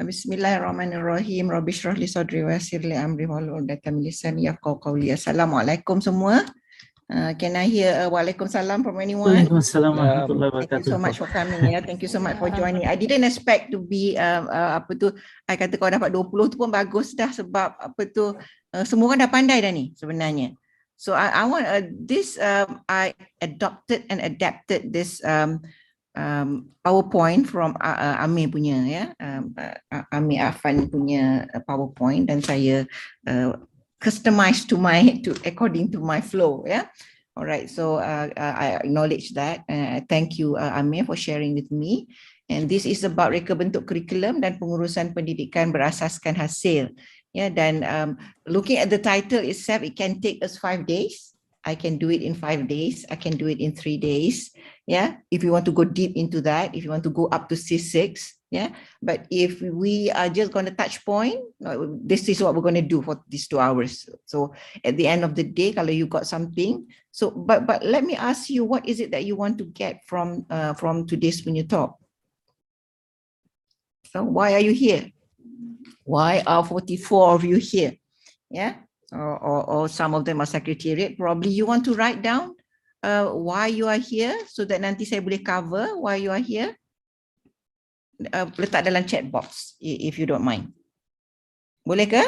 Bismillahirrahmanirrahim. Rabbi shrah li sadri wa yassir li amri wahlul 'uqdatam min lisani yafqahu qawli. Assalamualaikum semua. Can I hear waalaikumsalam from anyone? Waalaikumsalam warahmatullahi Thank you wabarakatuh. so much for coming. Thank you so much for joining. I didn't expect to be I kata kau dapat 20 tu pun bagus dah, sebab semua orang dah pandai dah ni sebenarnya. So I want I adopted and adapted this PowerPoint from Amir punya, Amir Afan punya PowerPoint, dan saya customize according to my flow. Alright, so I acknowledge that. Thank you Amir for sharing with me. And this is about reka bentuk kurikulum dan pengurusan pendidikan berasaskan hasil. Dan looking at the title itself, it can take us 5 days. I can do it in 5 days. I can do it in 3 days. If you want to go deep into that, if you want to go up to C6, but if we are just going to touch point, this is what we're going to do for these 2 hours. So at the end of the day, kalau you got something, so but let me ask you, what is it that you want to get from today's punya talk? So why are you here? Why are 44 of you here? Or some of them are secretariat. Probably you want to write down why you are here, so that nanti saya boleh cover why you are here. Letak dalam chat box if you don't mind. Boleh ke?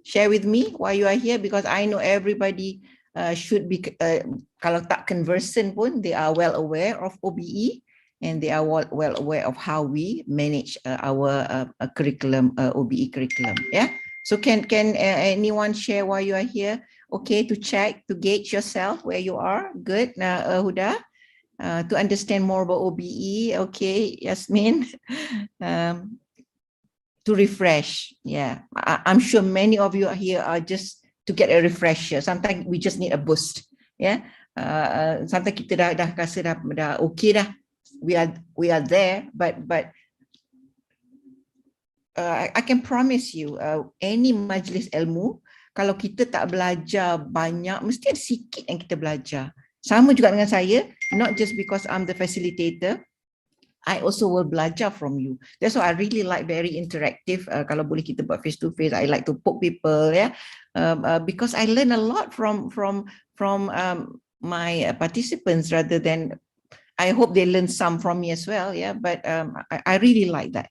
Share with me why you are here, because I know everybody should be, kalau tak conversant pun, they are well aware of OBE, and they are well aware of how we manage our curriculum, OBE curriculum. So can anyone share why you are here? Okay, to check, to gauge yourself where you are. Good. Huda, to understand more about OBE. Okay, Yasmin. To refresh. I'm sure many of you are here are just to get a refresher. Sometimes we just need a boost. Sometimes kita dah rasa dah okay dah. We are there, but I can promise you, any majlis ilmu, kalau kita tak belajar banyak, mesti ada sikit yang kita belajar. Sama juga dengan saya, not just because I'm the facilitator, I also will belajar from you. That's why I really like very interactive. Kalau boleh kita buat face to face, I like to poke people, because I learn a lot from my participants, rather than, I hope they learn some from me as well. But I really like that.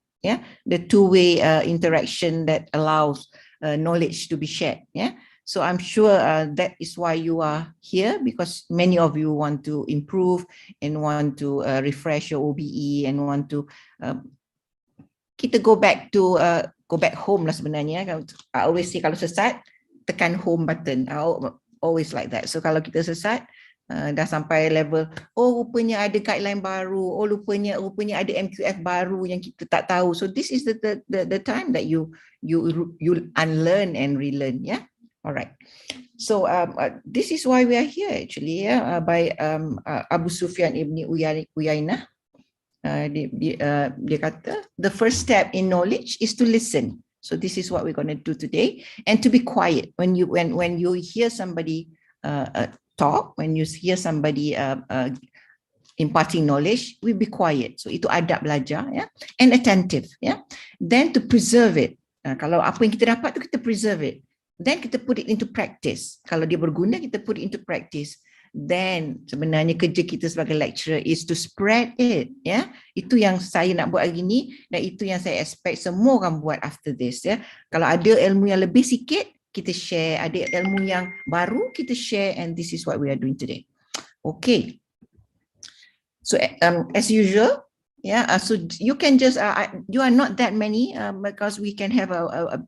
The two-way interaction that allows knowledge to be shared. So I'm sure that is why you are here, because many of you want to improve and want to refresh your OBE and want to kita go back home lah sebenarnya. I always say, kalau sesat, tekan home button. I always like that. So kalau kita sesat, dah sampai level, rupanya ada guideline baru, rupanya ada MQF baru yang kita tak tahu. So this is the time that you unlearn and relearn. Alright. So this is why we are here actually, by Abu Sufyan ibn Uyainah. Dia kata the first step in knowledge is to listen. So this is what we're going to do today, and to be quiet when you hear somebody talk, when you hear somebody imparting knowledge, we be quiet. So itu adab belajar, and attentive, Then to preserve it. Kalau apa yang kita dapat tu kita preserve it. Then kita put it into practice. Kalau dia berguna, kita put it into practice. Then sebenarnya kerja kita sebagai lecturer is to spread it. Itu yang saya nak buat hari ni, dan itu yang saya expect semua orang buat after this. Kalau ada ilmu yang lebih sikit, kita share. Ada ilmu yang baru, kita share. And this is what we are doing today. Okay. So as usual, so you can just, you are not that many, because we can have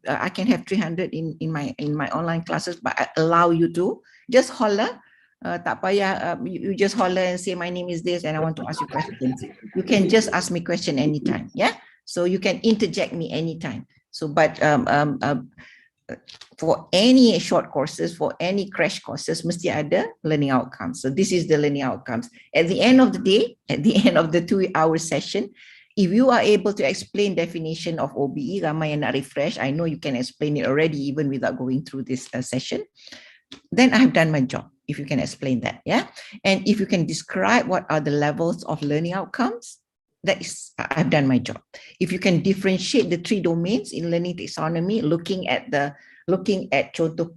I can have 300 in my online classes, but I allow you to just holler. Tak payah, you just holler and say, my name is this and I want to ask you questions. You can just ask me question anytime. So you can interject me anytime. So but for any short courses, for any crash courses, mesti ada learning outcomes. So this is the learning outcomes. At the end of the day, at the end of the 2-hour session, if you are able to explain definition of OBE, ramai yang nak refresh, I know you can explain it already even without going through this session, then I have done my job, if you can explain that. And if you can describe what are the levels of learning outcomes, that is, I've done my job. If you can differentiate the 3 domains in learning taxonomy, looking at contoh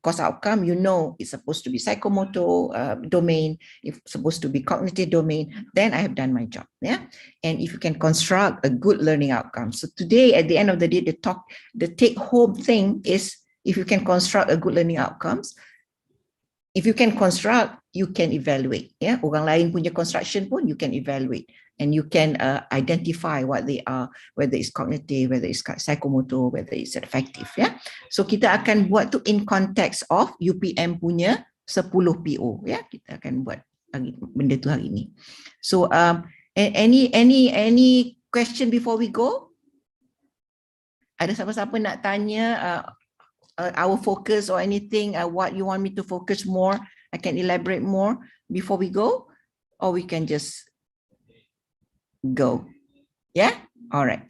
course outcome, you know it's supposed to be psychomotor domain, it's supposed to be cognitive domain, then I have done my job. Yeah. And if you can construct a good learning outcome. So today, at the end of the day, the take home thing is, if you can construct a good learning outcomes, if you can construct, you can evaluate. Yeah, orang lain punya construction pun you can evaluate, and you can identify what they are, whether it's cognitive, whether it's psychomotor, whether it's affective. Yeah, so kita akan buat tu in context of UPM punya 10 PO. Yeah, kita akan buat benda tu hari ini. So any question before we go? Ada siapa-siapa nak tanya our focus or anything, what you want me to focus more? I can elaborate more before we go, or we can just go. Yeah, all right.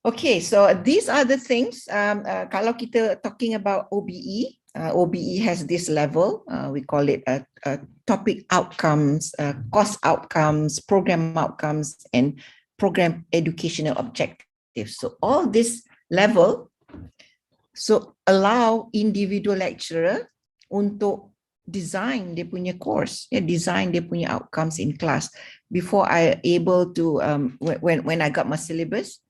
Okay, so these are the things. Kalau kita talking about OBE, OBE has this level. We call it topic outcomes, course outcomes, program outcomes, and program educational objectives. So all this level, so allow individual lecturer untuk design dia punya course, design dia punya outcomes in class. Before I able to, when I got my syllabus,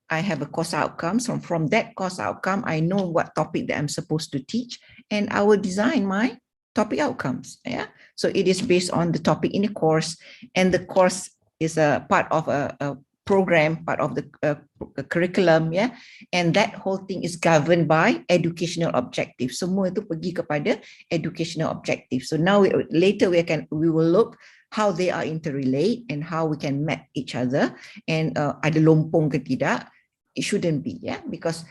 I have a course outcome. So from that course outcome, I know what topic that I'm supposed to teach, and I will design my topic outcomes. Yeah, so it is based on the topic in the course, and the course is a part of a program, part of the curriculum, yeah, and that whole thing is governed by educational objectives. Semua itu pergi kepada educational objectives. So now later we will look how they are interrelate and how we can map each other, and ada lompong ke tidak. It shouldn't be, yeah, because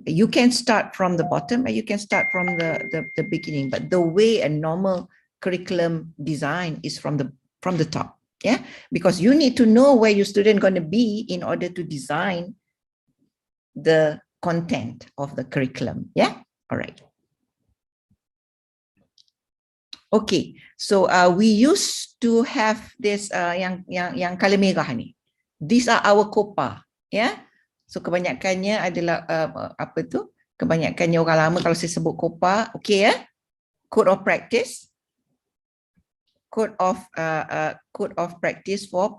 you can start from the bottom and you can start from the beginning, but the way a normal curriculum design is from the top. Yeah, because you need to know where your student going to be in order to design the content of the curriculum. Yeah, all right. Okay, so we used to have this yang color merah ni. These are our COPA. Yeah, so kebanyakannya adalah apa tu? Kebanyakannya orang lama kalau saya sebut COPA. Okay, ya, Code of Practice. Code of practice for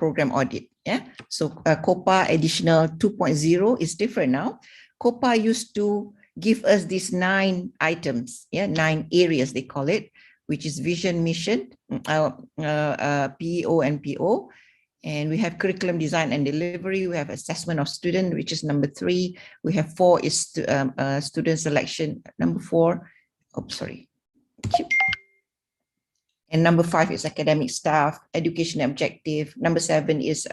program audit. Yeah, so COPA additional 2.0 is different now. COPA used to give us these 9 items, yeah, 9 areas they call it, which is vision, mission, PEO and PO, and we have curriculum design and delivery. We have assessment of student, which is number 3. We have 4 is student selection. Number 4, oh sorry. And number 5 is academic staff, education objective. Number 7 is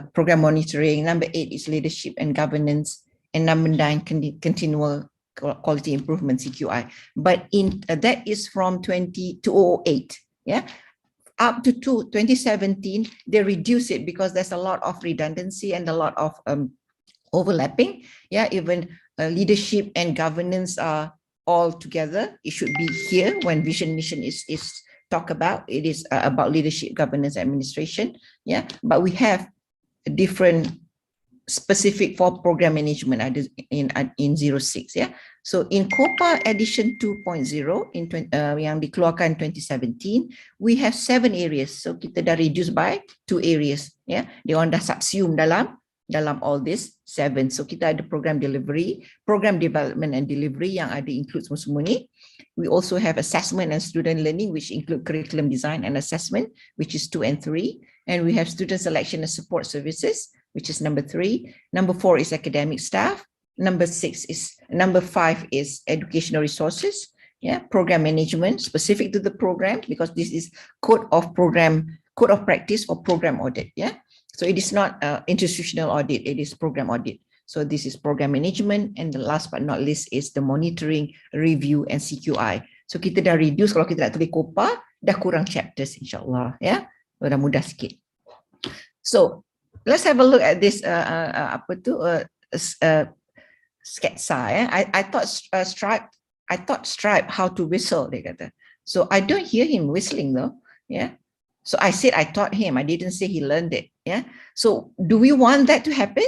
program monitoring. Number 8 is leadership and governance. And number 9, continual quality improvement, CQI. But that is from 2008. Yeah, up to 2017, they reduce it because there's a lot of redundancy and a lot of overlapping. Yeah, even leadership and governance are all together. It should be here when vision mission is talk about. It is about leadership, governance, administration. Yeah, but we have a different specific for program management in 06. Yeah, so in COPA edition 2.0 in yang dikeluarkan 2017, we have 7 areas. So kita dah reduce by 2 areas. Yeah, dia orang dah subsume dalam all this 7. So kita ada program delivery, program development and delivery yang ada include semua ni. We also have assessment and student learning, which include curriculum design and assessment, which is 2 and 3. And we have student selection and support services, which is number 3. Number 4 is academic staff. Number 5 is educational resources. Yeah, program management specific to the program, because this is code of practice for program audit. Yeah, so it is not institutional audit, it is program audit. So this is program management, and the last but not least is the monitoring, review, and CQI. So kita dah reduce, kalau kita nak tulis COPA, dah kurang chapters insyaAllah. Ya, dah mudah sikit. So let's have a look at this sketsa. Yeah? I thought Stripe how to whistle, dia kata. So I don't hear him whistling though. Yeah. So I said I taught him. I didn't say he learned it. Yeah. So do we want that to happen?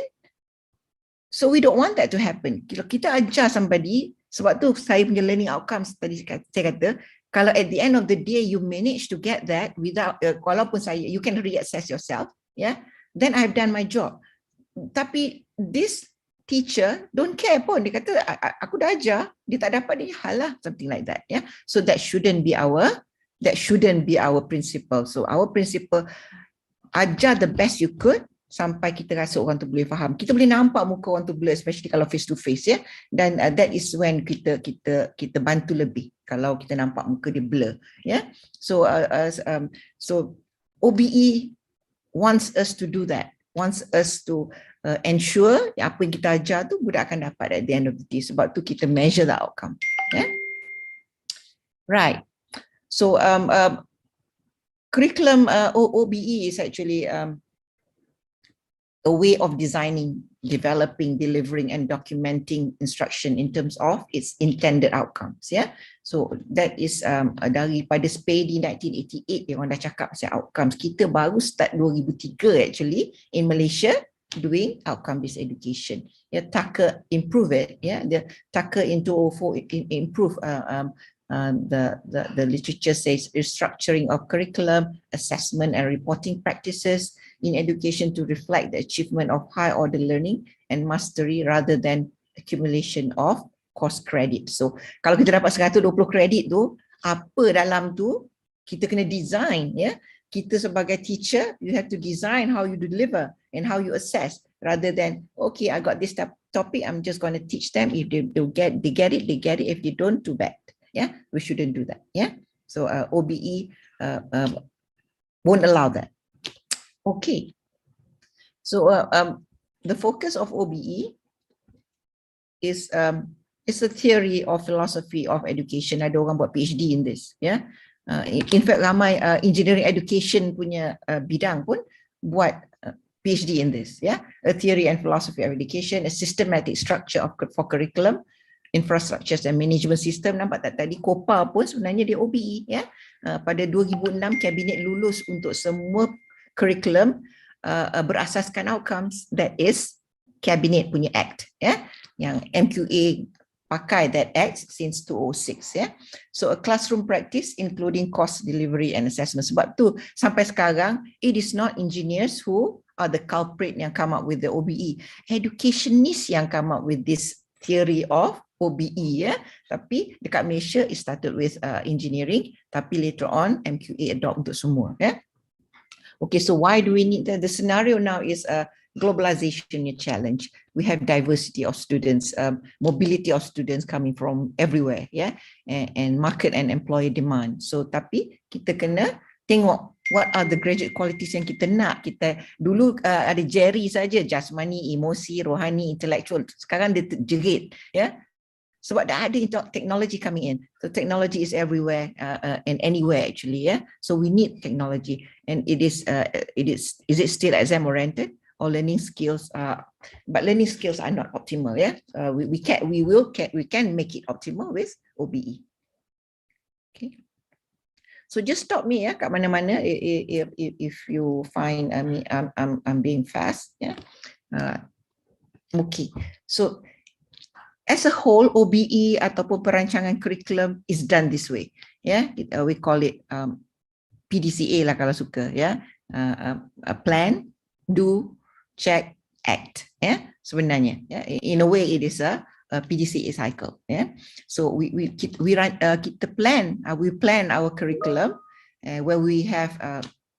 So we don't want that to happen. Kalau kita ajar somebody, sebab tu saya punya learning outcomes tadi saya kata, kalau at the end of the day you manage to get that without, walaupun you can reassess yourself, yeah, then I've done my job. Tapi this teacher don't care pun, dia kata aku dah ajar, dia tak dapat, dia halah, something like that, yeah. So that shouldn't be our principle. So our principle, ajar the best you could sampai kita rasa orang tu boleh faham. Kita boleh nampak muka orang tu blur, especially kalau face to face, ya. Dan that is when kita bantu lebih kalau kita nampak muka dia blur, ya. So so OBE wants us to do that, wants us to ensure apa yang kita ajar tu budak akan dapat at the end of the day. Sebab tu kita measure the outcome, ya. Right. So curriculum OBE is actually a way of designing, developing, delivering, and documenting instruction in terms of its intended outcomes. Yeah, so that is daripada CPD 1988 yang orang dah cakap pasal outcomes. Kita baru start 2003 actually in Malaysia doing outcome-based education. Yeah, Tucker improve it. Yeah, the Tucker in 2004 improve. The literature says restructuring of curriculum, assessment, and reporting practices in education to reflect the achievement of high order learning and mastery rather than accumulation of course credit. So kalau kita dapat 120 kredit tu, apa dalam tu kita kena design, ya. Kita sebagai teacher, you have to design how you deliver and how you assess rather than, okay, I got this topic, I'm just going to teach them. If they get it, they get it. If they don't, too bad. Yeah, we shouldn't do that. Yeah, so OBE won't allow that. Okay, so the focus of OBE is a theory or philosophy of education. Ada orang buat PhD in this. Yeah, in fact ramai engineering education punya bidang pun buat PhD in this. Yeah, a theory and philosophy of education, a systematic structure for curriculum, infrastructures and management system. Nampak tak tadi COPA pun sebenarnya dia OBE, ya. Pada 2006 kabinet lulus untuk semua curriculum berasaskan outcomes, that is cabinet punya act, ya, yang MQA pakai that act since 2006, ya. So a classroom practice including course delivery and assessment. Sebab tu sampai sekarang it is not engineers who are the culprit yang come up with the OBE, educationists yang come up with this theory of OBE, ya. Tapi dekat Malaysia it started with engineering, tapi later on MQA adopt untuk semua, ya. Okay, so why do we need that? The scenario now is a globalization challenge. We have diversity of students, mobility of students coming from everywhere, yeah, and market and employer demand. So tapi kita kena tengok what are the graduate qualities yang kita nak. Kita dulu ada Jerry saja, jasmani, emosi, rohani, intellectual. Sekarang dia jerit, ya. Sebab dah ada technology coming in. So technology is everywhere and anywhere actually, yeah. So we need technology, and is it still exam oriented or learning skills? But learning skills are not optimal, yeah. We can make it optimal with OBE. Okay. So just stop me, ya, kat mana-mana if you find I'm being fast, yeah. Okay. So as a whole, OBE ataupun perancangan curriculum is done this way. Yeah, we call it PDCA lah kalau suka. Yeah, plan, do, check, act. Yeah, sebenarnya. Yeah, in a way it is a PDCA cycle. Yeah, so we plan our curriculum where we have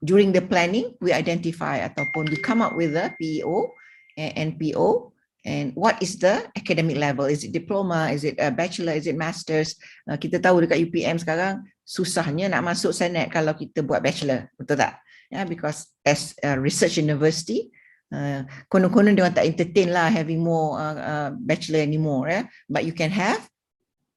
during the planning we identify ataupun we come up with a PEO and PO. And what is the academic level? Is it diploma? Is it a bachelor? Is it masters? Kita tahu dekat UPM sekarang susahnya nak masuk senate kalau kita buat bachelor, betul tak? Yeah, because as a research university, konon-konon dia orang tak entertain lah having more bachelor anymore, yeah? But you can have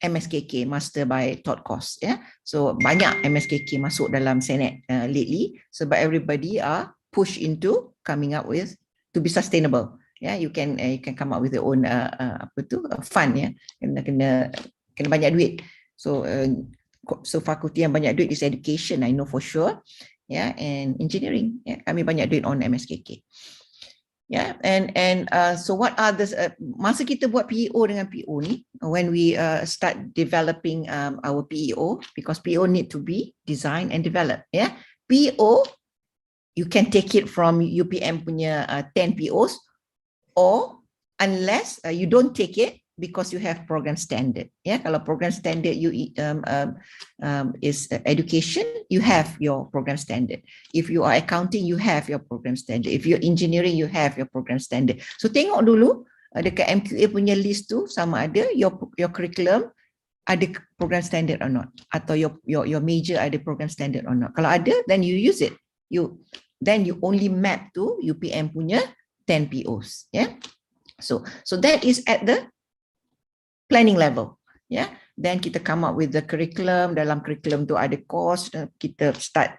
MSKK, Master by Taught Course, yeah? So banyak MSKK masuk dalam senate lately sebab everybody are pushed into coming up with to be sustainable. Yeah, you can come up with your own fund, ya. Kena banyak duit. So fakulti yang banyak duit is education, I know for sure. and engineering. Kami banyak duit on MSKK. So what are the masa kita buat PEO dengan PO ni, when we start developing our PEO, because PEO need to be designed and developed. PO, you can take it from UPM punya 10 POs, or unless you don't take it because you have program standard. Kalau program standard you is education, you have your program standard. If you are accounting, you have your program standard. If you're engineering, you have your program standard. So tengok dulu dekat MQA punya list tu sama ada your curriculum ada program standard or not, atau your major ada program standard or not. Kalau ada, then you use it. Then you only map to UPM punya 10 POs. So that is at the planning level. Then kita come up with the curriculum. Dalam curriculum tu ada course. Kita start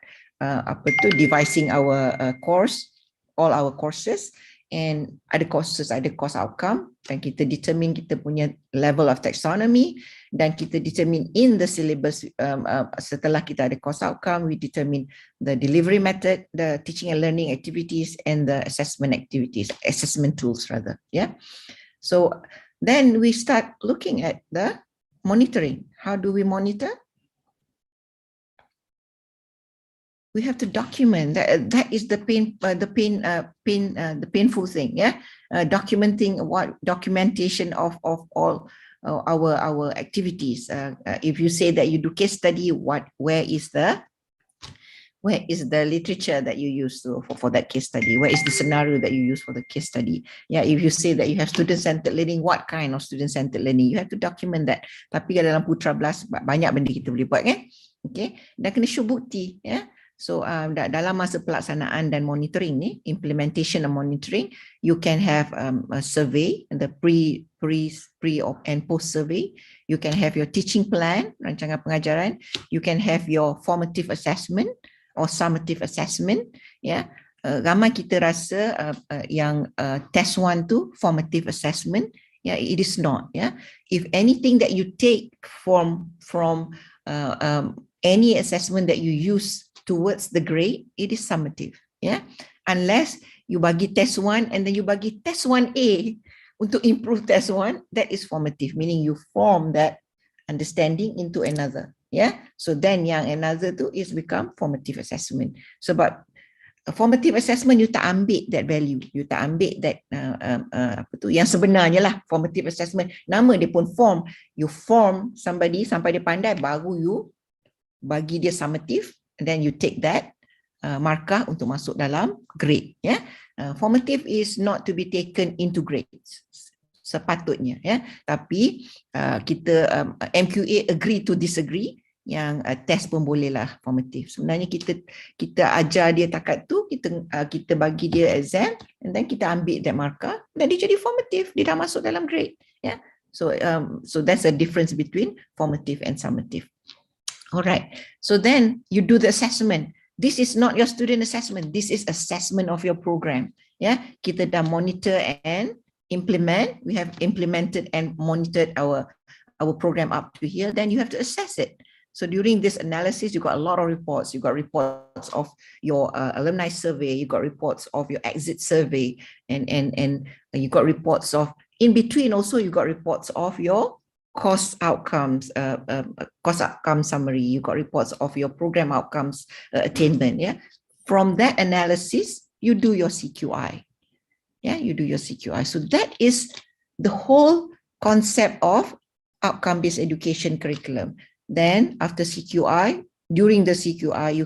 devising our course, all our courses, and ada courses, ada course outcome, dan kita determine kita punya level of taxonomy, dan kita determine in the syllabus. Setelah kita ada course outcome, we determine the delivery method, the teaching and learning activities, and the assessment activities, assessment tools rather. So then we start looking at the monitoring. How do we monitor? We have to document. That is the painful thing. Documentation of all our activities. If you say that you do case study, where is the literature that you use for that case study? Where is the scenario that you use for the case study? If you say that you have student-centered learning, what kind of student-centered learning? You have to document that. Tapi dalam Putra Blast banyak benda kita boleh buat, kan? Dan kena show bukti. So dalam masa pelaksanaan dan monitoring ni, implementation and monitoring, you can have a survey, the pre and post survey. You can have your teaching plan, rancangan pengajaran. You can have your formative assessment or summative assessment. Ramai kita rasa yang test 1 tu formative assessment. It is not. If anything that you take from any assessment that you use towards the grade, it is summative. Unless you bagi test 1 and then you bagi test 1A untuk improve test 1, that is formative, meaning you form that understanding into another. So then yang another tu is become formative assessment. Sebab formative assessment, you tak ambil that value, you tak ambil that yang sebenarnya lah. Formative assessment, nama dia pun form. You form somebody sampai dia pandai, baru you bagi dia summative, and then you take that markah untuk masuk dalam grade. Formative is not to be taken into grades sepatutnya. Tapi kita MQA agree to disagree, yang test pun boleh lah formative. Sebenarnya kita ajar dia takat tu, kita bagi dia exam, and then kita ambil that markah, dan dia jadi formative, dia dah masuk dalam grade. So that's a difference between formative and summative. Alright, so then you do the assessment. This is not your student assessment. This is assessment of your program. Kita dah monitor and implement. We have implemented and monitored our program up to here. Then you have to assess it. So during this analysis, you got a lot of reports. You got reports of your alumni survey. You got reports of your exit survey, and you got reports of, in between also you got reports of your cost outcomes, cost outcome summary. You got reports of your program outcomes attainment. From that analysis, you do your CQI. You do your CQI. So that is the whole concept of outcome-based education curriculum. Then after CQI, during the CQI,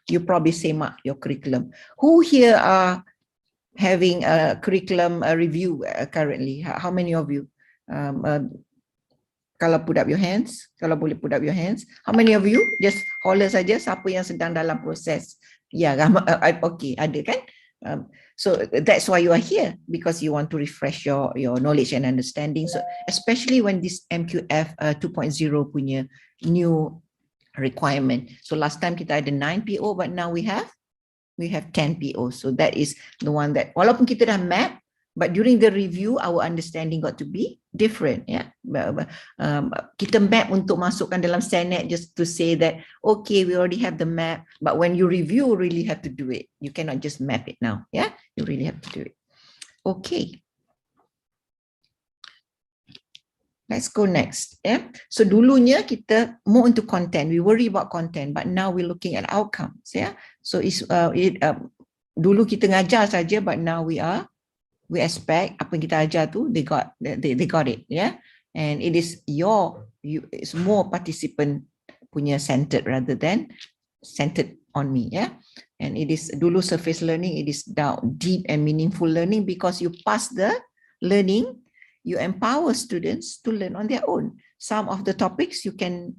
you probably say mark your curriculum. Who here are having a curriculum review currently? How many of you? Kalau put up your hands, kalau boleh put up your hands. How many of you? Just holler saja siapa yang sedang dalam proses. Okay, ada kan? So that's why you are here, because you want to refresh your knowledge and understanding. So especially when this MQF 2.0 punya new requirement. So last time kita ada 9 PO, but now we have 10 PO. So that is the one that walaupun kita dah map, But during the review, our understanding got to be different. Yeah, kita map untuk masukkan dalam CADe just to say that okay, we already have the map. But when you review, you really have to do it. You cannot just map it now. Yeah, you really have to do it. Okay. Let's go next. Yeah. So dulunya kita more into content. We worry about content, but now we're looking at outcomes. Yeah. So it's dulu kita ngajar saja, but now we expect apa yang kita ajar tu they got it, yeah. And it is it's more participant punya centered rather than centered on me, yeah. And it is dulu surface learning, it is down deep and meaningful learning because you pass the learning, you empower students to learn on their own. Some of the topics you can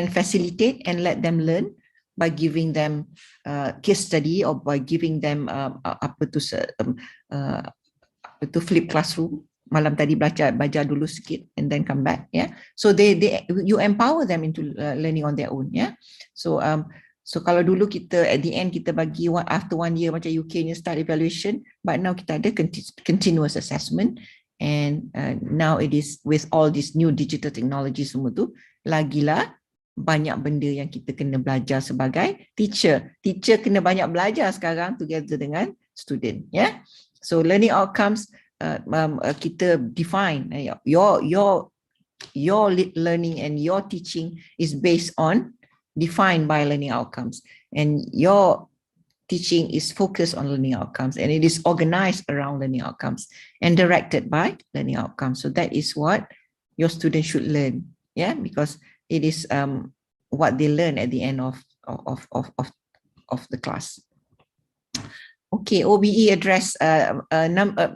facilitate and let them learn by giving them case study or by giving them to flip classroom. Malam tadi belajar dulu sikit and then come back, yeah. So you empower them into learning on their own, yeah. So kalau dulu kita at the end kita bagi after 1 year macam UK nya start evaluation, but now kita ada continuous assessment, and now it is with all these new digital technology semua tu, lagilah banyak benda yang kita kena belajar sebagai teacher kena banyak belajar sekarang together dengan student, yeah. So learning outcomes, kita define your learning and your teaching is based on defined by learning outcomes, and your teaching is focused on learning outcomes, and it is organized around learning outcomes and directed by learning outcomes. So that is what your students should learn, yeah, because it is what they learn at the end of the class. Okay, OBE address,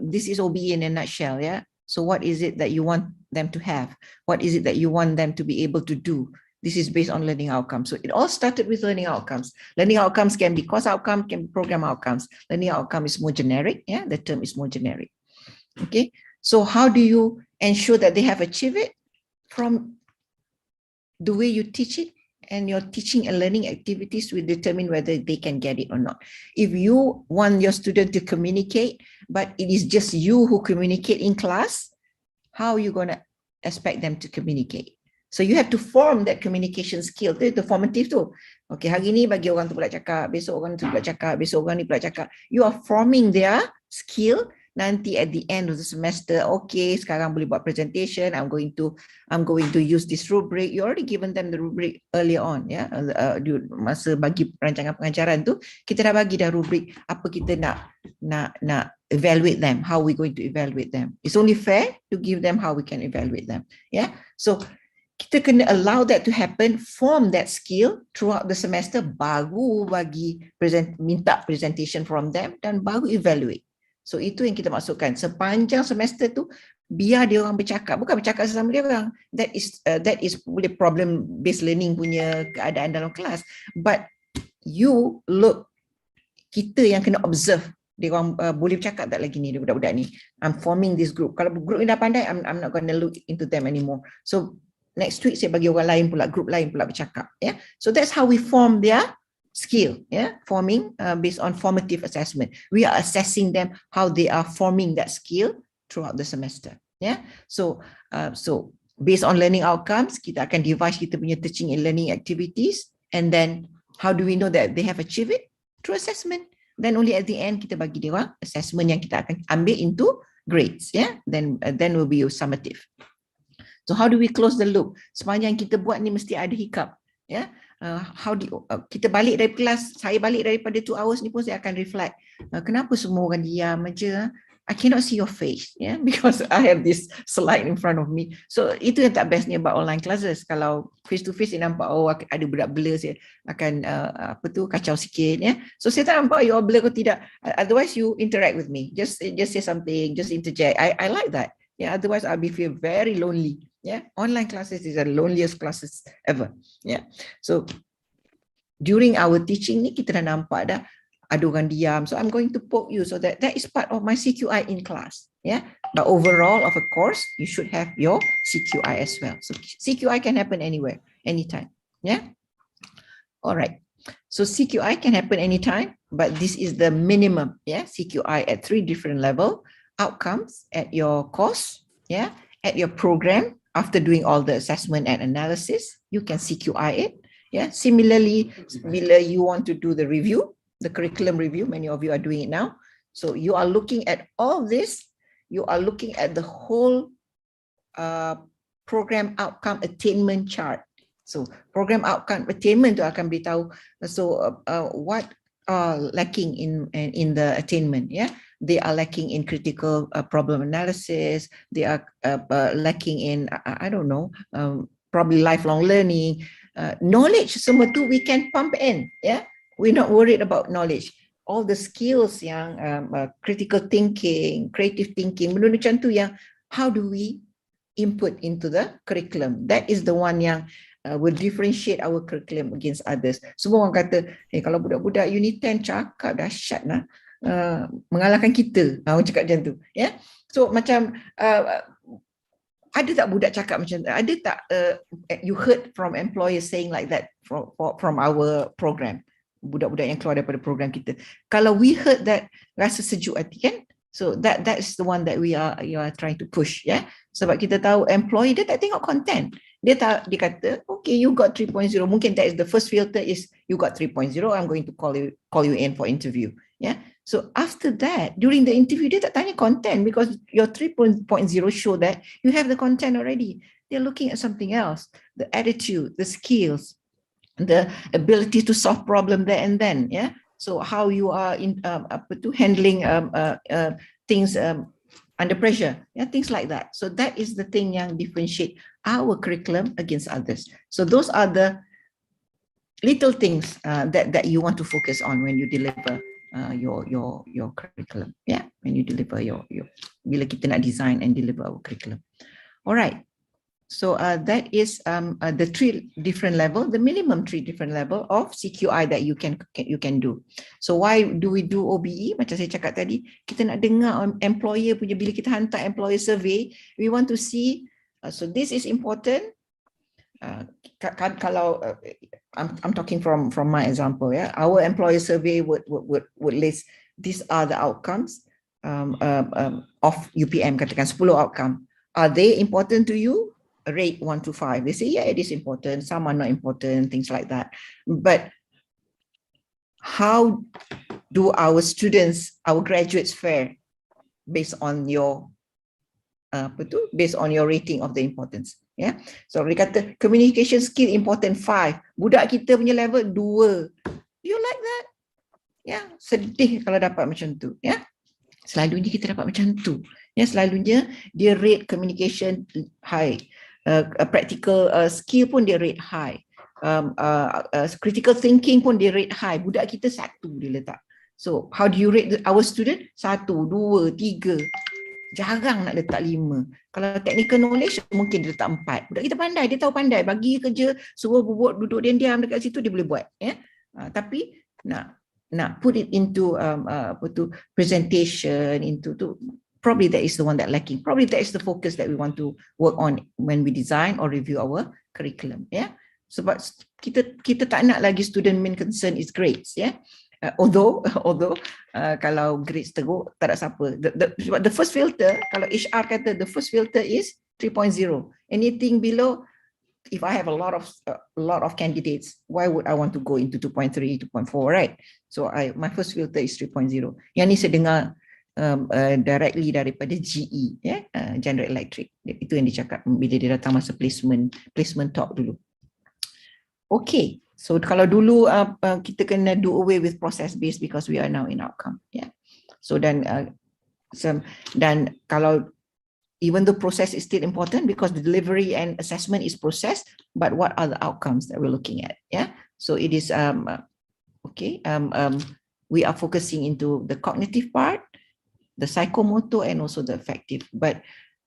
this is OBE in a nutshell, yeah? So what is it that you want them to have? What is it that you want them to be able to do? This is based on learning outcomes. So it all started with learning outcomes. Learning outcomes can be course outcome, can be program outcomes. Learning outcome is more generic, yeah? The term is more generic. Okay, so how do you ensure that they have achieved it? From the way you teach it, and your teaching and learning activities will determine whether they can get it or not. If you want your student to communicate, but it is just you who communicate in class, how are you going to expect them to communicate? So you have to form that communication skill. Itu formative tu. Okay, hari ni bagi orang tu pula cakap, besok orang tu pula cakap, besok orang ni pula cakap. You are forming their skill. Nanti at the end of the semester, okay, sekarang boleh buat presentation. I'm going to use this rubric. You already given them the rubric earlier on, ya. Masa bagi rancangan pengajaran tu, kita dah bagi dah rubric apa kita nak evaluate them, how we going to evaluate them. It's only fair to give them how we can evaluate them, yeah. So kita kena allow that to happen, form that skill throughout the semester, baru minta presentation from them dan baru evaluate. So itu yang kita masukkan sepanjang semester tu, biar dia orang bercakap, bukan bercakap sesama dia orang. That is boleh problem based learning punya keadaan dalam kelas. But you look, kita yang kena observe dia orang boleh bercakap tak lagi ni dia budak-budak ni. I'm forming this group. Kalau group ni dah pandai, I'm not going to look into them anymore. So next week saya bagi orang lain pula, group lain pula bercakap, yeah. So that's how we form their skill, yeah, forming based on formative assessment. We are assessing them how they are forming that skill throughout the semester, yeah. So based on learning outcomes, kita akan devise kita punya teaching and learning activities, and then how do we know that they have achieved it? Through assessment. Then only at the end kita bagi dia orang assessment yang kita akan ambil into grades, yeah. Then will be summative. So how do we close the loop? Sepanjang kita buat ni mesti ada hiccup, yeah. Kita balik dari kelas, saya balik daripada 2 hours ni pun saya akan reflect, kenapa semua orang diam aja? I cannot see your face, yeah, because I have this slide in front of me. So itu yang tak bestnya about online classes. Kalau face to face saya nampak ada budak blur, saya akan kacau sikit, ya. So saya tak nampak you all blur ke tidak. Otherwise you interact with me, just say something, just interject. I like that. Yeah, otherwise I'll feel very lonely. Yeah, online classes is the loneliest classes ever. Yeah, so during our teaching ni kita dah nampak dah ada orang diam. So I'm going to poke you, so that is part of my CQI in class. Yeah, but overall of a course, you should have your CQI as well. So CQI can happen anywhere, anytime. Yeah, all right. So CQI can happen anytime, but this is the minimum. Yeah, CQI at 3 different levels. outcomes at your course, yeah, at your program. After doing all the assessment and analysis, you can CQI it. Yeah. Similarly, bila you want to do the review, the curriculum review, many of you are doing it now. So you are looking at all this. You are looking at the whole program outcome attainment chart. So program outcome attainment tu akan beritahu what are lacking in the attainment. Yeah, they are lacking in critical problem analysis. They are lacking in I don't know, probably lifelong learning, knowledge. Semua tu we can pump in. Yeah, we're not worried about knowledge. All the skills yang critical thinking, creative thinking, benda macam tu yang how do we input into the curriculum. That is the one yang will differentiate our curriculum against others. Semua orang kata, kalau budak-budak unit 10 cakap dahsyat lah, mengalahkan kita. Orang cakap macam tu. Yeah? So macam, ada tak budak cakap macam tu? Ada tak you heard from employers saying like that from our program? Budak-budak yang keluar daripada program kita. Kalau we heard that, rasa sejuk hati kan? So that's the one that you are trying to push, yeah. Sebab kita tahu employee dia tak tengok content. Dia kata, okay, you got 3.0. Mungkin that is the first filter is you got 3.0. I'm going to call you in for interview, yeah. So after that, during the interview dia tak tanya content because your 3.0 show that you have the content already. They're looking at something else, the attitude, the skills, the ability to solve problem there and then, yeah. So how you are in handling things under pressure, yeah, things like that. So that is the thing yang differentiate our curriculum against others. So those are the little things that you want to focus on when you deliver your curriculum. Yeah, when you deliver your bila kita nak design and deliver our curriculum. All right. So that is the 3 different level, the minimum 3 different level of CQI that you can do. So why do we do OBE? Macam saya cakap tadi, kita nak dengar employer punya, bila kita hantar employer survey, we want to see. So this is important. Kalau I'm talking from my example, yeah, our employer survey would list these are the outcomes of UPM, katakan 10 outcome. Are they important to you? Rate 1 to 5. They say, yeah, it is important. Some are not important, things like that. But how do our students, our graduates fare based on your rating of the importance? Yeah. So dia kata communication skill important 5. Budak kita punya level 2. Do you like that? Yeah. Sedih kalau dapat macam tu. Yeah. Selalunya kita dapat macam tu. Yeah. Selalunya dia rate communication high. Practical skill pun dia rate high, critical thinking pun dia rate high. Budak kita 1 dia letak. So how do you rate our student? 1, 2, 3. Jarang nak letak 5. Kalau technical knowledge mungkin dia letak 4. Budak kita pandai, dia tahu pandai. Bagi kerja, suruh buat duduk diam-diam dekat situ, dia boleh buat. Yeah? Tapi nak put it into presentation, into probably that is the one that lacking. Probably that is the focus that we want to work on when we design or review our curriculum. Yeah. Sebab kita tak nak lagi student main concern is grades. Yeah. Although kalau grades teruk tak ada siapa. The first filter, kalau HR kata the first filter is 3.0. Anything below, if I have a lot of candidates, why would I want to go into 2.3, 2.4, right? So my first filter is 3.0. Yang ni saya dengar directly daripada GE, yeah? General Electric. Itu yang dicakap bila dia datang masa placement talk dulu. Okay, so kalau dulu kita kena do away with process based because we are now in outcome, yeah. So dan kalau even though process is still important because the delivery and assessment is process, but what are the outcomes that we're looking at, yeah? So it is we are focusing into the cognitive part, the psychomotor, and also the affective. But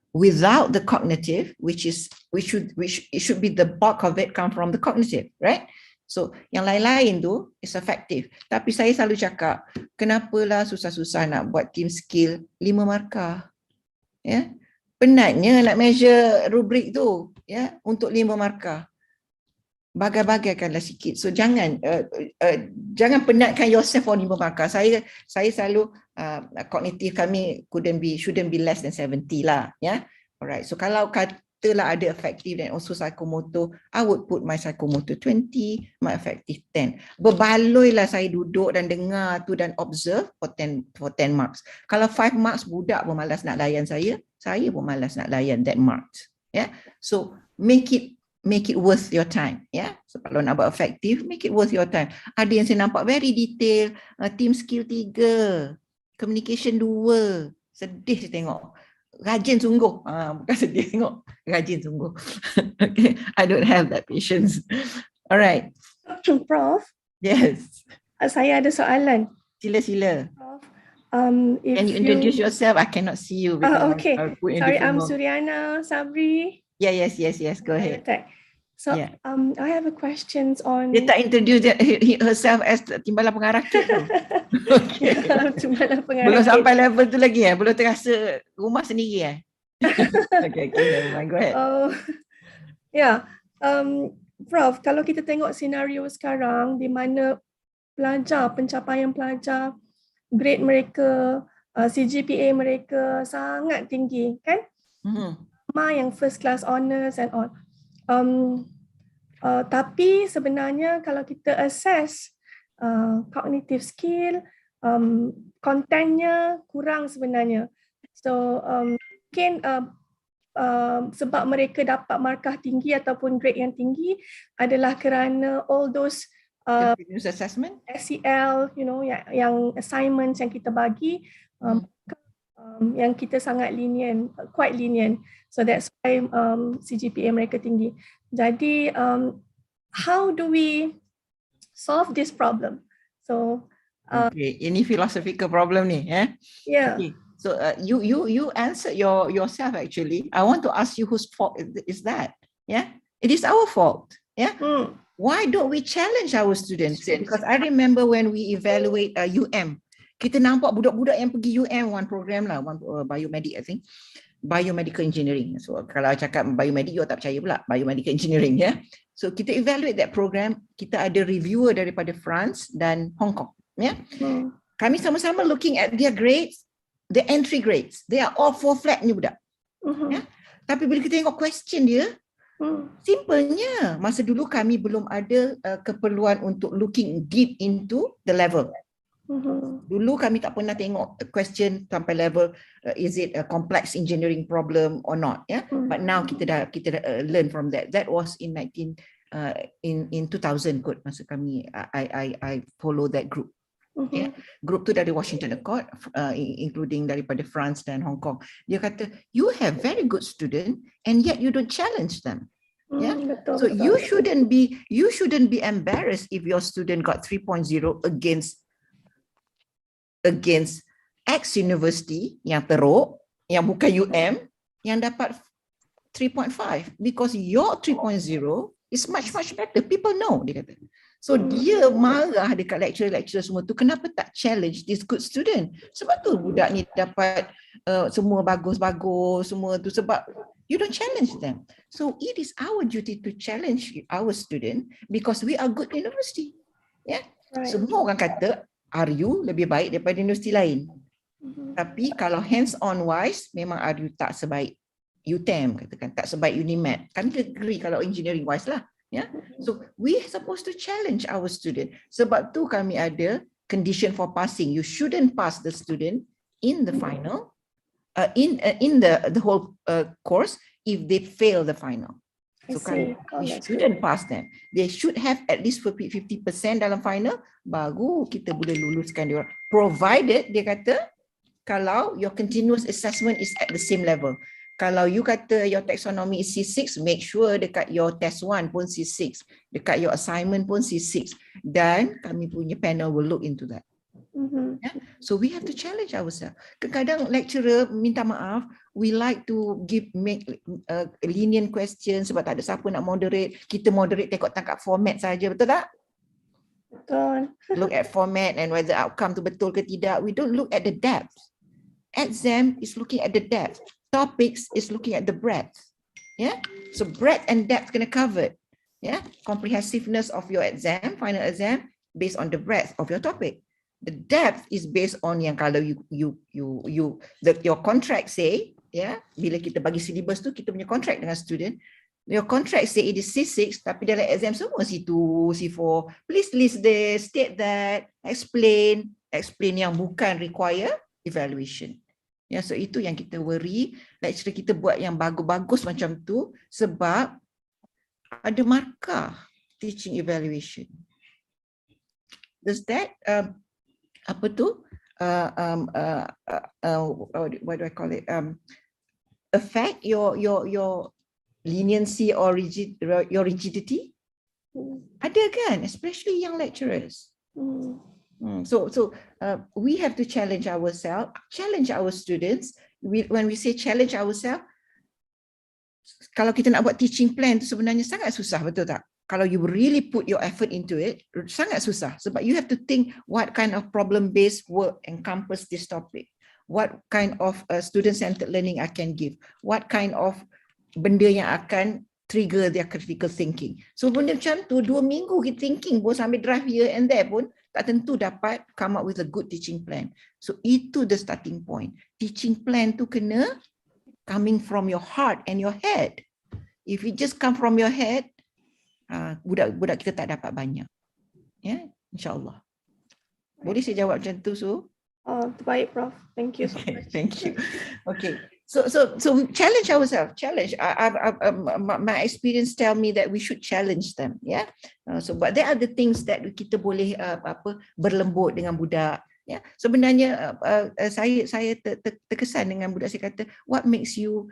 without the cognitive, which it should be the bulk of it come from the cognitive, right? So yang lain-lain tu is affective. Tapi saya selalu cakap, kenapalah susah-susah nak buat team skill 5 markah? Ya, penatnya nak measure rubrik tu, ya, untuk 5 markah. bagai-bagaikanlah sikit. So jangan jangan penatkan yourself for 5 markah. Saya selalu kognitif kami shouldn't be less than 70 lah, ya. Alright. So kalau katalah ada affective dan also psychomotor, I would put my psychomotor 20, my affective 10. Berbaloilah saya duduk dan dengar tu dan observe for 10 marks. Kalau 5 marks budak pun malas nak layan saya pun malas nak layan that marks. Yeah. So make it worth your time, ya. So kalau nak buat effective, make it worth your time. Ada yang saya nampak very detail, team skill 3, communication 2. Sedih saya tengok. Rajin sungguh. Bukan sedih tengok. Rajin sungguh. Okay, I don't have that patience. Alright. Prof. Yes. Saya ada soalan. Sila. Prof, can you introduce yourself? I cannot see you. Okay. Sorry, I'm Suriana Sabri. Yeah, yes. Go ahead. So, yeah. I have a questions on. Dia tak introduce herself as Timbalan Pengarah tu. Okay. Timbalan Pengarah. Belum sampai level tu lagi belum terasa rumah sendiri Okay, go ahead. Yeah. Prof, kalau kita tengok senario sekarang di mana pencapaian pelajar, grade mereka, CGPA mereka sangat tinggi, kan? Yang first class honours and all. Tapi sebenarnya kalau kita assess cognitive skill, kontennya kurang sebenarnya. So mungkin sebab mereka dapat markah tinggi ataupun grade yang tinggi adalah kerana all those continuous assessment, SEL, yang assignments yang kita bagi, yang kita sangat lenient, quite lenient. So that's why CGPA mereka tinggi. Jadi how do we solve this problem? So okay, ini philosophical problem ni, Yeah. Okay. So you answered yourself actually. I want to ask you whose fault is that? Yeah, it is our fault. Yeah. Why don't we challenge our students? Because I remember when we evaluate UM, kita nampak budak-budak yang pergi UM one program lah, biomedic I think. Biomedical engineering. So kalau cakap biomedic, you tak percaya pula, biomedical engineering, ya. So kita evaluate that program, kita ada reviewer daripada France dan Hong Kong, ya. Kami sama-sama looking at their grades, the entry grades. They are all 4 flat ni budak. Ya. Tapi bila kita tengok question dia, simpelnya masa dulu kami belum ada keperluan untuk looking deep into the level. Dulu kami tak pernah tengok question sampai level is it a complex engineering problem or not, yeah. But now kita dah learn from that. That was in 2000 kot, masa kami I follow that group. Yeah. Group tu dari Washington Accord, including daripada France dan Hong Kong. Dia kata you have very good student and yet you don't challenge them. Yeah. So you shouldn't be embarrassed if your student got 3.0 against X university yang teruk, yang bukan UM, yang dapat 3.5, because your 3.0 is much better. People know, dia kata. So dia marah dekat lecturer semua tu, kenapa tak challenge this good student? Sebab tu budak ni dapat semua bagus-bagus semua tu, sebab you don't challenge them. So it is our duty to challenge our student because we are good university. Yeah. Right. Semua orang kata RU lebih baik daripada universiti lain. Tapi kalau hands-on wise, memang RU tak sebaik UTM, katakan, tak sebaik Unimed. Kami agree kalau engineering wise lah. Yeah? So we supposed to challenge our student. Sebab tu kami ada condition for passing. You shouldn't pass the student in the final, in the whole course if they fail the final. So we shouldn't pass them. They should have at least 50% dalam final, baru kita boleh luluskan dia. Provided, dia kata, kalau your continuous assessment is at the same level. Kalau you kata your taxonomy is C6, make sure dekat your test 1 pun C6. Dekat your assignment pun C6. Dan kami punya panel will look into that. Yeah? So we have to challenge ourselves. Kadang lecturer minta maaf, we like to make lenient questions sebab tak ada siapa nak moderate. Kita moderate tengok tangkap format saja, betul tak? Betul. Look at format and whether outcome tu betul ke tidak. We don't look at the depth. Exam is looking at the depth. Topics is looking at the breadth. Yeah. So breadth and depth kena covered. Yeah, comprehensiveness of your exam, final exam, based on the breadth of your topic. The depth is based on yang kalau your contract say, yeah, bila kita bagi syllabus tu, kita punya contract dengan student, your contract say it is C6, tapi dalam exam semua C2, C4. Please list this, state that, explain yang bukan require evaluation. Ya, so itu yang kita worry, lecturer kita buat yang bagus-bagus macam tu sebab ada markah teaching evaluation. Does that what do I call it? Affect your leniency or your rigidity? Ada kan, especially young lecturers. So we have to challenge ourselves, challenge our students. When we say challenge ourselves, kalau kita nak buat teaching plan tu sebenarnya sangat susah, betul tak? Kalau you really put your effort into it, sangat susah. Sebab you have to think what kind of problem-based work encompass this topic. What kind of student-centered learning I can give. What kind of benda yang akan trigger their critical thinking. So benda macam tu, 2 minggu kita thinking pun sambil drive here and there pun, tak tentu dapat come up with a good teaching plan. So itu the starting point. Teaching plan tu kena coming from your heart and your head. If it just come from your head, budak-budak kita tak dapat banyak. Ya, insyaAllah. Boleh saya jawab macam tu, Su? Terbaik, Prof. Thank you so much. Thank you. Okay. So challenge ourselves. Challenge. My experience tell me that we should challenge them. Yeah. So but there are the things that kita boleh berlembut dengan budak. Ya, sebenarnya saya terkesan dengan budak. Saya kata, what makes you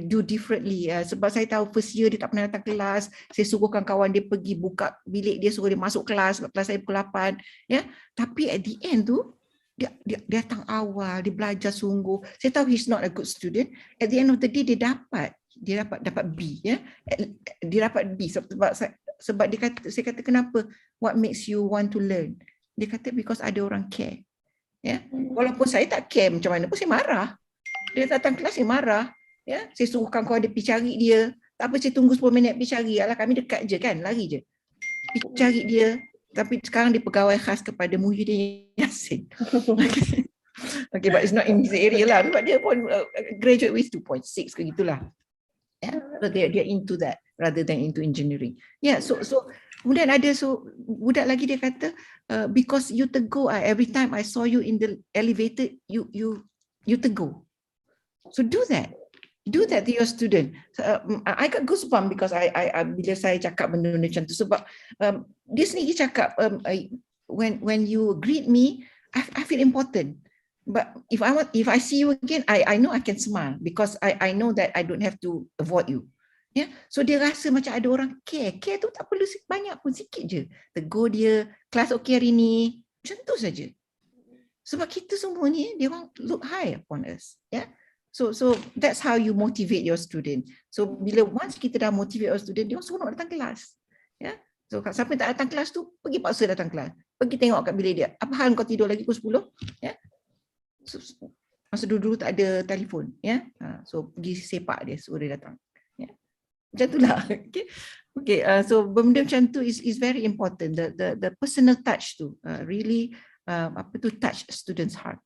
do differently? Sebab saya tahu first year dia tak pernah datang kelas. Saya suruhkan kawan dia pergi buka bilik dia, suruh dia masuk kelas saya pukul 8. Ya, tapi at the end tu dia datang awal, dia belajar sungguh. Saya tahu he's not a good student. At the end of the day dia dapat B. Ya, dia dapat B sebab saya kata kenapa? What makes you want to learn? Dia kata because ada orang care. Ya, walaupun saya tak care macam mana pun saya marah. Dia datang kelas saya marah. Ya, saya suruhkan kawan dia pergi cari dia. Tak apa, saya tunggu 10 minit pergi cari. Alah, kami dekat je kan, lari je. Pergi cari dia. Tapi sekarang dia pegawai khas kepada Muhyiddin Yassin. Okay, but it's not in his area lah. Sebab dia pun graduate with 2.6 ke gitulah. Yeah, so they're into that rather than into engineering. Yeah, so kemudian ada budak lagi dia kata because you tegur every time I saw you in the elevator, you tegur. So do that to your student. I got goosebumps because I bila saya cakap benda macam tu sebab dia sendiri cakap when you greet me, I feel important. But if I see you again, I know I can smile because I know that I don't have to avoid you. Yeah, so dia rasa macam ada orang care. Care tu tak perlu banyak pun, sikit je. Tegur dia, kelas okey hari ni, macam tu saja. Sebab kita semua ni, dia orang look high upon us. Yeah, so that's how you motivate your student. So bila once kita dah motivate our student, dia orang seronok datang kelas. Yeah, so siapa yang tak datang kelas tu, pergi paksa datang kelas. Pergi tengok kat bilik dia. Apa hal kau tidur lagi pukul 10? Yeah. So, masa dulu tak ada telefon, ya. So pergi sepak dia, suruh dia datang. Ya. Macam itulah. Okay. So benda macam tu is very important. The personal touch tu really touch students' heart.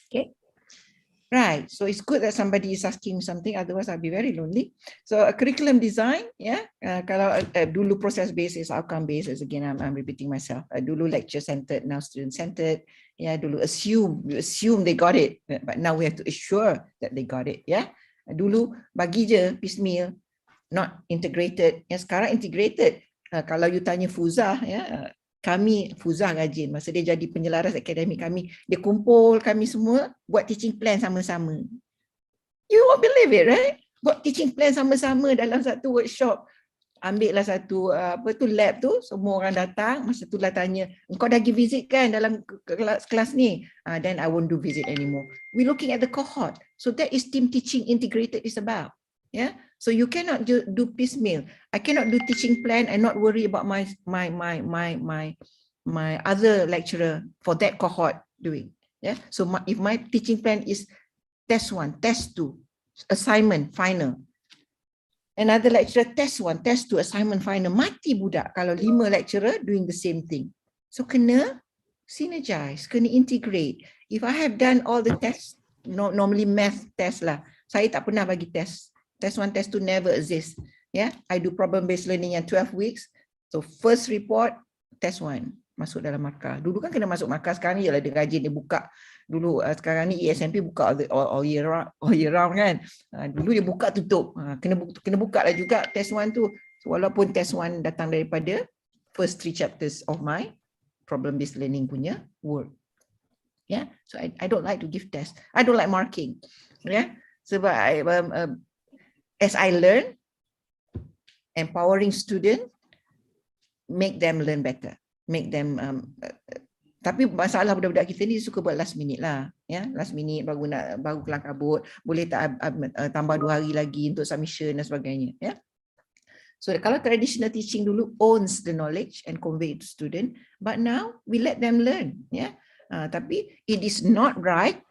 Okay. Right. So it's good that somebody is asking something. Otherwise, I'll be very lonely. So curriculum design, yeah. Kalau dulu process based is outcome based. As again, I'm repeating myself. Dulu lecture centered, now student centered. Yeah. Dulu you assume they got it, but now we have to assure that they got it. Yeah. Dulu bagi je piecemeal, not integrated. Yang sekarang integrated. Kalau you tanya Fuzah, ya. Kami Fuzah rajin, masa dia jadi penyelaras akademik kami, dia kumpul kami semua buat teaching plan sama-sama. You won't believe it, right? Buat teaching plan sama-sama dalam satu workshop. Ambillah satu lab tu, semua orang datang, masa tu lah tanya, engkau dah pergi visit kan dalam kelas ni? Then I won't do visit anymore. We looking at the cohort. So that is team teaching integrated is about. Yeah, so you cannot do piecemeal. I cannot do teaching plan and not worry about my other lecturer for that cohort doing. Yeah, so if my teaching plan is test 1, test 2, assignment, final, Another lecturer, test 1, test 2, assignment final. Mati budak kalau 5 lecturer doing the same thing. So kena synergize, kena integrate. If I have done all the tests, normally math test lah. Saya tak pernah bagi test. Test 1, test 2 never exist. Yeah, I do problem-based learning yang 12 weeks. So first report, test 1. Masuk dalam markah. Dulu kan kena masuk markah, sekarang ni ialah dia rajin, dia buka. Dulu sekarang ni ESMP buka all year round kan. Dulu dia buka tutup. Kena buka lah juga test 1 tu. So, walaupun test 1 datang daripada first 3 chapters of my problem based learning punya work. Yeah, so I don't like to give test. I don't like marking. Yeah, sebab as I learn, empowering student, make them learn better. Make them tapi masalah budak-budak kita ni suka buat last minute lah, ya, last minute baru kelang kabut, boleh tak tambah 2 hari lagi untuk submission dan sebagainya, ya. So kalau traditional teaching dulu owns the knowledge and convey it to student, but now we let them learn, ya. Tapi it is not right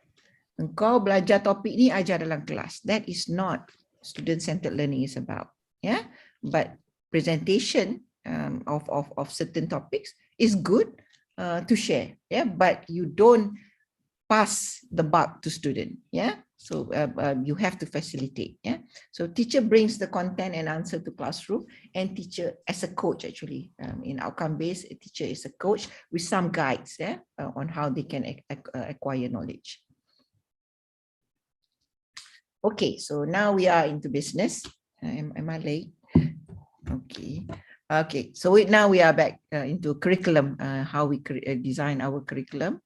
engkau belajar topik ni ajar dalam kelas. That is not student centered learning is about, ya. But presentation of certain topics is good to share, yeah, but you don't pass the buck to student, yeah. So you have to facilitate, yeah. So teacher brings the content and answer to classroom, and teacher as a coach actually in outcome based, a teacher is a coach with some guides, yeah, on how they can acquire knowledge. Okay, so now we are into business. Am I late? Okay. Okay, so now we are back into curriculum, how we design our curriculum.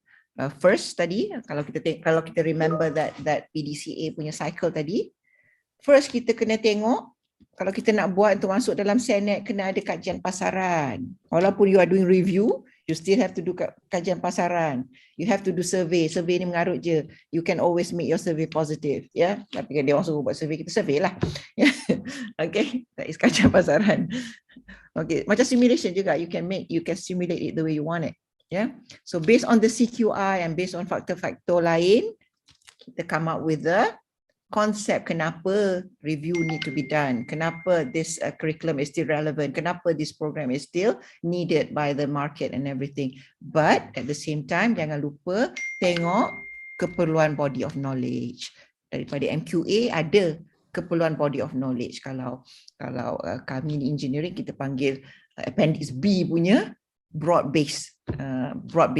First tadi, kalau kita remember that PDCA punya cycle tadi, first kita kena tengok, kalau kita nak buat untuk masuk dalam Senet, kena ada kajian pasaran. Walaupun you are doing review, you still have to do kajian pasaran. You have to do survey. Survey ni mengarut je. You can always make your survey positive, ya. Tapi kalau dia orang suruh buat survey, kita survey lah. Okay, that is kajian pasaran. Okay, macam simulation juga, you can simulate it the way you want it, yeah. So based on the CQI and based on faktor-faktor lain, kita come up with the concept kenapa review need to be done, kenapa this curriculum is still relevant, kenapa this program is still needed by the market and everything. But at the same time, jangan lupa tengok keperluan body of knowledge. Daripada MQA ada keperluan body of knowledge. Kalau kami di engineering, kita panggil appendix B punya broad base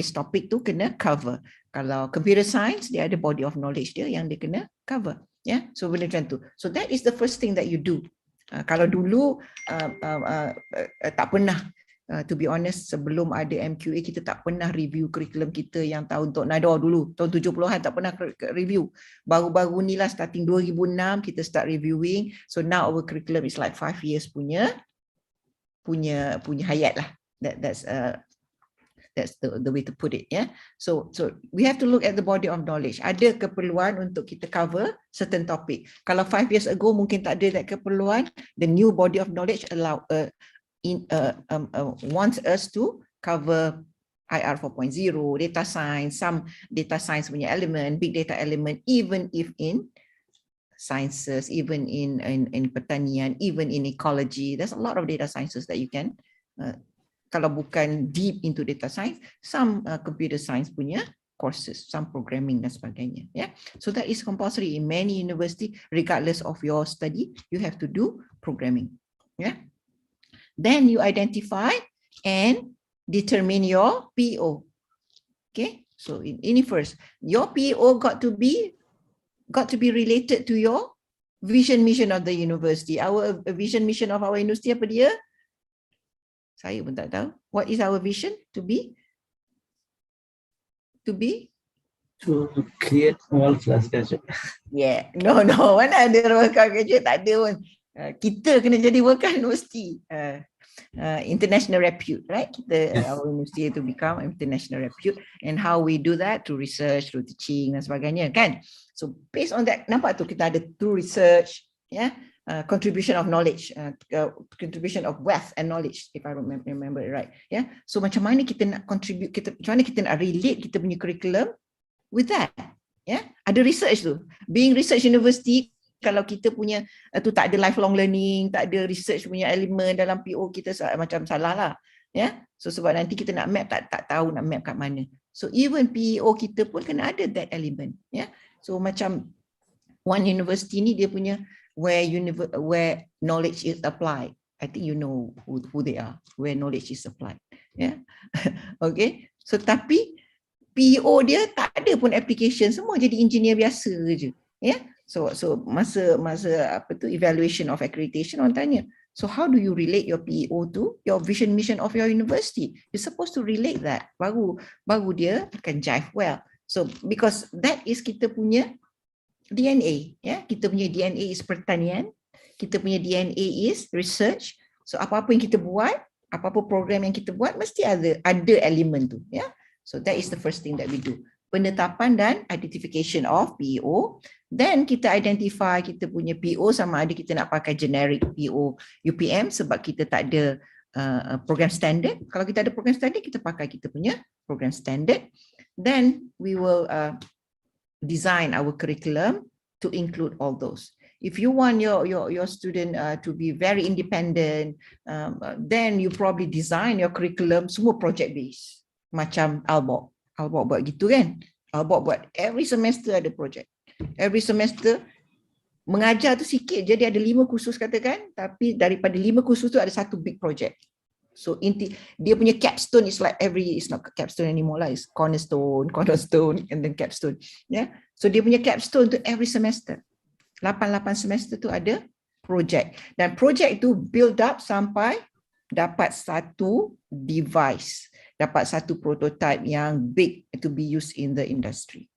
topic tu kena cover. Kalau computer science, dia ada body of knowledge dia yang dia kena cover, ya. So benda macam tu. So that is the first thing that you do. Kalau dulu tak pernah, to be honest, sebelum ada MQA kita tak pernah review curriculum kita yang tahun tornado dulu, tahun 70-an tak pernah review. Baru-baru ni lah, starting 2006 kita start reviewing. So now our curriculum is like 5 years punya hayat lah. That's the way to put it, yeah. So we have to look at the body of knowledge. Ada keperluan untuk kita cover certain topic. Kalau 5 years ago mungkin tak ada that keperluan, the new body of knowledge wants us to cover IR 4.0, data science, some data science punya element, big data element, even if in sciences, even in pertanian, even in ecology. There's a lot of data sciences that you can, kalau bukan deep into data science, some computer science punya courses, some programming dan sebagainya. Yeah, so that is compulsory in many university, regardless of your study, you have to do programming. Yeah. Then you identify and determine your PO. Okay, so ini first, your PO got to be related to your vision mission of the university. Our vision mission of our university apa dia? Saya pun tak tahu. What is our vision? To create world-class graduate. Yeah, no, mana ada world-class graduate, tak ada pun. Kita kena jadi world-class university. International repute, right? Our university to become international repute, and how we do that through research, through teaching dan sebagainya, kan? So based on that, nampak tu kita ada through research, yeah, contribution of knowledge, contribution of wealth and knowledge, if I remember it right, yeah. So macam mana kita nak contribute, macam mana kita nak relate kita punya curriculum with that, yeah? Ada research tu, being research university, kalau kita punya tu tak ada lifelong learning, tak ada research punya elemen dalam PO kita, macam salah lah. Ya, so sebab nanti kita nak map tak tahu nak map kat mana. So even PEO kita pun kena ada that element. Ya, so macam one university ni dia punya where knowledge is applied. I think you know who they are, where knowledge is applied. Yeah. Okay. So tapi PEO dia tak ada pun application, semua jadi engineer biasa je. Yeah. So masa apa tu evaluation of accreditation orang tanya, so how do you relate your PEO to your vision mission of your university? You're supposed to relate that. Baru dia akan jive well. So because that is kita punya DNA, ya. Kita punya DNA is pertanian, kita punya DNA is research. So apa-apa yang kita buat, apa-apa program yang kita buat mesti ada elemen tu, ya. So that is the first thing that we do. Penetapan dan identification of PEO. Then kita identify kita punya PO sama ada kita nak pakai generic PO UPM sebab kita tak ada program standard. Kalau kita ada program standard, kita pakai kita punya program standard. Then we will design our curriculum to include all those. If you want your student to be very independent, then you probably design your curriculum semua project based. Macam Albok buat gitu kan. Albok buat every semester ada project. Every semester mengajar tu sikit je, dia ada 5 kursus katakan, tapi daripada 5 kursus tu ada satu big project. So dia punya capstone is like it's not capstone anymore lah, it's cornerstone and then capstone. Yeah. So dia punya capstone tu every semester. 8 semester tu ada project. Dan project tu build up sampai dapat satu device, dapat satu prototype yang big to be used in the industry.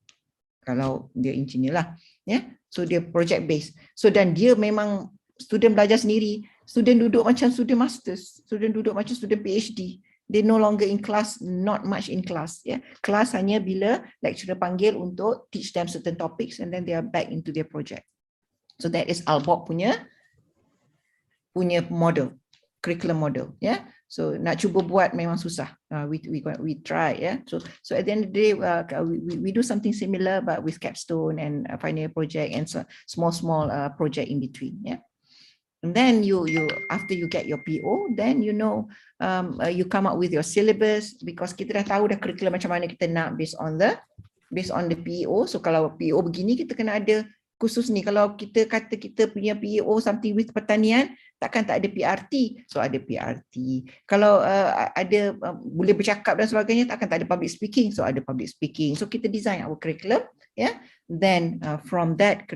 Kalau dia engineer lah, ya. So dia project based. So dan dia memang student belajar sendiri, student duduk macam student masters, student duduk macam student PhD. They no longer in class, not much in class, ya. Kelas hanya bila lecturer panggil untuk teach them certain topics and then they are back into their project. So that is Albok punya model, curriculum model, ya. So nak cuba buat memang susah. We try, yeah. So at the end of the day, we do something similar, but with capstone and final year project and so small project in between, yeah. And then you after you get your PO, then you know you come up with your syllabus because kita dah tahu dah curriculum macam mana kita nak based on the PO. So kalau PO begini kita kena ada khusus ni. Kalau kita kata kita punya PO something with pertanian, takkan tak ada PRT. So ada PRT. Kalau ada boleh bercakap dan sebagainya, takkan tak ada public speaking. So ada public speaking. So kita design our curriculum, yeah. Then from that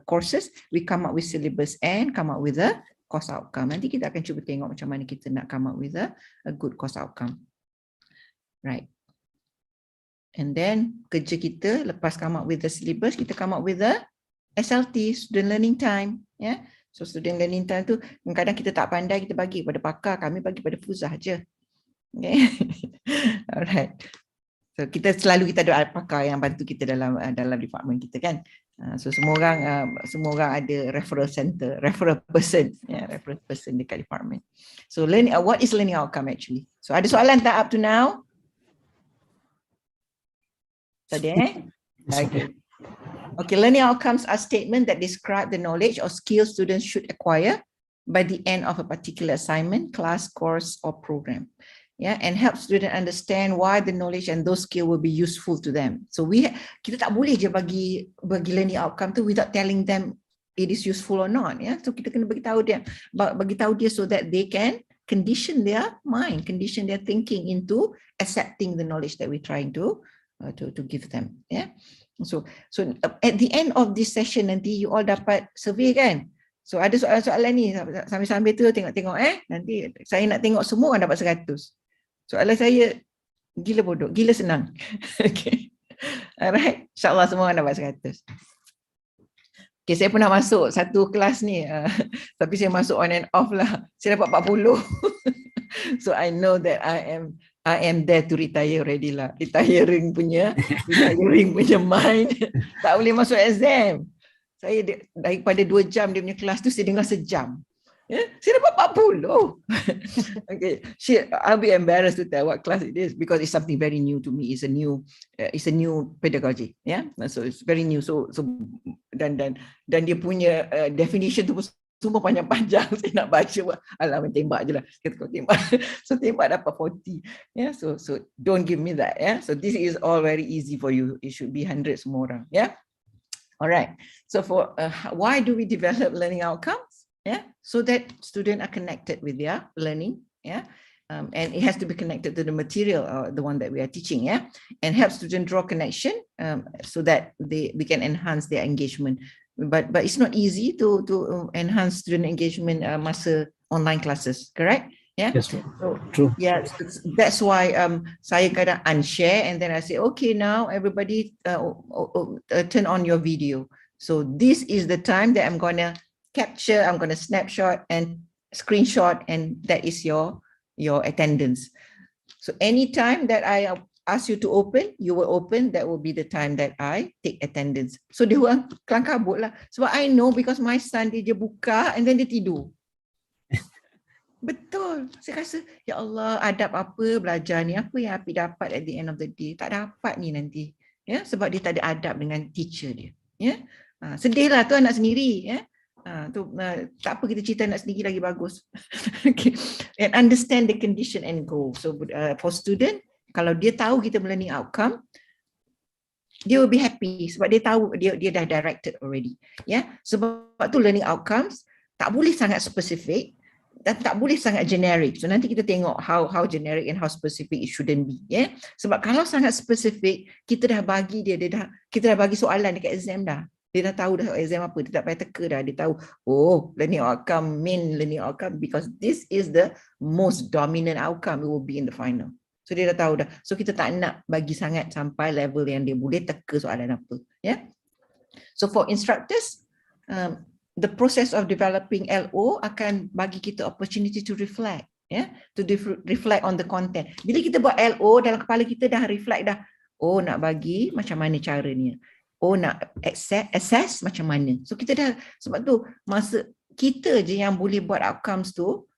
courses, we come up with syllabus and come up with a course outcome. Nanti kita akan cuba tengok macam mana kita nak come up with a good course outcome. Right. And then kerja kita lepas come up with the syllabus, kita come up with the SLT, student learning time, ya. Yeah? So student learning time tu kadang-kadang kita tak pandai, kita bagi kepada pakar, kami bagi pada Fuzah je. Okay. Alright. So kita ada pakar yang bantu kita dalam department kita kan. So semua orang ada referral center, referral person, ya, referral person dekat department. So what is learning outcome actually? So ada soalan tak up to now? Okay. Okay, learning outcomes are statements that describe the knowledge or skills students should acquire by the end of a particular assignment, class, course, or program. Yeah, and help students understand why the knowledge and those skills will be useful to them. So kita tak boleh je bagi learning outcome tu without telling them it is useful or not. Yeah, so kita kena bagi tahu dia so that they can condition their mind, condition their thinking into accepting the knowledge that we're trying to give them, yeah. So at the end of this session nanti you all dapat survey kan. So ada soalan-soalan ni sambil-sambil tu tengok nanti saya nak tengok semua orang dapat 100. Soalan saya gila bodoh, gila senang. Okay. Alright, insyaAllah semua orang dapat 100. Okay, saya pernah masuk satu kelas ni tapi saya masuk on and off lah. Saya dapat 40. So I know that I am there to retire already lah. Retiring punya mind. Tak boleh masuk exam. Saya daripada 2 jam dia punya kelas tu, saya dengar sejam. Yeah, saya dapat 40. Okay, I'll be embarrassed to tell what class it is because it's something very new to me. It's a new pedagogy. Yeah, so it's very new. So dan dia punya definition tu semua panjang-panjang. Saya nak baca, alah tembak je lah. Kata kau tembak. So tembak dapat 40. Yeah, so don't give me that. Yeah, so this is all very easy for you. It should be 100 semua orang. Yeah. All right. So for why do we develop learning outcomes? Yeah, so that students are connected with their learning. Yeah, and it has to be connected to the material, the one that we are teaching. Yeah, and help students draw connection so that we can enhance their engagement. But it's not easy to enhance student engagement masa online classes. Correct? Yeah. Yes, so, true. Yeah, that's why saya kadang unshare and then I say, okay, now everybody turn on your video. So this is the time that I'm gonna capture, I'm gonna snapshot and screenshot, and that is your attendance. So anytime that I ask you to open, you will open. That will be the time that I take attendance. So dia orang kelang kabut lah. Sebab I know because my son dia buka and then dia tidur. Betul. Saya rasa, ya Allah, adab apa belajar ni? Apa yang Api dapat at the end of the day? Tak dapat ni nanti. Ya, sebab dia tak ada adab dengan teacher dia. Ya. Sedihlah tu anak sendiri. Ya. Tak apa, kita cerita anak sendiri lagi bagus. Okay. And understand the condition and goal. So for student, kalau dia tahu kita learning outcome, dia will be happy sebab dia tahu dia dah directed already. Ya. Sebab tu learning outcomes tak boleh sangat spesifik dan tak boleh sangat generic. So nanti kita tengok how generic and how specific it shouldn't be. Yeah? Sebab kalau sangat specific, kita dah bagi kita dah bagi soalan dekat exam dah. Dia dah tahu dah exam apa, dia tak payah teka dah. Dia tahu, oh, learning outcome, main learning outcome, because this is the most dominant outcome, it will be in the final. So dia dah tahu dah. So kita tak nak bagi sangat sampai level yang dia boleh teka soalan apa. Yeah? So for instructors, the process of developing LO akan bagi kita opportunity to reflect, to reflect on the content. Bila kita buat LO, dalam kepala kita dah reflect dah, oh nak bagi macam mana caranya, oh nak assess macam mana. So kita dah, sebab tu masa kita je yang boleh buat outcomes tu,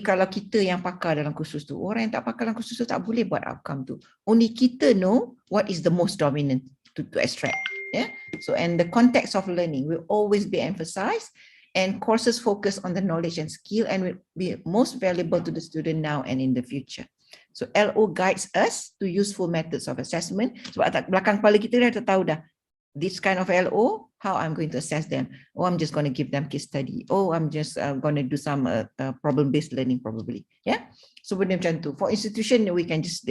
kalau kita yang pakar dalam kursus tu. Orang yang tak pakar dalam kursus tu tak boleh buat outcome tu. Only kita know what is the most dominant to extract. Yeah. So, and the context of learning will always be emphasized, and courses focus on the knowledge and skill and will be most valuable to the student now and in the future. So LO guides us to useful methods of assessment. Sebab belakang kepala kita dah tahu dah, this kind of LO, how I'm going to assess them. Oh, I'm just going to give them case study. Oh, I'm just going to do some problem-based learning probably. Yeah. So benda macam tu. For institution, we can just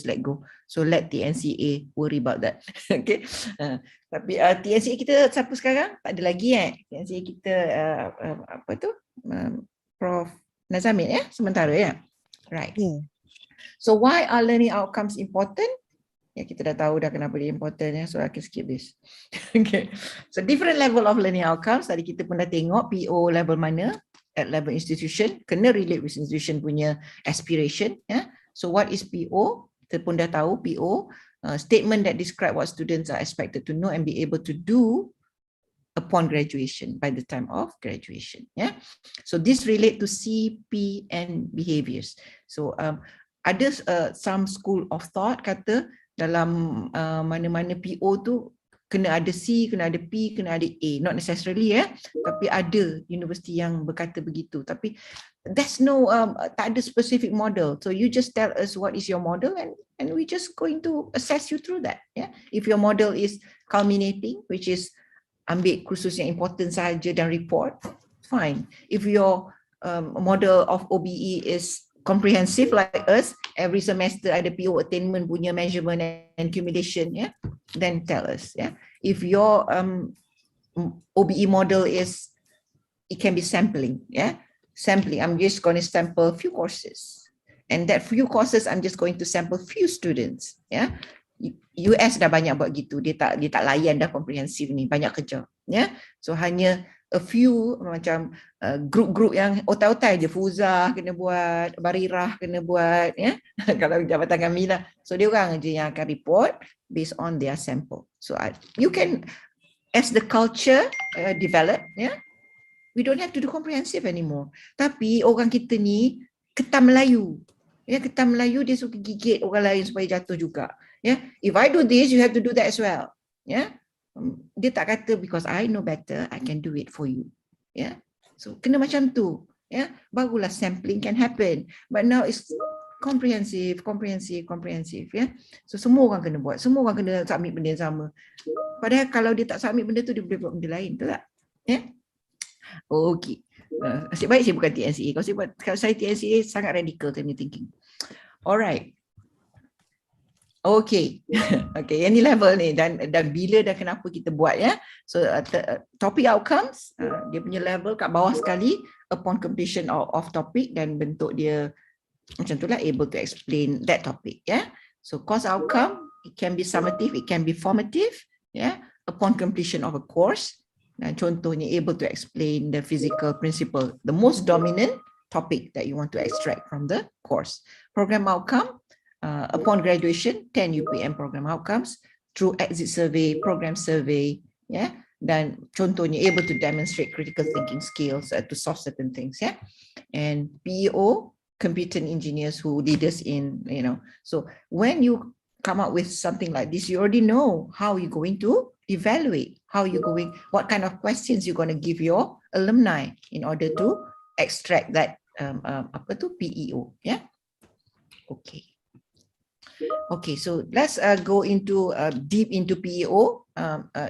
let go. So let the NCA worry about that. Okay. Tapi TNCA kita siapa sekarang? Tak ada lagi TNCA kita apa tu? Prof Nazamin sementara Right. Yeah. So why are learning outcomes important? Kita dah tahu dah kenapa dia important so I can skip this. Okay. So different level of learning outcomes. Tadi kita pun dah tengok PO level mana, at level institution, kena relate with institution punya aspiration. So what is PO? Kita pun dah tahu PO, statement that describe what students are expected to know and be able to do upon graduation, by the time of graduation. So this relate to CP and behaviors. So ada some school of thought kata dalam mana-mana PO tu kena ada C, kena ada P, kena ada A. Not necessarily tapi ada universiti yang berkata begitu. Tapi there's no tak ada specific model. So you just tell us what is your model and we just going to assess you through that. If your model is culminating, which is ambil kursus yang important saja dan report, fine. If your model of OBE is comprehensive like us, every semester ada PO attainment punya measurement and accumulation, then tell us. If your OBE model is, it can be sampling, sampling. I'm just going to sample few courses, and that few courses I'm just going to sample few students. US dah banyak buat gitu, dia tak layan dah komprehensif ni, banyak kerja. So hanya a few macam grup-grup yang otai-otai je, Fuzah kena buat, Barirah kena buat, kalau jabatan kami lah. So dia orang je yang akan report based on their sample. So you can, as the culture develop, We don't have to do comprehensive anymore. Tapi orang kita ni ketam Melayu. Ya, ketam Melayu dia suka gigit orang lain supaya jatuh juga. Ya, if I do this, you have to do that as well. Ya, dia tak kata because I know better, I can do it for you. Ya, so kena macam tu. Ya, barulah sampling can happen. But now it's comprehensive. Ya, so semua orang kena buat, semua orang kena submit benda yang sama. Padahal kalau dia tak submit benda tu, dia boleh buat benda lain, betul tak? Ya, okey. Nasib baik saya bukan TNCA. Kalau saya TNCA sangat radical saya punya thinking. Alright. Okay. Okay, yang ni level ni dan bila dan kenapa kita buat ya. So topic outcomes dia punya level kat bawah sekali upon completion of topic dan bentuk dia macam itulah, able to explain that topic ya. So course outcome, it can be summative, it can be formative ya, upon completion of a course. Dan contohnya able to explain the physical principle, the most dominant topic that you want to extract from the course. Program outcome, upon graduation, 10 UPM program outcomes through exit survey, program survey, yeah. Dan contohnya able to demonstrate critical thinking skills to solve certain things, yeah. And PEO, competent engineers who lead us in, you know. So when you come up with something like this, you already know how you're going to evaluate, how you're going, what kind of questions you're going to give your alumni in order to extract that PEO, yeah. Okay. Okay, so let's go into deep into PEO.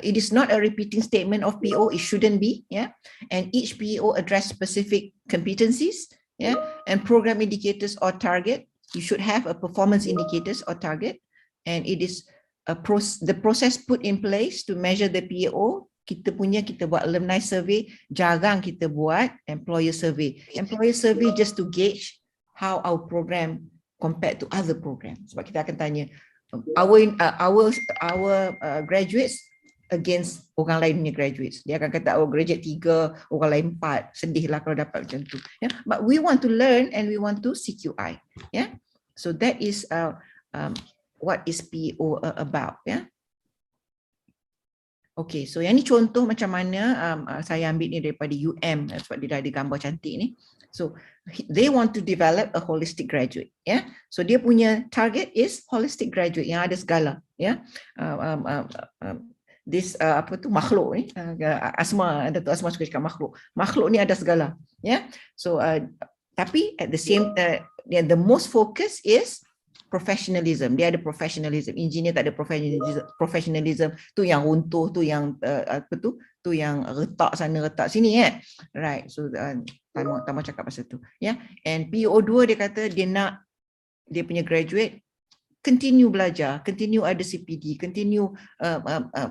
It is not a repeating statement of PEO. It shouldn't be, yeah. And each PEO address specific competencies, yeah. And program indicators or target. You should have a performance indicators or target, and it is the process put in place to measure the PEO. Kita buat alumni survey, jarang kita buat employer survey. Employer survey just to gauge how our program compared to other programs. Sebab kita akan tanya our graduates against orang lain punya graduates. Dia akan kata graduate 3, orang lain 4. Sedih lah kalau dapat macam tu. Yeah? But we want to learn and we want to CQI. Yeah? So that is what is PEO about, ya. Okay, so yang ni contoh macam mana saya ambil ni daripada UM sebab dia dah ada gambar cantik ni. So they want to develop a holistic graduate, ya. So dia punya target is holistic graduate yang ada segala, ya. This makhluk ni, Datuk Asma suka cakap makhluk ni ada segala, ya. So tapi at the same the most focus is professionalism. Dia ada professionalism. Engineer tak ada professionalism. Tu yang runtuh, tu yang tu yang retak sana retak sini, kan. Right. So Tama cakap pasal tu, ya. And PO2 dia kata dia nak dia punya graduate continue belajar, continue ada CPD, continue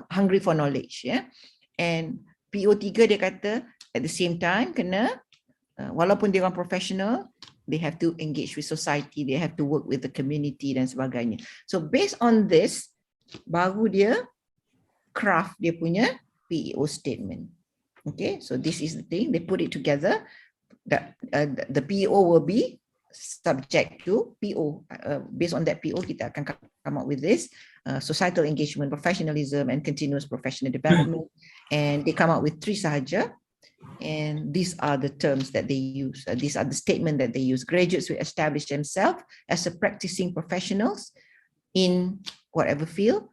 hungry for knowledge, ya. And PO3 dia kata at the same time kena walaupun dia orang professional, they have to engage with society, they have to work with the community dan sebagainya. So based on this, baru dia craft dia punya PEO statement. Okay, so this is the thing, they put it together. The PEO will be subject to PO. Based on that PO, kita akan come up with this societal engagement, professionalism, and continuous professional development. And they come up with 3 sahaja. And these are the terms that they use. These are the statement that they use. Graduates will establish themselves as a practicing professionals in whatever field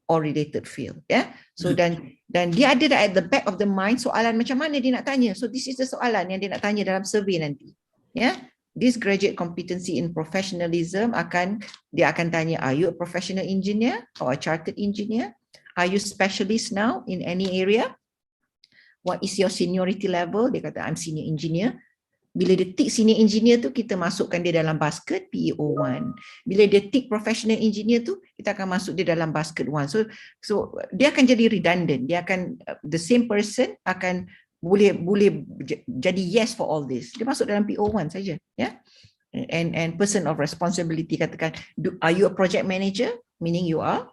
or related field. Yeah. So dan dia ada at the back of the mind soalan macam mana dia nak tanya. So this is the soalan yang dia nak tanya dalam survey nanti. Yeah. This graduate competency in professionalism dia akan tanya, are you a professional engineer or a chartered engineer? Are you specialist now in any area? What is your seniority level? Dia kata, I'm senior engineer. Bila dia tick senior engineer tu, kita masukkan dia dalam basket PEO1. Bila dia tick professional engineer tu, kita akan masuk dia dalam basket 1. So dia akan jadi redundant. Dia akan, the same person akan boleh jadi yes for all this. Dia masuk dalam PEO1 saja. Yeah? And person of responsibility, katakan, are you a project manager? Meaning you are.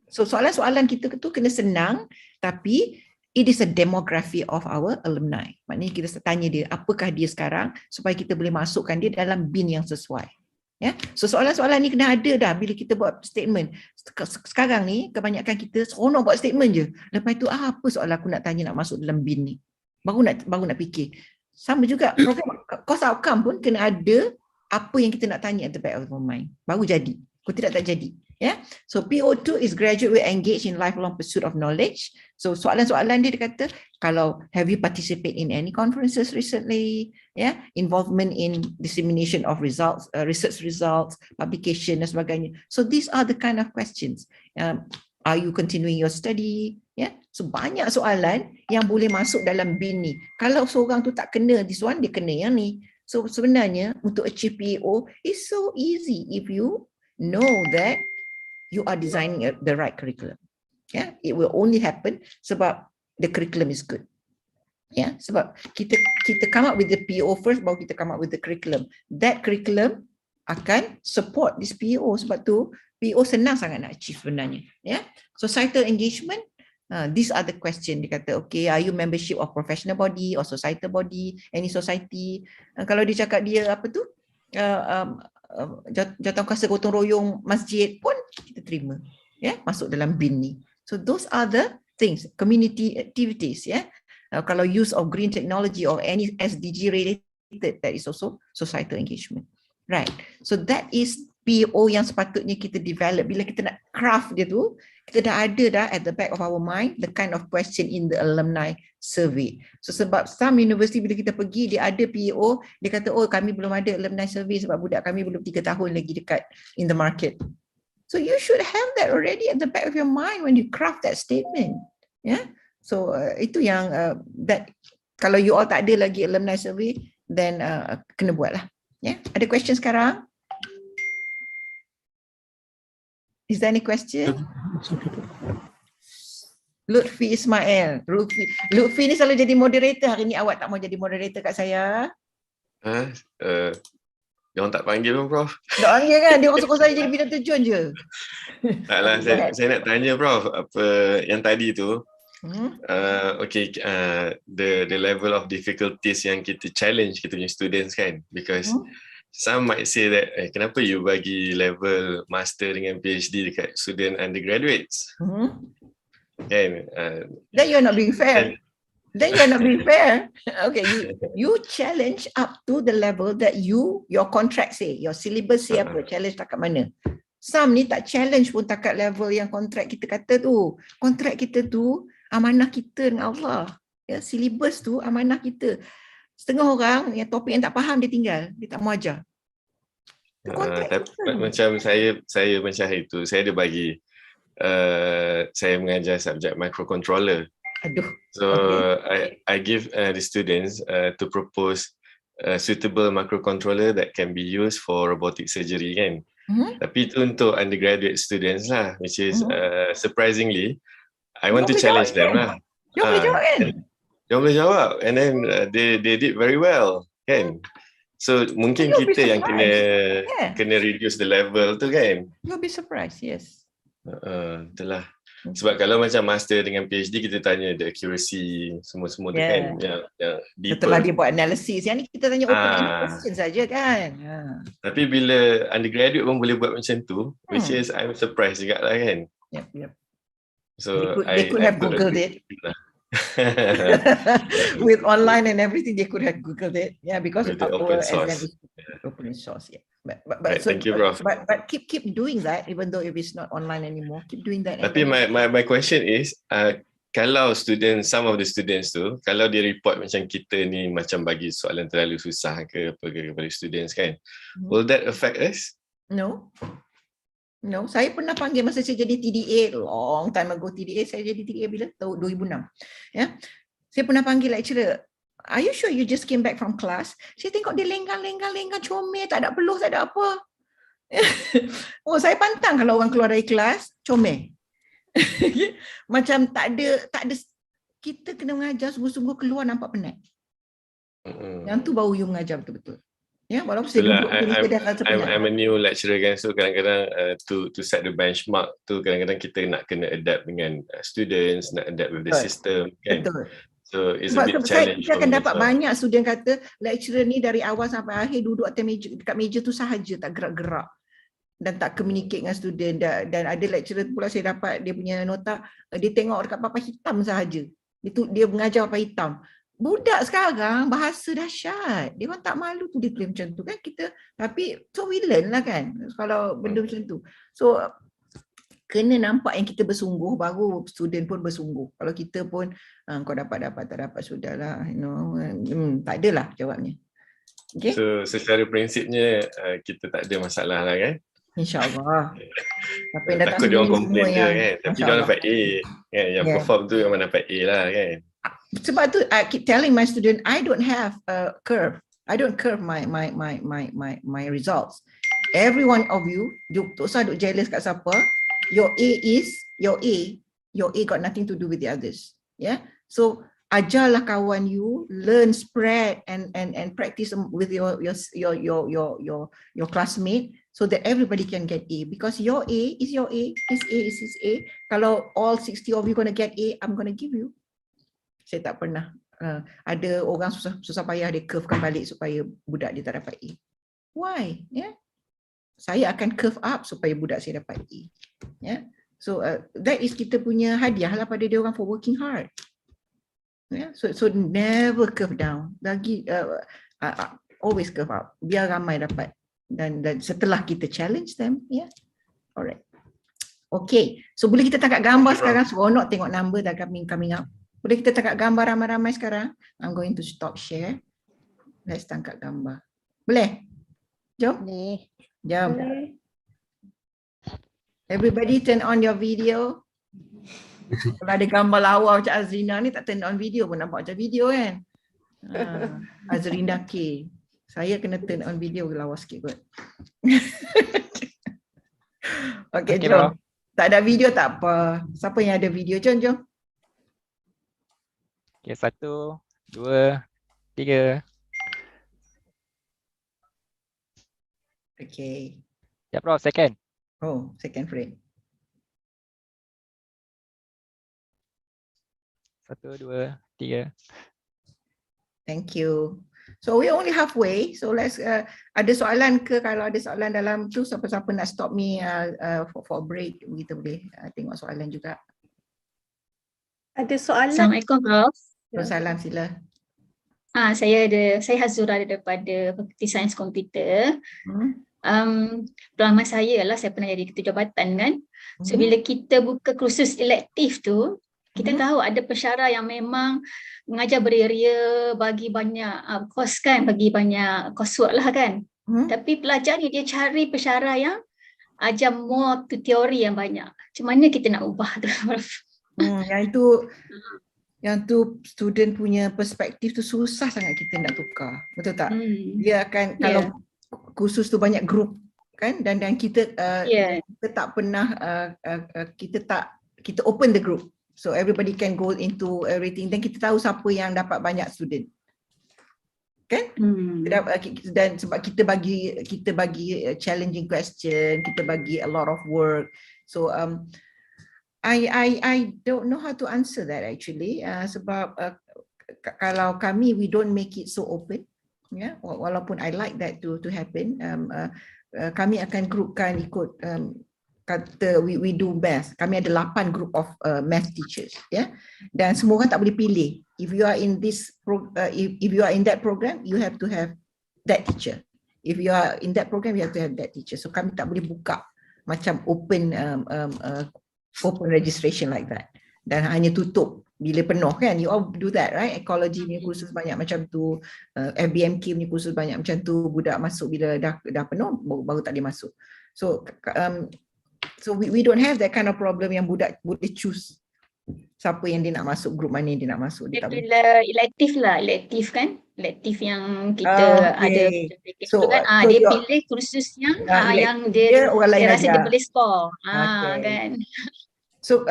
So soalan-soalan kita tu kena senang, tapi it is a demography of our alumni. Maknanya kita tanya dia, apakah dia sekarang supaya kita boleh masukkan dia dalam bin yang sesuai. Ya, so soalan-soalan ni kena ada dah bila kita buat statement. Sekarang ni kebanyakan kita seronok buat statement je. Lepas tu apa soalan aku nak tanya nak masuk dalam bin ni? baru nak fikir. Sama juga program course outcome pun kena ada apa yang kita nak tanya at the back of our mind. Baru jadi. Kalau tidak tak jadi. Yeah. So PO2 is graduate will engage in lifelong pursuit of knowledge. So soalan-soalan dia kata, kalau have you participated in any conferences recently? Yeah, involvement in dissemination of results, research results, publication dan sebagainya. So these are the kind of questions. Are you continuing your study? Yeah, so banyak soalan yang boleh masuk dalam bin ni. Kalau seorang tu tak kena this one, dia kena yang ni. So sebenarnya untuk achieve PO is so easy if you know that you are designing the right curriculum. Yeah, it will only happen sebab the curriculum is good. Yeah, sebab kita come up with the PO first, baru kita come up with the curriculum. That curriculum akan support this PO. Sebab tu PO senang sangat nak achieve sebenarnya. Yeah, societal engagement. These are the question. Dia kata, okay, are you membership of professional body or societal body, any society? Kalau dia cakap dia apa tu, jawatankuasa gotong royong masjid pun kita terima, ya, masuk dalam bin ni. So those are the things, community activities, ya. Kalau use of green technology or any SDG related, that is also societal engagement, right? So that is PO yang sepatutnya kita develop. Bila kita nak craft dia tu, kita dah ada dah at the back of our mind the kind of question in the alumni survey. So sebab some university bila kita pergi, dia ada PO, dia kata, oh kami belum ada alumni survey sebab budak kami belum 3 tahun lagi dekat in the market. So you should have that already at the back of your mind when you craft that statement. Yeah. So itu yang that kalau you all tak ada lagi alumni survey, then kena buat lah. Yeah. Ada question sekarang? Is there any question? Lutfi Ismail. Lutfi ni selalu jadi moderator. Hari ni awak tak mau jadi moderator kat saya? Dia orang tak panggil pun, Prof. Tak panggil kan? Dia orang suka saya jadi bidang terjun je. Taklah, saya nak tanya, Prof. Apa yang tadi tu, okay, the level of difficulties yang kita challenge kita punya students kan? Because some might say that, kenapa you bagi level master dengan PhD dekat student undergraduates? Kan? Then you're not being fair. Then you're not being fair. Okay, you challenge up to the level that your contract say, your syllabus say apa, challenge takat mana. Some ni tak challenge pun takat level yang kontrak kita kata tu. Kontrak kita tu amanah kita dengan Allah. Ya, syllabus tu amanah kita. Setengah orang yang topik yang tak faham dia tinggal, dia tak mau ajar. Macam saya macam itu, saya ada bagi saya mengajar subjek microcontroller. Aduh. So okay. I give the students to propose a suitable microcontroller that can be used for robotic surgery kan. Tapi itu untuk undergraduate students lah, which is surprisingly I want to challenge them lah. Dia boleh jawab kan? Dia boleh jawab and then they did very well kan. So mungkin kita yang kena reduce the level tu kan. You'll be surprised, yes. Itulah. Sebab kalau macam master dengan PhD kita tanya the accuracy semua-semua tu kan yang setelah dia buat analisis, yang ni kita tanya open-ended question saja kan. Tapi bila undergraduate pun boleh buat macam tu, which is I'm surprised juga lah kan. Yep. So they could have googled it. With online and everything, they could have googled it. Yeah, because with open source. Open source, yeah. But right, so, thank you, Prof. But keep doing that, even though if it's not online anymore, keep doing that. Tapi my question is, kalau some of the students tu, kalau dia report macam kita ni macam bagi soalan terlalu susah ke apa ke kepada students kan, will that affect us? No, saya pernah panggil masa saya jadi TDA long time ago. Saya jadi TDA bila? Tahun 2006. Ya, saya pernah panggil lecturer. Are you sure you just came back from class? Saya tengok dia lenggang, comel, tak ada peluh, tak ada apa. Oh, saya pantang kalau orang keluar dari kelas, comel. Macam tak ada. Kita kena mengajar sungguh-sungguh, keluar nampak penat. Yang tu baru you mengajar betul-betul. Ya, walaupun saya duduk kita dah rasa penat. I'm a new lecturer kan, so kadang-kadang to set the benchmark tu kadang-kadang kita nak kena adapt dengan students, nak adapt with the system kan. Betul. So it's a bit challenge. Kita akan dapat banyak student kata lecturer ni dari awal sampai akhir duduk atas meja, dekat meja tu sahaja, tak gerak-gerak dan tak communicate dengan student. Dan ada lecturer pula saya dapat dia punya nota, dia tengok dekat papan hitam sahaja. Dia mengajar papan hitam. budak sekarang bahasa dahsyat. Dia orang tak malu tu declare macam tu kan kita. Tapi so we learn lah kan kalau benda macam tu. So kena nampak yang kita bersungguh baru student pun bersungguh. Kalau kita pun kau dapat tak dapat sudahlah, you know, tak adalah jawabnya. Okay? So secara prinsipnya kita tak ada masalah lah kan. InsyaAllah. Tapi yang datang takut dia orang sini komplain semua je yang kan. Tapi dia orang masya-Allah. dapat A kan. Yang perform tu memang dapat A lah kan. Sebab tu I keep telling my student I don't have a curve. I don't curve my results. Every one of you, tak usah duk jealous kat siapa. Your A is your A. Your A got nothing to do with the others. Yeah. So ajarlah kawan you, learn, spread and practice with your classmate so that everybody can get A, because your A is your A, his A is his A. Kalau all 60 of you gonna get A, I'm gonna give you. Saya tak pernah ada orang susah payah dia curvekan balik supaya budak dia tak dapat A. Why? Yeah. Saya akan curve up supaya budak saya dapat A. Yeah. So that is kita punya hadiah lah pada dia orang for working hard. Yeah. So never curve down. Lagi always curve up. Biar ramai dapat. Dan setelah kita challenge them, yeah. Alright. Okay. So boleh kita tangkap gambar sekarang. Seronok tengok number dah coming up. Boleh kita tangkap gambar ramai-ramai sekarang? I'm going to stop share. Let's tangkap gambar. Boleh? Jom? Boleh. Jom. Everybody turn on your video. Kalau ada gambar lawa macam Azrina ni tak turn on video pun nampak macam video kan? Azrina K. Saya kena turn on video lawa sikit kot. Okay, jom. Bro. Tak ada video tak apa. Siapa yang ada video? Jom. Okay, 1, 2, 3. Okay. Ya, Prof, second. Oh, second frame. 1, 2, 3. Thank you. So we only halfway. So let's ada soalan ke? Kalau ada soalan dalam tu, siapa-siapa nak stop me for break, kita boleh tengok soalan juga. Ada soalan? Assalamualaikum, Prof. Salam sila. Saya Hazura daripada Fakulti Sains Komputer. Pengalaman saya adalah saya pernah jadi ketua jabatan kan. So bila kita buka kursus elektif tu, kita tahu ada pensyarah yang memang mengajar beria-ria, bagi banyak kos kan, bagi banyak coursework lah kan. Tapi pelajar ni dia cari pensyarah yang ajar more to teori yang banyak. Macam mana kita nak ubah tu? Yang tu student punya perspektif tu susah sangat kita nak tukar. Betul tak? Dia akan kalau kursus tu banyak grup kan, dan kita kita tak pernah kita open the group. So everybody can go into everything. Dan kita tahu siapa yang dapat banyak student. Kan? Dan sebab kita bagi challenging question, kita bagi a lot of work. So I don't know how to answer that actually. Sebab kalau kami we don't make it so open. Yeah, walaupun I like that to happen. Kami akan grupkan ikut kata we do math. Kami ada 8 group of math teachers, ya. Dan semua orang tak boleh pilih. If you are in this if you are in that program, you have to have that teacher. If you are in that program, you have to have that teacher. So kami tak boleh buka macam open registration like that. Dan hanya tutup bila penuh kan. You all do that, right? Ecology punya kursus banyak macam tu, FBMK punya kursus banyak macam tu. Budak masuk bila dah penuh baru tak boleh masuk. So we don't have that kind of problem yang budak boleh choose siapa yang dia nak masuk, grup mana yang dia nak masuk. Dia tak bila elektif kan, elektif yang kita ada so, kan, dia pilih kursus yang dia rasa dia boleh score kan. So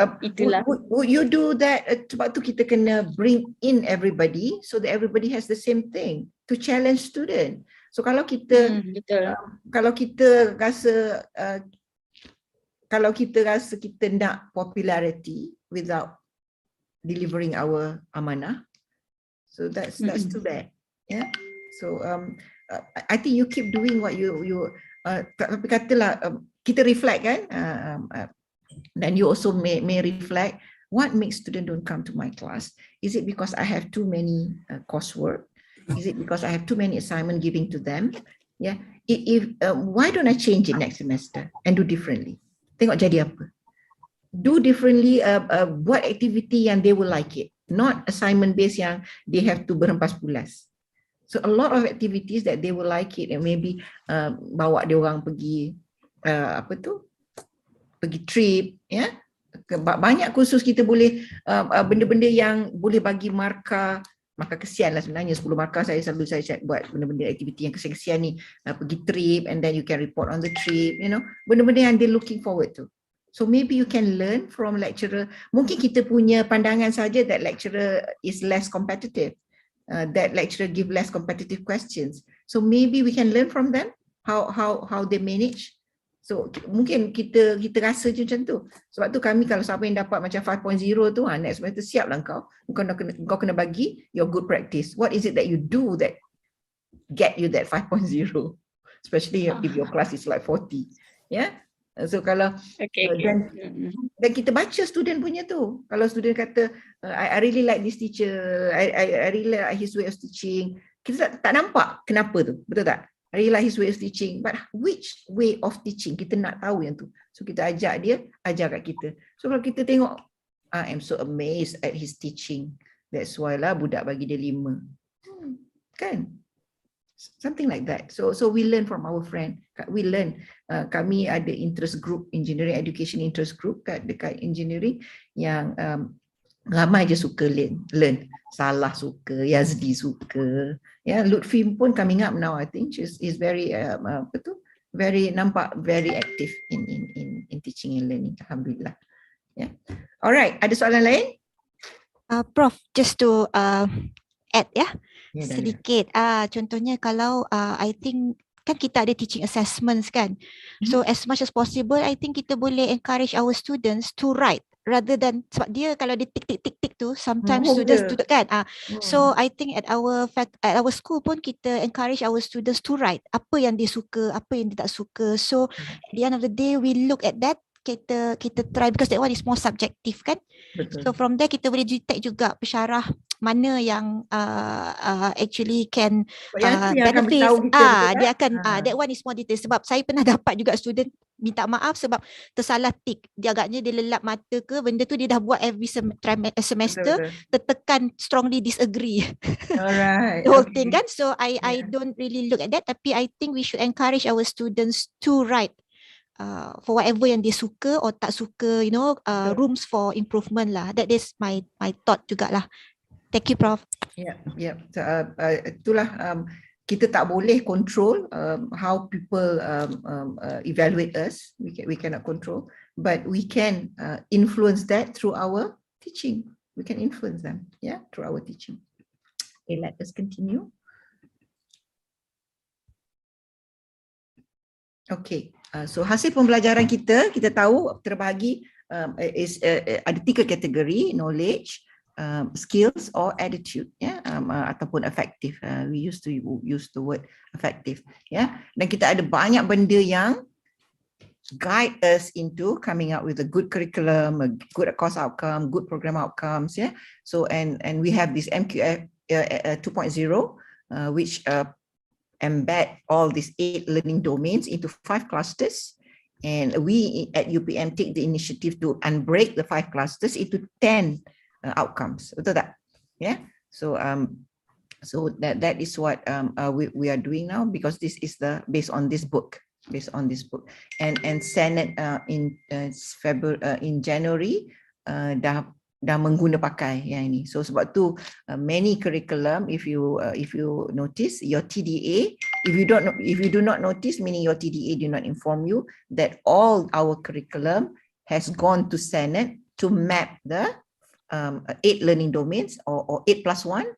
would you do that? Sebab tu kita kena bring in everybody so that everybody has the same thing to challenge student. So kalau kita kalau kita rasa kita nak popularity without delivering our amanah, so that's too bad. Yeah. So I think you keep doing what you tapi katalah kita reflect kan, dan you also may reflect What makes students don't come to my class? Is it because I have too many coursework? Is it because I have too many assignment giving to them? Yeah. Why don't I change it next semester and do differently? Tengok jadi apa? Do differently, buat activity yang they will like it, not assignment based yang they have to berhempas pulas. So a lot of activities that they will like it, and maybe bawa dia orang pergi pergi trip, ya. Banyak kursus kita boleh benda-benda yang boleh bagi markah kesian lah sebenarnya. 10 markah saya selalu saya buat benda-benda aktiviti yang kesian-kesian ni, pergi trip and then you can report on the trip, you know, benda-benda yang they looking forward to. So maybe you can learn from lecturer. Mungkin kita punya pandangan saja that lecturer is less competitive, that lecturer give less competitive questions. So maybe we can learn from them how they manage. So mungkin kita rasa je macam tu. Sebab tu kami kalau siapa yang dapat macam 5.0 tu, next semester siap lah kau kena bagi your good practice. What is it that you do that get you that 5.0? Especially if your class is like 40. Yeah. So kalau dan kita baca student punya tu. Kalau student kata I really like this teacher, I really like his way of teaching. Kita tak nampak kenapa tu. Betul tak? I really like his way of teaching, but which way of teaching? Kita nak tahu yang tu. So kita ajak dia, ajar kat kita. So kalau kita tengok, I am so amazed at his teaching. That's why lah budak bagi dia 5. Kan? Something like that. So we learn from our friend. We learn. Kami ada interest group, engineering education interest group dekat engineering yang ramai je suka learn. Salah suka, Yazdi suka. Ya, Lutfi pun coming up now. I think is very very nampak very active in teaching and learning. Alhamdulillah. Ya. Alright, ada soalan lain? Prof, just to add sedikit. Contohnya kalau I think kan kita ada teaching assessments kan. So as much as possible, I think kita boleh encourage our students to write rather than, sebab dia kalau dia tick tu sometimes students duduk kan. So I think at our school pun kita encourage our students to write apa yang dia suka, apa yang dia tak suka. So at the end of the day we look at that, kita try, because that one is more subjective kan. Betul. So from there kita boleh detect juga pensyarah mana yang actually can benefit. Dia akan that one is more detail. Sebab saya pernah dapat juga student minta maaf sebab tersalah tick. Dia agaknya dia lelap mata ke benda tu, dia dah buat every semester, tertekan strongly disagree. Alright. The whole thing kan. So I don't really look at that, tapi I think we should encourage our students to write for whatever yang dia suka or tak suka, you know, rooms for improvement lah. That is my thought jugalah. Thank you, Prof. Yeah. Itulah kita tak boleh control how people evaluate us. We cannot control, but we can influence that through our teaching. We can influence them, through our teaching. Okay, let us continue. Okay, so hasil pembelajaran kita tahu terbahagi ada 3 kategori: knowledge, skills or attitude, ataupun effective. We used to use the word effective, Dan kita ada banyak benda yang guide us into coming up with a good curriculum, a good course outcome, good program outcomes, So and we have this MQF 2.0, which embed all these 8 learning domains into 5 clusters. And we at UPM take the initiative to unbreak the 5 clusters into 10 outcomes. Betul tak? So so that is what we are doing now, because this is based on this book, and Senate in January dah mengguna pakai yang ini. So sebab tu many curriculum, if you notice your TDA, if you do not notice, meaning your TDA do not inform you that all our curriculum has gone to Senate to map the 8 learning domains or 8+1,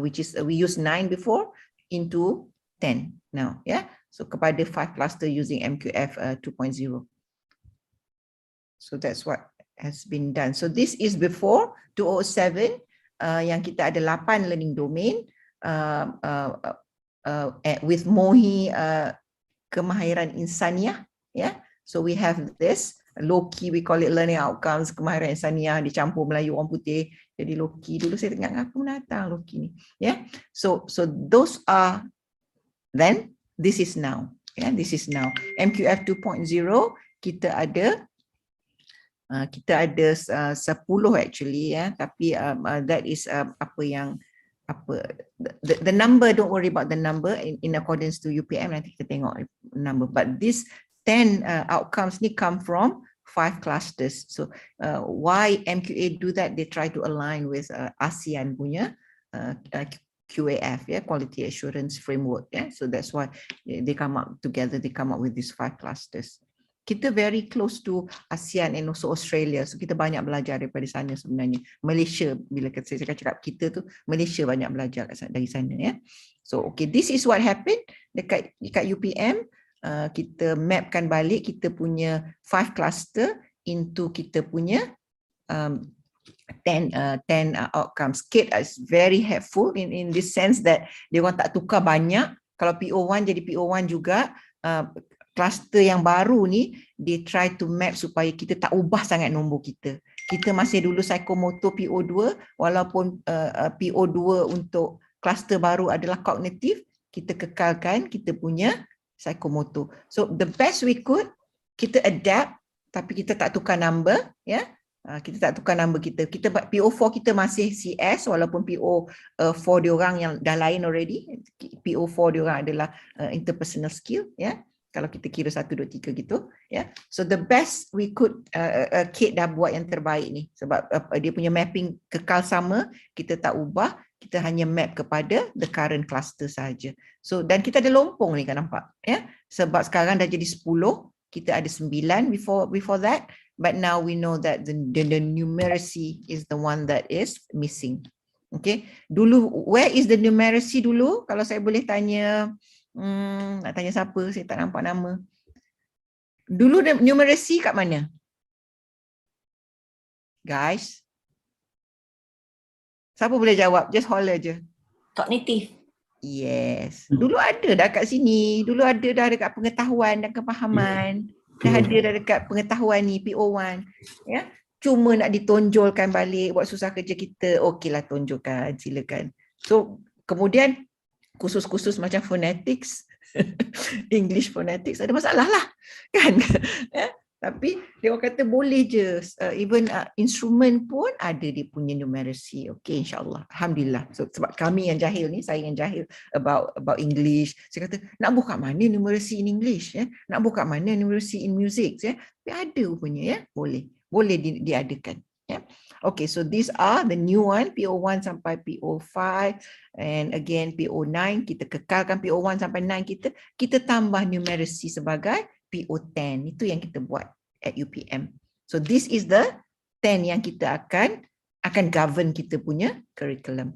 which is we used 9 before, into 10 now, so kepada 5 cluster using MQF 2.0. So that's what has been done. So this is before 2007, yang kita ada 8 learning domain with MOHI kemahiran insaniah, So we have this low key, we call it learning outcomes, kemahiran insaniah dicampur Melayu orang putih jadi low key. Dulu saya tengok apa menatang low key ni. Yeah. So those are then, this is now. Yeah, this is now. MQF 2.0 kita ada 10 actually, ya, tapi that is the number, don't worry about the number in accordance to UPM, nanti kita tengok number, but this 10 outcomes ni come from 5 clusters. So why MQA do that? They try to align with ASEAN punya QAF, yeah, Quality Assurance Framework, yeah. So that's why they come up together, they come up with these 5 clusters. Kita very close to ASEAN and also Australia, so kita banyak belajar daripada sana sebenarnya. Malaysia, bila saya cakap kita tu, Malaysia banyak belajar dari sana, ya. So okay, this is what happened dekat UPM. Kita mapkan balik kita punya 5 cluster into kita punya 10 outcomes. CADe is very helpful in this sense that dia orang tak tukar banyak. Kalau PO1 jadi PO1 juga. Cluster yang baru ni, they try to map supaya kita tak ubah sangat nombor kita. Kita masih dulu psychomotor PO2, walaupun PO2 untuk cluster baru adalah kognitif, kita kekalkan kita punya psychomotor. So the best we could, kita adapt, tapi kita tak tukar number, ya. Kita tak tukar number kita. PO4 kita masih CS, walaupun PO4 diorang yang dah lain already. PO4 diorang adalah interpersonal skill, ya. Kalau kita kira 1, 2, 3 gitu, ya. So the best we could, CADe dah buat yang terbaik ni, sebab dia punya mapping kekal sama, kita tak ubah, kita hanya map kepada the current cluster saja. So dan kita ada lompong ni, kan nampak, ya. Sebab sekarang dah jadi 10, kita ada 9 before that, but now we know that the numeracy is the one that is missing. Okay, dulu where is the numeracy dulu? Kalau saya boleh tanya, nak tanya siapa? Saya tak nampak nama. Dulu numeracy kat mana? Guys? Siapa boleh jawab? Just holler je. Kognitif. Yes. Dulu ada dah kat sini. Dulu ada dah dekat pengetahuan dan kefahaman. Dah ada dah dekat pengetahuan ni, PO1. Ya? Cuma nak ditonjolkan balik, buat susah kerja kita. Okeylah, tonjolkan. Silakan. So, kemudian khusus-khusus macam phonetics, English phonetics, ada masalah lah, kan? Tapi dia orang kata boleh je, even instrument pun ada dia punya numeracy. Okay, insyaAllah, alhamdulillah. So sebab kami yang jahil ni, saya yang jahil about English, saya kata nak buka mana numeracy in English, ya? Nak buka mana numeracy in music, ya? Tapi ada punya, ya, boleh diadakan, ya. Okay, so these are the new one, PO1 sampai PO5, and again PO9, kita kekalkan PO1 sampai 9 kita tambah numeracy sebagai PO10. Itu yang kita buat at UPM. So this is the 10 yang kita akan govern kita punya curriculum.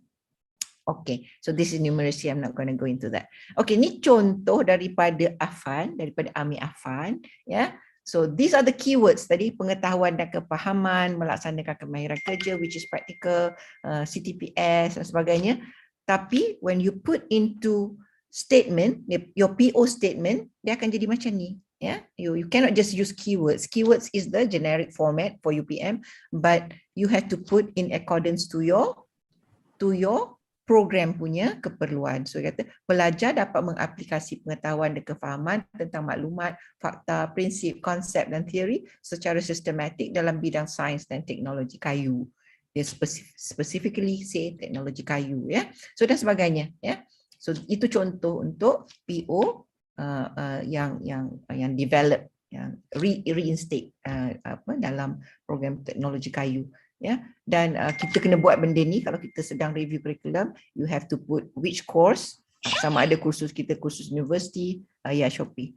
Okay, so this is numeracy, I'm not going to go into that. Okay, ni contoh daripada Afan, daripada Ami Afan, ya. So these are the keywords tadi, pengetahuan dan kepahaman, melaksanakan kemahiran kerja, which is practical, CTPS dan sebagainya. Tapi when you put into statement, your PO statement, dia akan jadi macam ni. Yeah, you cannot just use keywords. Keywords is the generic format for UPM, but you have to put in accordance to your program punya keperluan. So kata pelajar dapat mengaplikasi pengetahuan dan kefahaman tentang maklumat, fakta, prinsip, konsep dan teori secara sistematik dalam bidang sains dan teknologi kayu. Dia specifically say teknologi kayu, ya. So dan sebagainya, ya. So itu contoh untuk PO yang develop, yang reinstate dalam program teknologi kayu. Ya, dan kita kena buat benda ni kalau kita sedang review curriculum, you have to put which course, sama ada kursus kita kursus universiti, Shopee,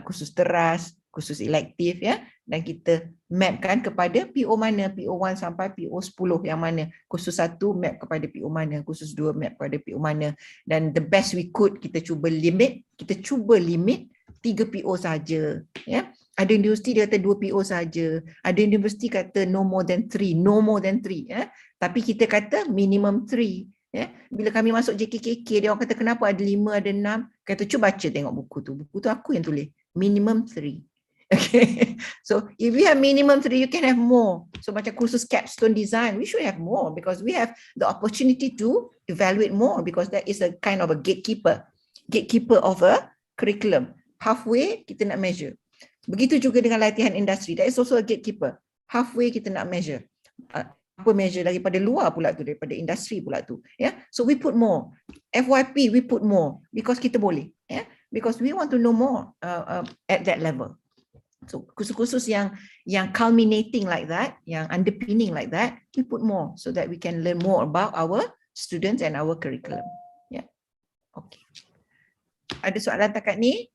kursus teras, kursus elektif, ya, dan kita mapkan kepada PO mana, PO1 sampai PO10 yang mana, kursus 1 map kepada PO mana, kursus 2 map kepada PO mana, dan the best we could kita cuba limit 3 PO saja, ya. Ada universiti dia kata 2 PO saja, ada universiti kata no more than 3, ya. Tapi kita kata minimum 3, ya. Bila kami masuk JKKK, dia orang kata kenapa ada 5, ada 6, kata cuba baca tengok buku tu aku yang tulis, minimum 3. Okay, so if we have minimum 3, you can have more. So macam kursus capstone design, we should have more because we have the opportunity to evaluate more because that is a kind of a gatekeeper of a curriculum. Halfway kita nak measure. Begitu juga dengan latihan industri, that is also a gatekeeper. Halfway kita nak measure. Apa measure daripada luar pula tu, daripada industri pula tu. Yeah, so we put more. FYP we put more because kita boleh. Yeah, because we want to know more at that level. So kursus-kursus yang culminating like that, yang underpinning like that, we put more so that we can learn more about our students and our curriculum. Yeah. Okay. Ada soalan takat ni?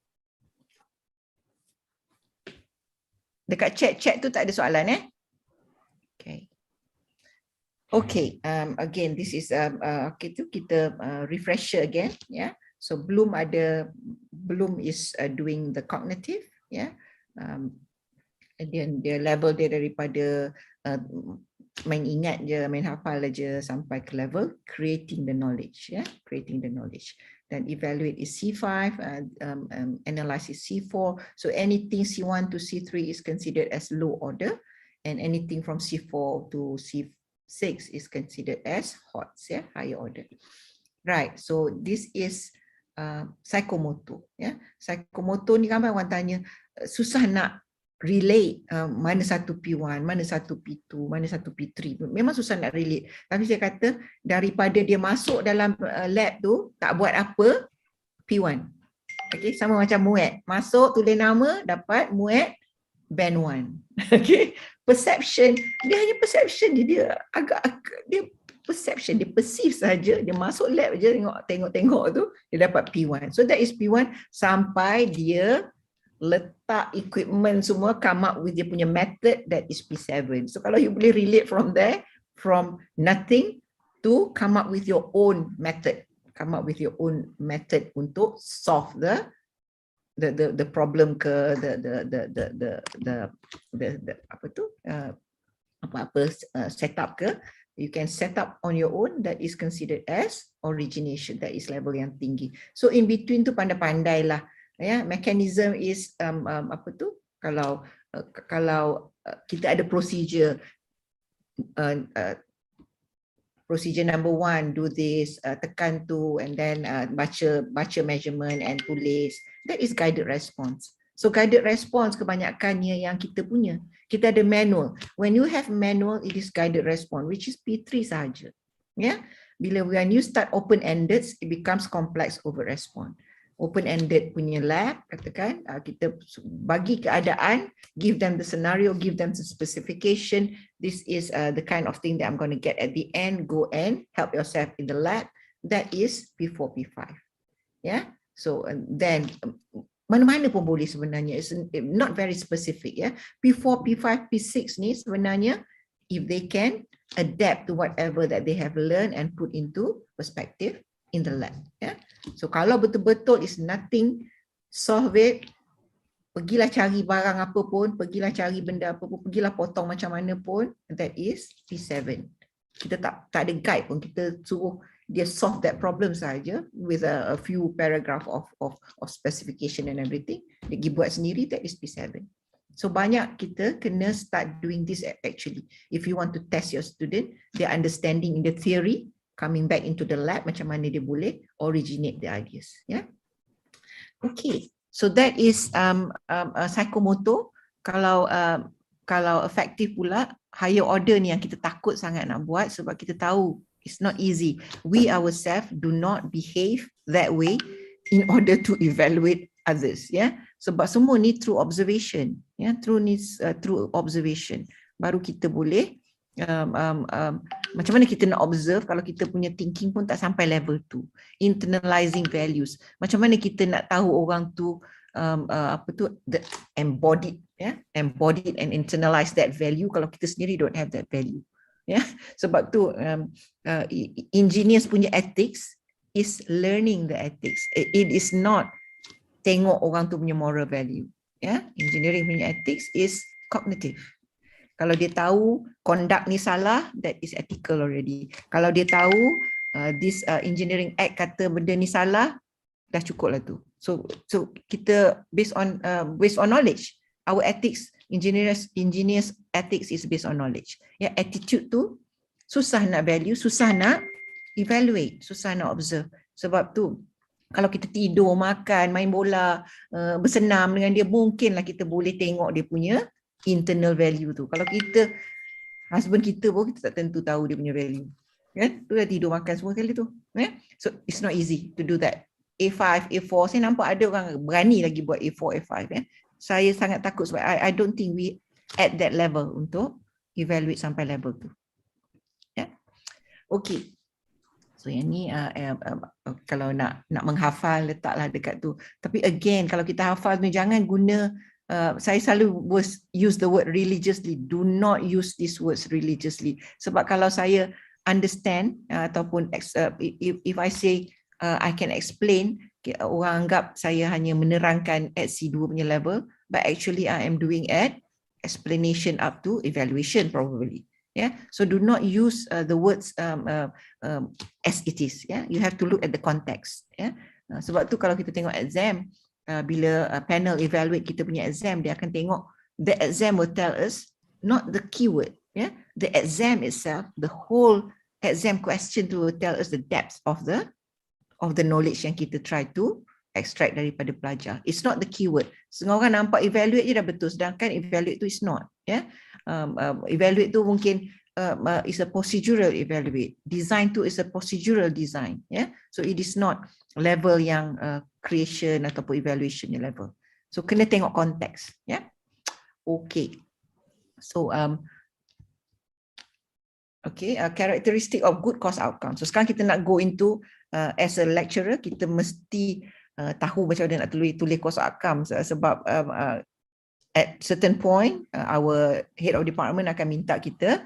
Dekat chat tu tak ada soalan Okay. Okay. Again, this is okay tu kita refresher again. Yeah. So Bloom is doing the cognitive. Yeah. Dan dia level dia daripada main ingat je, main hafal aja sampai ke level creating the knowledge, creating the knowledge. Dan evaluate is C5, analyze is C4. So anything C1 to C3 is considered as low order, and anything from C4 to C6 is considered as HOTS, higher order. Right. So this is psychomotor. Psychomotor ni ramai orang tanya, susah nak relate mana satu P1, mana satu P2, mana satu P3. Memang susah nak relate. Tapi saya kata daripada dia masuk dalam lab tu tak buat apa, P1. Okay, sama macam muet. Masuk tulis nama, dapat muet band 1. Okay, perception, dia hanya perception dia agak dia perception, dia perceive saja, dia masuk lab je tengok tu, dia dapat P1. So that is P1 sampai dia letak equipment semua, come up with dia punya method, that is P7. So kalau you boleh relate from there, from nothing to come up with your own method, untuk solve the problem ke setup ke, you can set up on your own, that is considered as origination, that is level yang tinggi. So in between tu pandai-pandai lah. Mechanism is kalau kita ada procedure, procedure number 1, do this, tekan tu, and then baca measurement and tulis, that is guided response. So guided response kebanyakannya yang kita punya, kita ada manual. When you have manual, it is guided response, which is P3 sahaja. When you start open-ended, it becomes complex over response. Open-ended punya lab, katakan kita bagi keadaan, give them the scenario, give them the specification. This is the kind of thing that I'm going to get at the end. Go and help yourself in the lab. That is P4, P5. So then mana-mana pun boleh sebenarnya. It's not very specific. P4, P5, P6 ni sebenarnya, if they can adapt to whatever that they have learned and put into perspective in the lab. So kalau betul-betul is nothing, solve it, pergilah cari barang apa pun, pergilah cari benda apa pun, pergilah potong macam mana pun, that is P7. Kita tak ada guide pun, kita suruh dia solve that problem saja with a few paragraph of specification and everything. Dia pergi buat sendiri, that is P7. So banyak kita kena start doing this actually. If you want to test your student, their understanding in the theory, coming back into the lab, macam mana dia boleh originate the ideas. Okay, so that is psychomotor. Kalau effective pula, higher order ni yang kita takut sangat nak buat sebab kita tahu it's not easy. We ourselves do not behave that way in order to evaluate others. Sebab semua ni through observation. Through observation. Baru kita boleh macam mana kita nak observe kalau kita punya thinking pun tak sampai level tu. Internalizing values. Macam mana kita nak tahu orang tu the embodied and internalize that value kalau kita sendiri don't have that value. Sebab tu engineers punya ethics is learning the ethics. It is not tengok orang tu punya moral value. Engineering punya ethics is cognitive. Kalau dia tahu conduct ni salah, that is ethical already. Kalau dia tahu this engineering act kata benda ni salah, dah cukup lah tu. So kita based on knowledge, our ethics, engineers ethics is based on knowledge. Ya, attitude tu susah nak value, susah nak evaluate, susah nak observe. Sebab tu kalau kita tidur, makan, main bola, bersenam dengan dia, mungkinlah kita boleh tengok dia punya internal value tu. Kalau kita, husband kita pun kita tak tentu tahu dia punya value. Kan? Tu dah tidur, makan semua kali tu. So it's not easy to do that. A5, A4, saya nampak ada orang berani lagi buat A4, A5. Saya sangat takut sebab I don't think we at that level untuk evaluate sampai level tu. Okay. So yang ni kalau nak menghafal, letaklah dekat tu. Tapi again, kalau kita hafal tu jangan guna, saya selalu use the word religiously. Do not use these words religiously. Sebab kalau saya understand ataupun if I say I can explain, orang anggap saya hanya menerangkan at C2 punya level, but actually I am doing at explanation up to evaluation probably. So do not use the words as it is. You have to look at the context. Sebab tu kalau kita tengok exam, bila panel evaluate kita punya exam, dia akan tengok the exam will tell us not the keyword. The exam itself, the whole exam question tu will tell us the depth of the knowledge yang kita try to extract daripada pelajar. It's not the keyword. Setengah orang nampak evaluate je dah betul, sedangkan evaluate tu is not. Evaluate tu mungkin is a procedural evaluate. Design tu is a procedural design. So it is not level yang creation ataupun evaluation level. So kena tengok konteks. Okay. So characteristic of good course outcome. So sekarang kita nak go into as a lecturer, kita mesti tahu macam mana nak tulis course outcome, sebab at certain point our head of department akan minta kita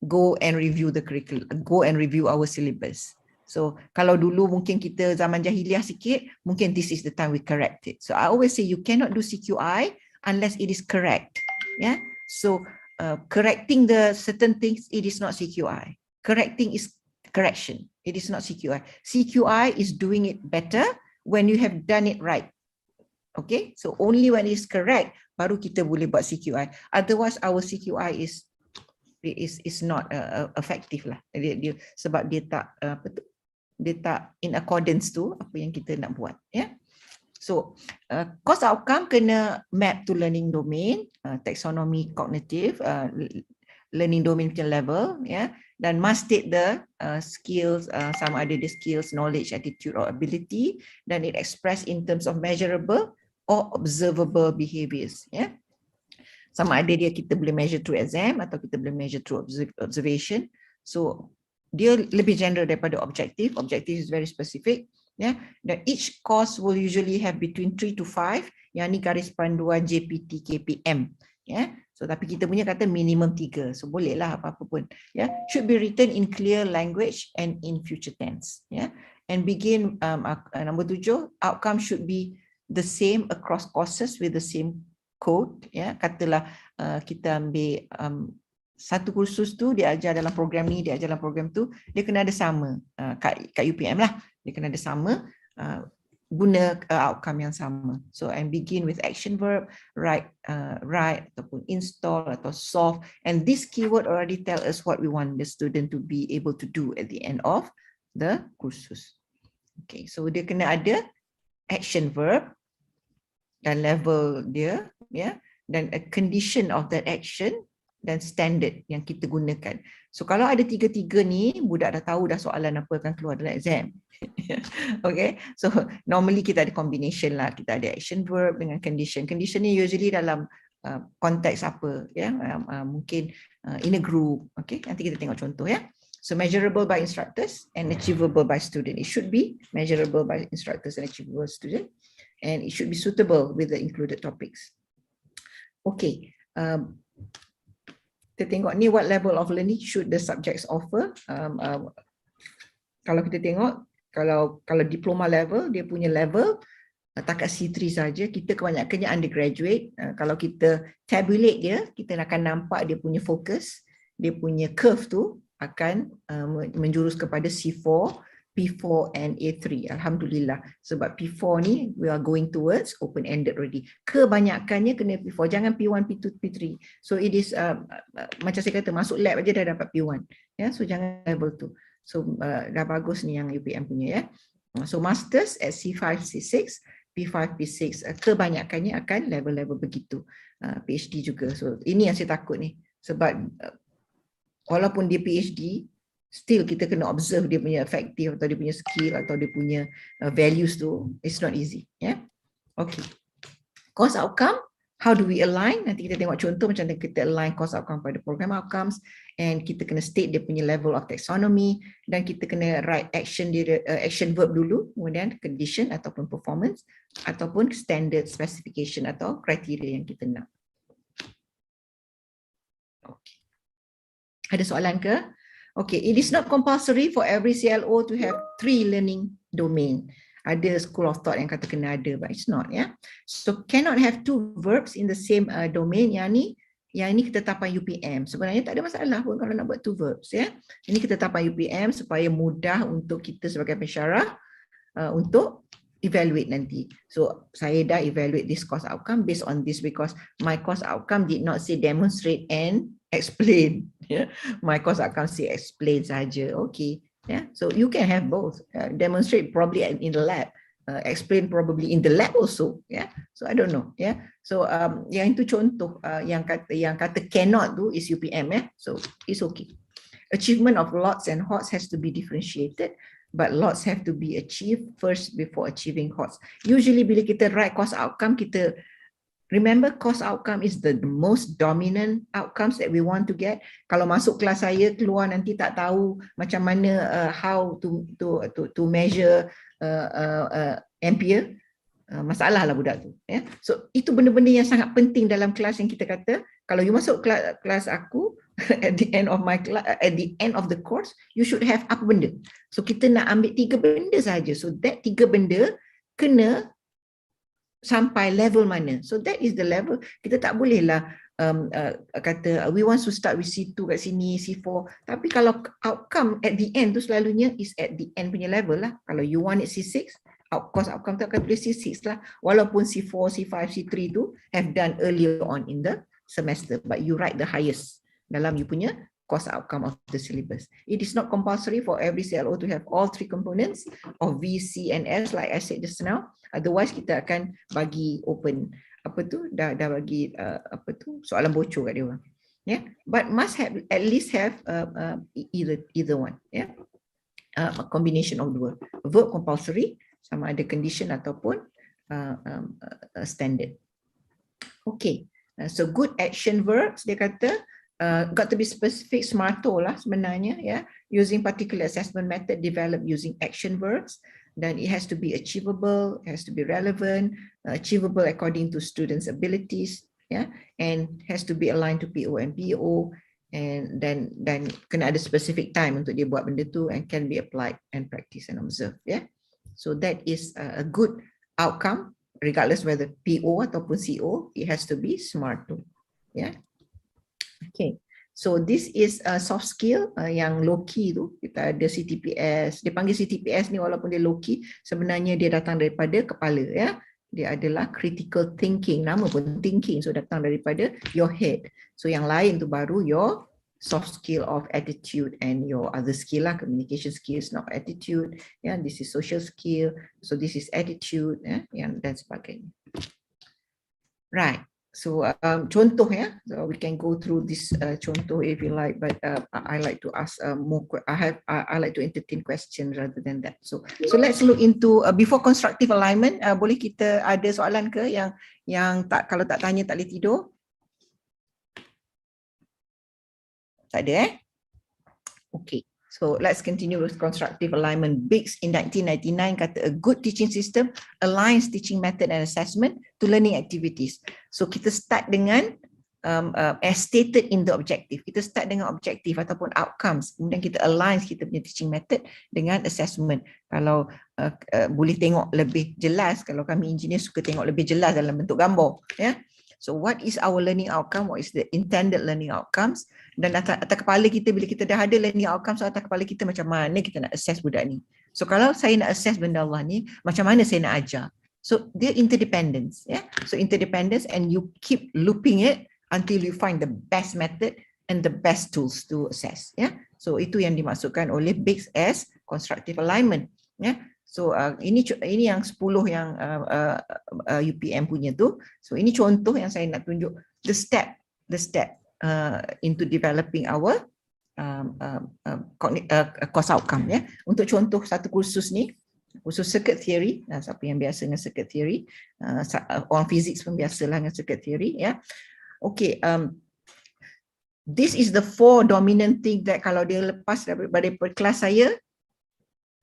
go and review the curriculum, go and review our syllabus. So kalau dulu mungkin kita zaman jahiliah sikit, mungkin this is the time we correct it. So I always say you cannot do CQI unless it is correct. So correcting the certain things, it is not CQI. Correcting is correction. It is not CQI. CQI is doing it better when you have done it right. Okay, so only when it's correct, baru kita boleh buat CQI. Otherwise, our CQI is not effective lah. Sebab dia tak in accordance to apa yang kita nak buat. So course outcome kena map to learning domain, taxonomy cognitive, learning domain level, dan must state the skills, sama ada the skills, knowledge, attitude or ability, dan it express in terms of measurable or observable behaviors. Sama ada dia kita boleh measure through exam atau kita boleh measure through observation. So dia lebih general daripada objective. Objective is very specific. Dan each course will usually have between 3 to 5. Yang ni garis panduan JPT KPM. So tapi kita punya kata minimum 3. So bolehlah apa-apa pun. Should be written in clear language and in future tense. And begin number 7, outcome should be the same across courses with the same code. Katalah kita ambil satu kursus tu dia ajar dalam program ni, dia ajar dalam program tu, dia kena ada sama kat UPM lah. Dia kena ada sama, guna outcome yang sama. So and begin with action verb, write ataupun install atau solve, and this keyword already tell us what we want the student to be able to do at the end of the kursus. Okay, so dia kena ada action verb dan level dia, dan a condition of that action dan standard yang kita gunakan. So kalau ada tiga-tiga ni, budak dah tahu dah soalan apa akan keluar dalam exam. Okay, so normally kita ada combination lah, kita ada action verb dengan condition. Condition ni usually dalam konteks apa, mungkin in a group. Okay, nanti kita tengok contoh So measurable by instructors and achievable by student. It should be measurable by instructors and achievable by student, and it should be suitable with the included topics. Okay, kita tengok ni, what level of learning should the subjects offer. Kalau kita tengok, kalau diploma level, dia punya level takat C3 saja, kita kebanyakannya undergraduate. Kalau kita tabulate dia, kita akan nampak dia punya fokus, dia punya curve tu akan menjurus kepada C4, P4 and A3. Alhamdulillah. Sebab P4 ni we are going towards open-ended already. Kebanyakannya kena P4. Jangan P1, P2, P3. So it is macam saya kata masuk lab aja dah dapat P1. Ya, so jangan level 2. So dah bagus ni yang UPM punya ya. So masters at C5, C6, P5, P6 kebanyakannya akan level-level begitu. PhD juga. So ini yang saya takut ni. Sebab walaupun dia PhD, still kita kena observe dia punya effective atau dia punya skill atau dia punya values tu. It's not easy. Yeah? Okay. Course outcome, how do we align? Nanti kita tengok contoh macam mana kita align course outcome pada program outcomes, and kita kena state dia punya level of taxonomy, dan kita kena write action dia, action verb dulu, kemudian condition ataupun performance, ataupun standard specification atau kriteria yang kita nak. Okay. Ada soalan ke? Okay, it is not compulsory for every CLO to have 3 learning domain. Ada school of thought yang kata kena ada, but it's not, yeah. So cannot have 2 verbs in the same domain. Yang ni ketetapan UPM. Sebenarnya tak ada masalah pun kalau nak buat 2 verbs, ya. Ini ketetapan UPM supaya mudah untuk kita sebagai pensyarah untuk evaluate nanti. So saya dah evaluate this course outcome based on this because my course outcome did not say demonstrate and explain. Yeah, my course outcome say explain saja. Okay. Yeah, so you can have both. Demonstrate probably in the lab, explain probably in the lab also. Yeah, so I don't know. Yeah, so yang itu contoh yang kata cannot do is UPM. Yeah, so it's okay. Achievement of lots and HOTS has to be differentiated, but lots have to be achieved first before achieving HOTS. Usually bila kita write course outcome, kita remember course outcome is the most dominant outcomes that we want to get. Kalau masuk kelas saya keluar nanti tak tahu macam mana how to measure ampere, masalah lah budak tu. Yeah? So itu benda-benda yang sangat penting dalam kelas yang kita kata. Kalau you masuk kelas aku at the end of my class, at the end of the course, you should have apa benda. So kita nak ambil 3 benda saja. So that 3 benda kena sampai level mana. So that is the level. Kita tak bolehlah kata we want to start with C2 kat sini, C4. Tapi kalau outcome at the end tu selalunya is at the end punya level lah. Kalau you want it C6, course outcome tu akan tulis C6 lah. Walaupun C4, C5, C3 tu have done earlier on in the semester. But you write the highest dalam you punya course outcome of the syllabus. It is not compulsory for every CLO to have all 3 components of V, C and S like I said just now. Otherwise kita akan bagi open apa tu dah bagi apa tu soalan bocor kat dia orang. Yeah, but must have at least have either one. Yeah, a combination of 2. Verb compulsory sama ada condition ataupun standard. Okay, so good action verbs dia kata. Got to be specific, smarto lah sebenarnya, ya. Using particular assessment method developed using action verbs, dan it has to be achievable, it has to be relevant, achievable according to students' abilities, ya, and has to be aligned to PO and PO, and then kena ada specific time untuk dia buat benda tu, and can be applied and practice and observe, ya. So that is a good outcome, regardless whether PO ataupun CO, it has to be smarto, ya. Okay, so this is a soft skill yang low key tu. Kita ada CTPS. Dia panggil CTPS ni walaupun dia low key, sebenarnya dia datang daripada kepala, ya. Dia adalah critical thinking. Nama pun thinking, so datang daripada your head. So yang lain tu baru your soft skill of attitude and your other skill lah, communication skills, not attitude. Ya, this is social skill. So this is attitude, ya, yang dan sebagainya. Right. So contoh, ya, so we can go through this contoh if you like, but I like to ask more. I like to entertain questions rather than that. So let's look into before constructive alignment. Boleh kita ada soalan ke yang tak, kalau tak tanya tak boleh tidur? Tak ada, Okay. So let's continue with constructive alignment. Biggs in 1999 kata a good teaching system aligns teaching method and assessment to learning activities. So kita start dengan as stated in the objective. Kita start dengan objective ataupun outcomes. Kemudian kita align kita punya teaching method dengan assessment. Kalau boleh tengok lebih jelas, kalau kami engineer suka tengok lebih jelas dalam bentuk gambar, ya. So what is our learning outcome? What is the intended learning outcomes? Dan atas kepala kita, bila kita dah ada learning outcomes atas kepala kita, macam mana kita nak assess budak ni? So kalau saya nak assess benda Allah ni, macam mana saya nak ajar? So dia interdependence, So interdependence, and you keep looping it until you find the best method and the best tools to assess, So itu yang dimaksudkan oleh BIGS as constructive alignment, So ini yang 10 yang UPM punya tu. So ini contoh yang saya nak tunjuk the step into developing our course outcome, Untuk contoh satu kursus ni, kursus circuit theory, siapa yang biasa dengan circuit theory, orang physics pun biasalah dengan circuit theory, Okay, this is the 4 dominant thing that kalau dia lepas daripada kelas saya,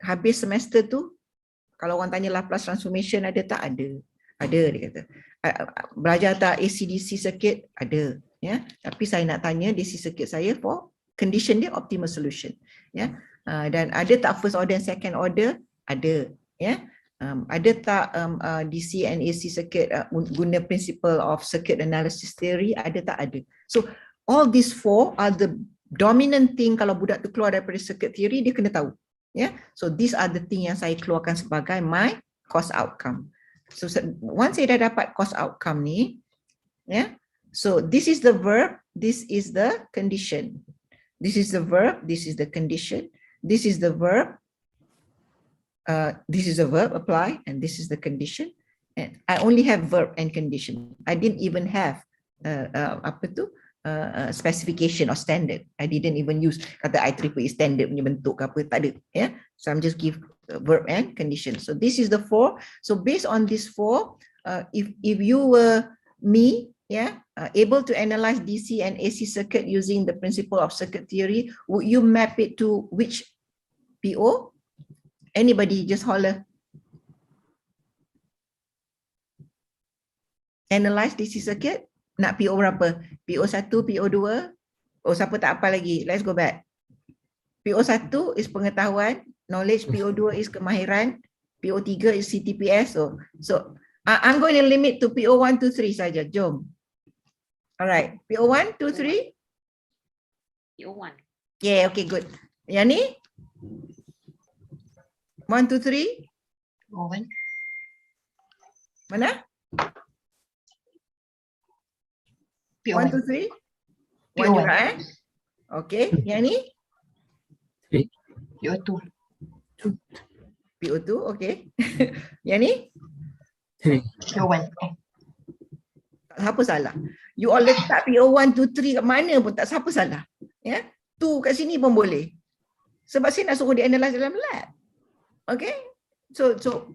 habis semester tu, kalau orang tanya Laplace transformation ada tak? Ada dia kata. Belajar tak AC/DC circuit? Ada, Tapi saya nak tanya DC circuit saya for condition dia optimal solution, Dan ada tak first order and second order? Ada, Ada tak DC and AC circuit guna principle of circuit analysis theory? Ada tak? Ada. So all these 4 are the dominant thing. Kalau budak tu keluar daripada circuit theory, dia kena tahu. So these are the thing yang saya keluarkan sebagai my course outcome. So once saya dah dapat course outcome ni, so this is the verb, this is the condition. This is the verb, this is the condition. This is the verb, this is the verb apply, and this is the condition. And I only have verb and condition. I didn't even have specification or standard. I didn't even use kata IEEE standard punya bentuk ke apa, tak ada, So I'm just give verb and condition. So this is the 4. So based on these 4, if you were me, able to analyze DC and AC circuit using the principle of circuit theory, would you map it to which PO? Anybody just holler. Analyze DC circuit. Nak PO berapa? PO1, PO2? Oh, siapa tak apa lagi? Let's go back. PO1 is pengetahuan, knowledge. PO2 is kemahiran. PO3 is CTPS. So I'm going to limit to PO1, 2, 3 saja. Jom. Alright. PO1, 2, 3? PO1. Yeah, okay, good. Yang ni? 1, 2, 3? PO1. Mana? PO1. 1, 2, 3? 1 juga, Okay, yang ni? PO2. PO2, okay. Yang ni? PO1. Tak siapa salah. You all letak PO1, 2, 3 kat mana pun tak siapa salah. 2 kat sini pun boleh. Sebab saya nak suruh dia analyze dalam lab. Okay? So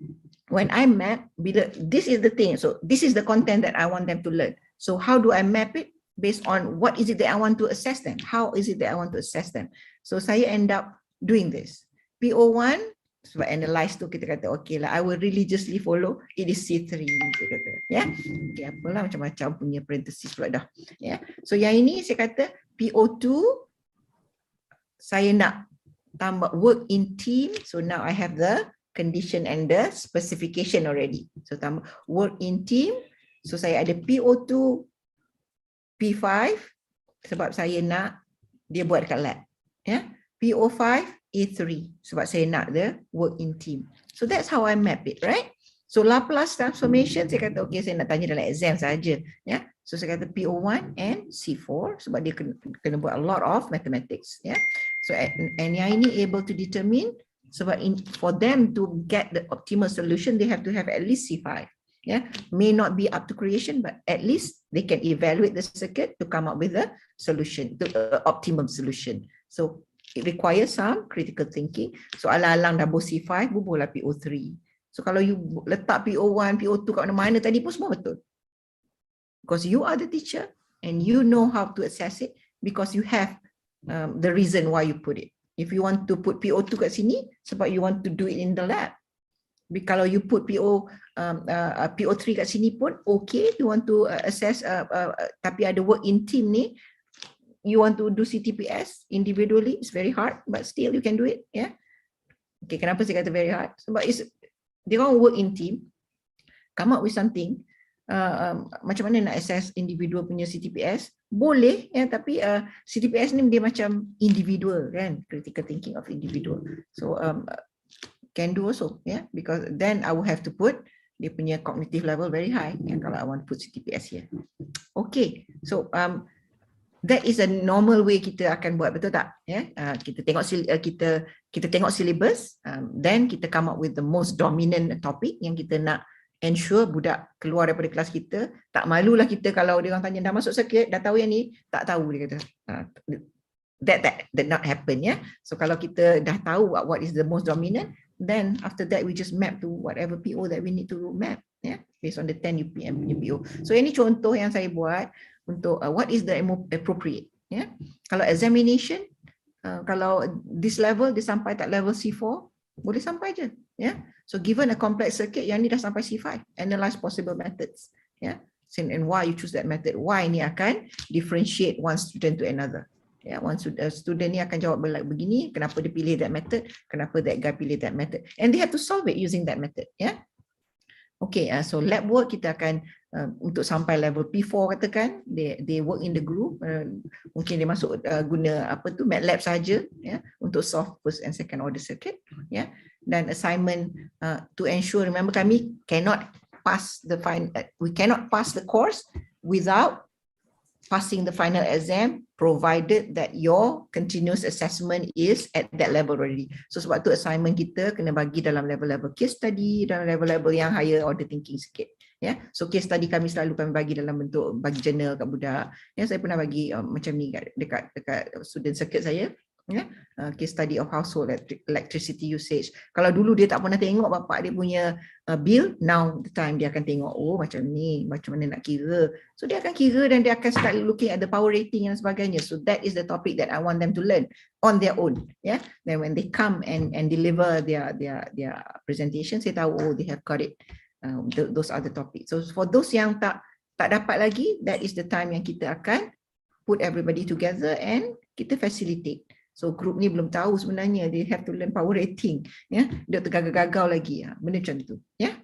when I map, this is the thing. So this is the content that I want them to learn. So how do I map it? Based on what is it that I want to assess them? How is it that I want to assess them? So saya end up doing this. PO1, sebab analyze tu kita kata, okay lah, I will religiously follow, it is C3, saya kata. Okay, apalah macam-macam punya parenthesis pula dah. So yang ini saya kata, PO2, saya nak tambah work in team. So now I have the condition and the specification already. So tambah work in team. So saya ada PO2 P5 sebab saya nak dia buat kat lab. PO5 A3 sebab saya nak the work in team. So that's how I map it, right? So Laplace transformation saya kata okay, saya nak tanya dalam exam saja. So saya kata PO1 and C4 sebab dia kena buat a lot of mathematics. So and yang ini able to determine sebab for them to get the optimal solution they have to have at least C5. May not be up to creation, but at least they can evaluate the circuit to come up with a solution, the optimum solution. So it requires some critical thinking. So alang-alang dah C5, bubuhlah PO3. So kalau you letak PO1, PO2 kat mana-mana tadi pun semua betul. Because you are the teacher and you know how to assess it because you have the reason why you put it. If you want to put PO2 kat sini, sebab you want to do it in the lab. Kalau you put PO3 kat sini pun okay, you want to assess tapi ada work in team ni, you want to do CTPS individually, it's very hard but still you can do it. Okay, kenapa saya kata very hard? Sebab they want to work in team, come up with something macam mana nak assess individual punya CTPS, boleh ya, tapi CTPS ni dia macam individual kan, critical thinking of individual. So can do also ya, because then I will have to put dia punya cognitive level very high ya, kalau I want to put CTPS here. Okay, so that is a normal way kita akan buat, betul tak ya? Kita tengok kita tengok syllabus, then kita come up with the most dominant topic yang kita nak ensure budak keluar daripada kelas kita. Tak malulah kita kalau dia orang tanya dah masuk circuit, dah tahu yang ni, tak tahu, dia kata that did not happen ya. So kalau kita dah tahu what is the most dominant, then after that we just map to whatever PO that we need to map ya, based on the 10 UPM punya PO. So ini contoh yang saya buat untuk what is the appropriate ya. Kalau examination, kalau this level dia sampai tak level C4, boleh sampai je ya. So given a complex circuit yang ni dah sampai C5, analyze possible methods ya, and why you choose that method, why ni akan differentiate one student to another ya. One student ni akan jawab begini, kenapa dia pilih that method, kenapa that guy pilih that method, and they have to solve it using that method ya. Okay, so lab work kita akan untuk sampai level P4 katakan, they work in the group, mungkin dia masuk guna apa tu MATLAB saja ya, untuk solve first and second order circuit ya. Dan assignment to ensure, remember kami cannot pass the we cannot pass the course without passing the final exam, provided that your continuous assessment is at that level already. So sebab tu assignment kita kena bagi dalam level-level case study, dalam level-level yang higher order thinking sikit. Ya, so case study kami selalu kami bagi dalam bentuk bagi journal kat budak. Ya, saya pernah bagi macam ni dekat student circuit saya. Ya, case study of household electricity usage. Kalau dulu dia tak pernah tengok bapak dia punya bill, now the time dia akan tengok, oh macam ni, macam mana nak kira. So dia akan kira dan dia akan start looking at the power rating dan sebagainya. So that is the topic that I want them to learn on their own. Yeah, then when they come and deliver their presentation, saya tahu oh they have got it. Those are the topics. So for those yang tak dapat lagi, that is the time yang kita akan put everybody together and kita facilitate. So group ni belum tahu sebenarnya, they have to learn power rating ya, dia tergagau-gagau lagi ya, benda macam tu ya.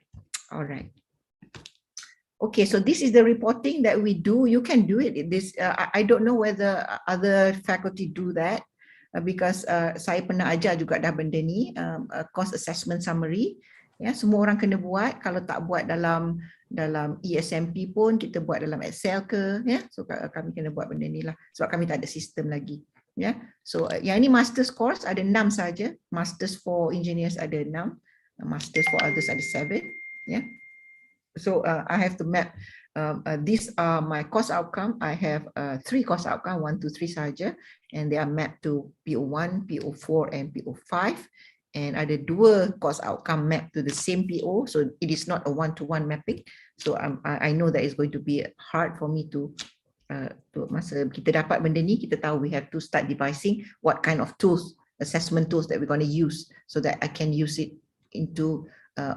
Alright. Okay, so this is the reporting that we do. You can do it. This I don't know whether other faculty do that because saya pernah ajar juga dah benda ni, course assessment summary ya, semua orang kena buat. Kalau tak buat dalam ESMP pun kita buat dalam Excel ke ya. So kami kena buat benda ni lah sebab kami tak ada sistem lagi. Ya, so yang ini masters course ada 6 saja, masters for engineers ada 6, masters for others ada 7. Ya, so I have to map. These are my course outcome. I have 3 course outcome, 1, 2, 3 saja, and they are mapped to PO1, PO4, and PO5. And ada 2 course outcome mapped to the same PO, so it is not a one-to-one mapping. So I know that it's going to be hard for me to masa kita dapat benda ni, kita tahu we have to start devising what kind of tools, assessment tools that we're going to use so that I can use it into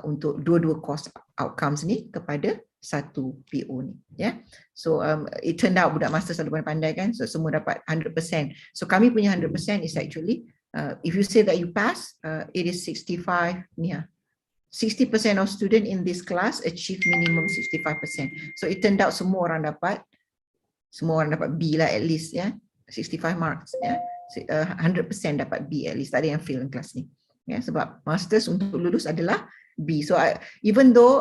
untuk dua-dua course outcomes ni kepada satu PO ni ya. So it turned out budak master selalu pandai kan, so semua dapat 100%. So kami punya 100% is actually if you say that you pass, it is 65 ni ya. 60% of student in this class achieve minimum 65%. So it turned out semua orang dapat B lah at least ya, 65 marks ya, 100% dapat B at least, tak ada yang fail in kelas ni ya, sebab masters untuk lulus adalah B. So even though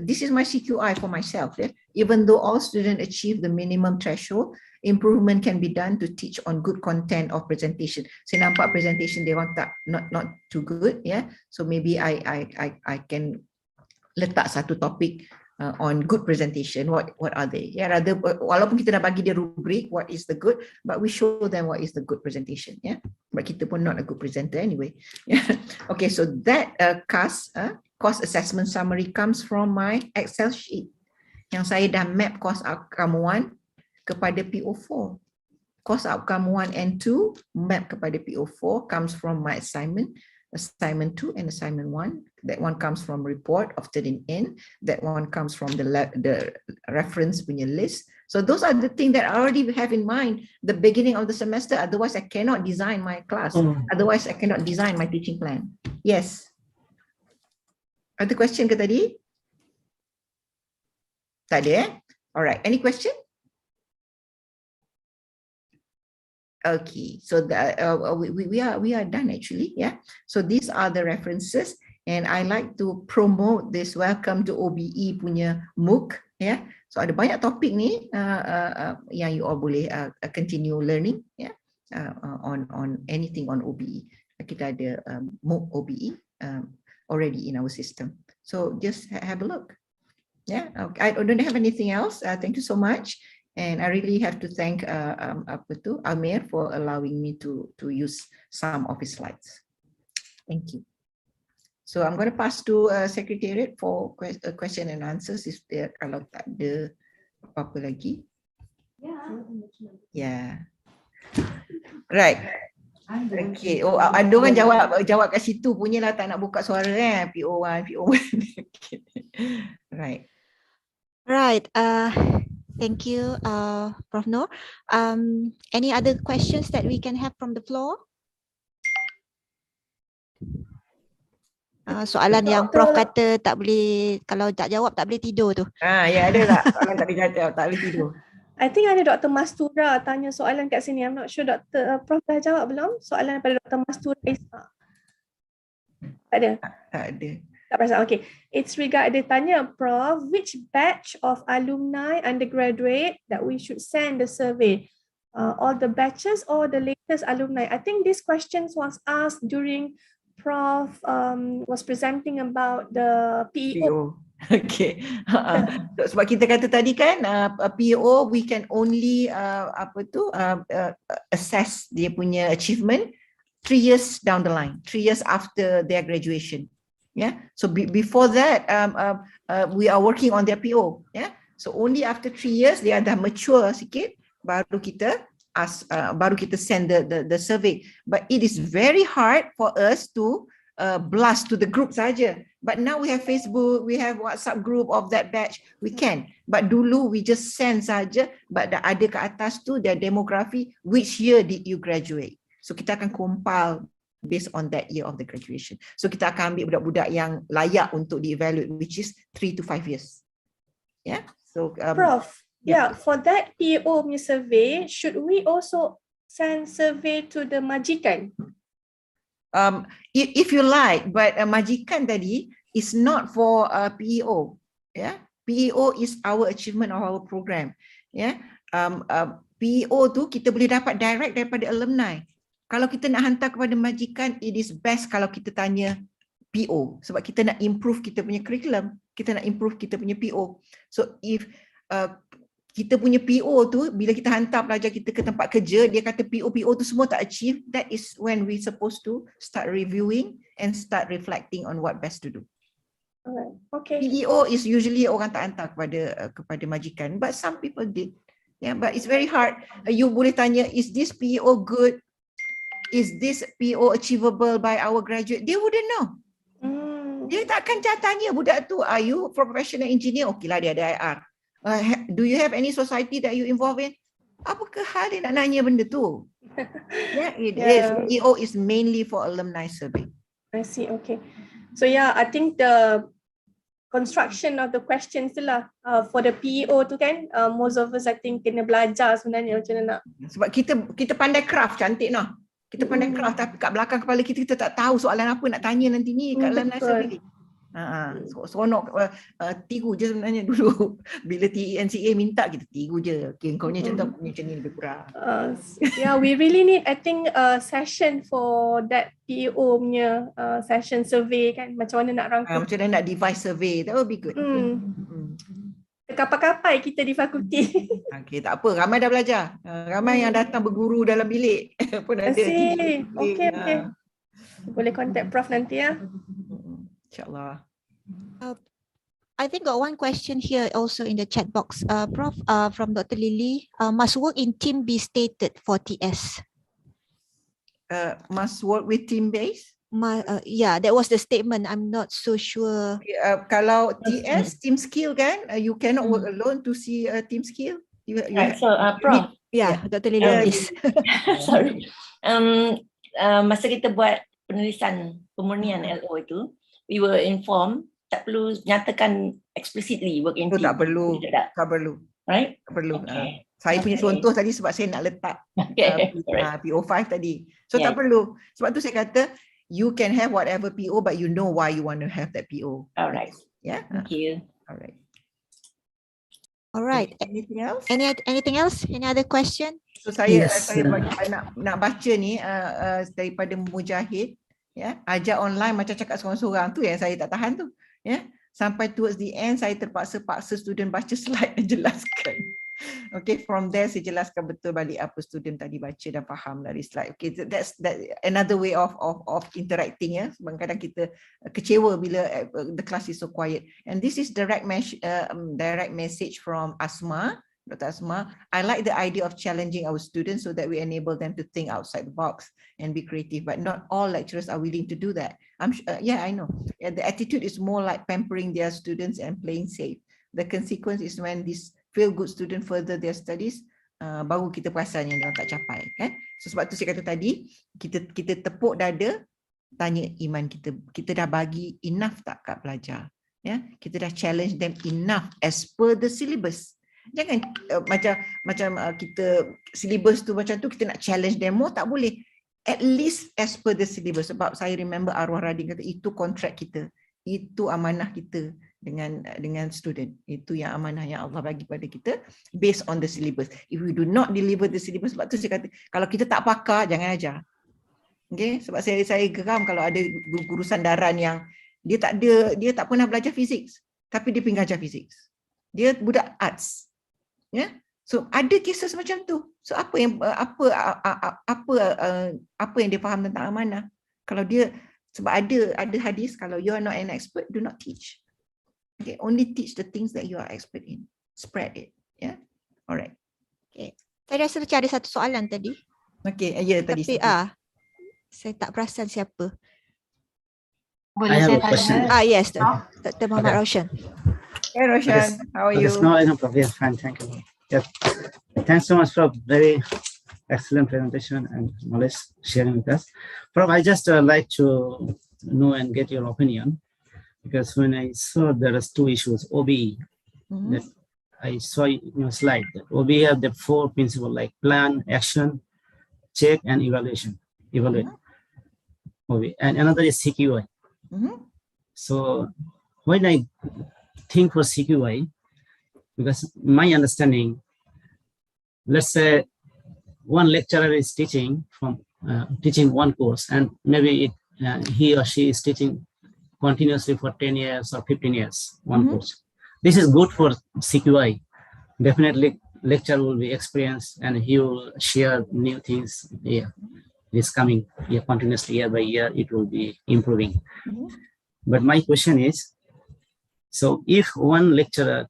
this is my CQI for myself ya, even though all students achieve the minimum threshold, improvement can be done to teach on good content of presentation. Saya nampak presentation dia orang tak not too good ya, so maybe I can letak satu topik on good presentation. What are they? Yeah, rather walaupun kita dah bagi dia rubrik what is the good, but we show them what is the good presentation. Yeah, but kita pun not a good presenter anyway. Yeah. Okay, so that course assessment summary comes from my Excel sheet yang saya dah map course outcome 1 kepada PO4. Course outcome 1 and 2 map kepada PO4 comes from my assignment 2 and assignment 1. That one comes from report of turning in. That one comes from the reference punya list. So those are the things that I already have in mind the beginning of the semester. Otherwise, I cannot design my class. Otherwise, I cannot design my teaching plan. Yes. Ada question ke tadi? Tak ada, eh? Alright, any question? Okay, so we are done actually, yeah. So these are the references, and I like to promote this Welcome to OBE punya MOOC, yeah. So ada banyak topik ni yang you all boleh continue learning, yeah, on anything on OBE. Kita ada MOOC OBE already in our system. So just have a look. Yeah, okay. I don't have anything else. Thank you so much. And I really have to thank Amir for allowing me to use some of his slides. Thank you. So I'm going to pass to Secretariat for question and answers if there kalau tak ada apa-apa lagi. Yeah. Right. Okay. Oh, ada orang jawab kat situ punya lah, tak nak buka suara PO1, PO1. Right. Right. Thank you, Prof. Noor. Any other questions that we can have from the floor? Soalan yang Prof kata tak boleh, kalau tak jawab tak boleh tidur tu. Ya ada tak? Soalan tak boleh jawab, tak boleh tidur. I think ada Dr. Mastura tanya soalan kat sini. I'm not sure Prof dah jawab belum? Soalan daripada Dr. Mastura. Tak ada? Tak ada. Tak perasan. Okay. It's regard, dia tanya, Prof, which batch of alumni undergraduate that we should send the survey? All the batches or the latest alumni? I think this question was asked during Prof was presenting about the PEO. Okay. Sebab kita kata tadi kan, PEO we can only assess dia punya achievement 3 years down the line, 3 years after their graduation. Yeah, so before that, we are working on their PO. Yeah, so only after 3 years they are dah mature sikit, baru kita send the survey. But it is very hard for us to blast to the group saja. But now we have Facebook, we have WhatsApp group of that batch, we can. But dulu we just send saja. But ada ke atas tu their demography, which year did you graduate? So kita akan compile based on that year of the graduation. So kita akan ambil budak-budak yang layak untuk di-evaluate, which is 3 to 5 years. Yeah. So Prof, yeah, for that PEO punya survey, should we also send survey to the majikan? If you like, but majikan tadi is not for PEO. Yeah, PEO is our achievement of our program. Yeah, PEO tu kita boleh dapat direct daripada alumni. Kalau kita nak hantar kepada majikan, it is best kalau kita tanya PO. Sebab kita nak improve kita punya curriculum, kita nak improve kita punya PO. So if kita punya PO tu, bila kita hantar pelajar kita ke tempat kerja, dia kata PO tu semua tak achieve, that is when we supposed to start reviewing and start reflecting on what best to do. Alright, okay. PEO is usually orang tak hantar kepada majikan, but some people did. Yeah, but it's very hard. You boleh tanya, is this PEO good? Is this PO achievable by our graduate? They wouldn't know. Dia takkan tanya budak tu, are you professional engineer? Okay lah, dia ada IR. Do you have any society that you involved in? Apakah hal dia nak nanya benda tu? Yeah, it is. PO is mainly for alumni survey. I see, okay. So yeah, I think the construction of the questions tu lah, for the PEO tu kan, most of us I think kena belajar sebenarnya macam mana nak. Sebab kita pandai craft, cantik noh. Kita pandai craft, tapi kat belakang kepala kita tak tahu soalan apa nak tanya nanti ni kat dalam survey. Seronok tiru je sebenarnya dulu. Bila TNCA minta, kita tiru je. Okay, kau punya contoh, aku punya macam ni lebih kurang. Yeah, we really need, I think, a session for that PEO punya session survey kan. Macam mana nak rangkum. Macam mana nak device survey, that will be good. Kapai-kapai kita di fakulti. Okay, tak apa. Ramai dah belajar. Ramai yang datang berguru dalam bilik pun ada. Okay. Boleh contact Prof nanti ya. InsyaAllah. I think got one question here also in the chat box. Prof, from Dr. Lily, must work in team be stated for TS? Must work with team base? Yeah, that was the statement. I'm not so sure. Kalau TS, team skill kan, you cannot work alone to see a team skill. Right, so Prof. Yeah, Dr. Lily, please. Sorry. Masa kita buat penulisan pemurnian LO itu, we were informed tak perlu nyatakan explicitly work in Itu team. tak perlu, Tak? tak perlu, Right? tak perlu. Okay. Saya punya Okay. contoh tadi sebab saya nak letak Okay. Alright. PO5 tadi. So Yeah. tak perlu. Sebab tu saya kata you can have whatever PO but you know why you want to have that PO. Alright. Yeah. Thank you. Alright. All right. Anything else? Anything else? Any other question? So saya Yes, nak baca ni daripada Mujahid, ya, ajar online macam cakap seorang-seorang tu yang saya tak tahan tu, ya. Sampai towards the end saya terpaksa student baca slide dan jelaskan. Okay, from there saya jelaskan betul balik apa student tadi baca dan faham dari slide. Okay, that's another way of interacting, ya. Sebab kadang kita kecewa bila the class is so quiet. And this is direct message from Asma. Dr. Asma, I like the idea of challenging our students so that we enable them to think outside the box and be creative, but not all lecturers are willing to do that. Yeah, I know. Yeah, the attitude is more like pampering their students and playing safe. The consequence is when these feel-good students further their studies, baru kita perasan yang mereka tak capai. Kan? So sebab tu saya kata tadi, kita tepuk dada, tanya iman kita. Kita dah bagi enough tak kat pelajar? Ya? Kita dah challenge them enough as per the syllabus. Jangan macam kita syllabus tu macam tu kita nak challenge demo, tak boleh. At least as per the syllabus. Sebab saya remember Arwah Radin kata itu kontrak kita, itu amanah kita dengan student. Itu yang amanah yang Allah bagi pada kita based on the syllabus. If we do not deliver the syllabus, sebab tu saya kata kalau kita tak pakar jangan ajar. Okay? Sebab saya geram kalau ada guru sandaran yang dia tak pernah belajar fizik tapi dia pergi ajar fizik. Dia budak arts. Ya, so ada kisah macam tu. So apa yang dia faham tentang amanah? Kalau dia, sebab ada hadis, kalau you are not an expert, do not teach. Okay, only teach the things that you are expert in. Spread it. Yeah, alright. Okay, saya rasa macam ada satu soalan tadi. Okay, ya tadi. Tapi saya tak perasan siapa. Boleh saya tanya? Yes, Dr. Muhammad Roshan. Hey Roshan, how are you? Yes, fine, thank you. Yes. Thanks so much for very excellent presentation and knowledge sharing with us. Prof, I just like to know and get your opinion, because when I saw there is two issues, OBE, that I saw in your slide, that OBE have the four principles like plan, action, check, and evaluate. OBE. And another is CQI. So when I think for CQI, because my understanding, let's say one lecturer is teaching one course, and maybe he or she is teaching continuously for 10 years or 15 years, one course. This is good for CQI. Definitely lecturer will be experienced and he will share new things. Yeah, this coming year, continuously year by year, it will be improving. But my question is, so if one lecturer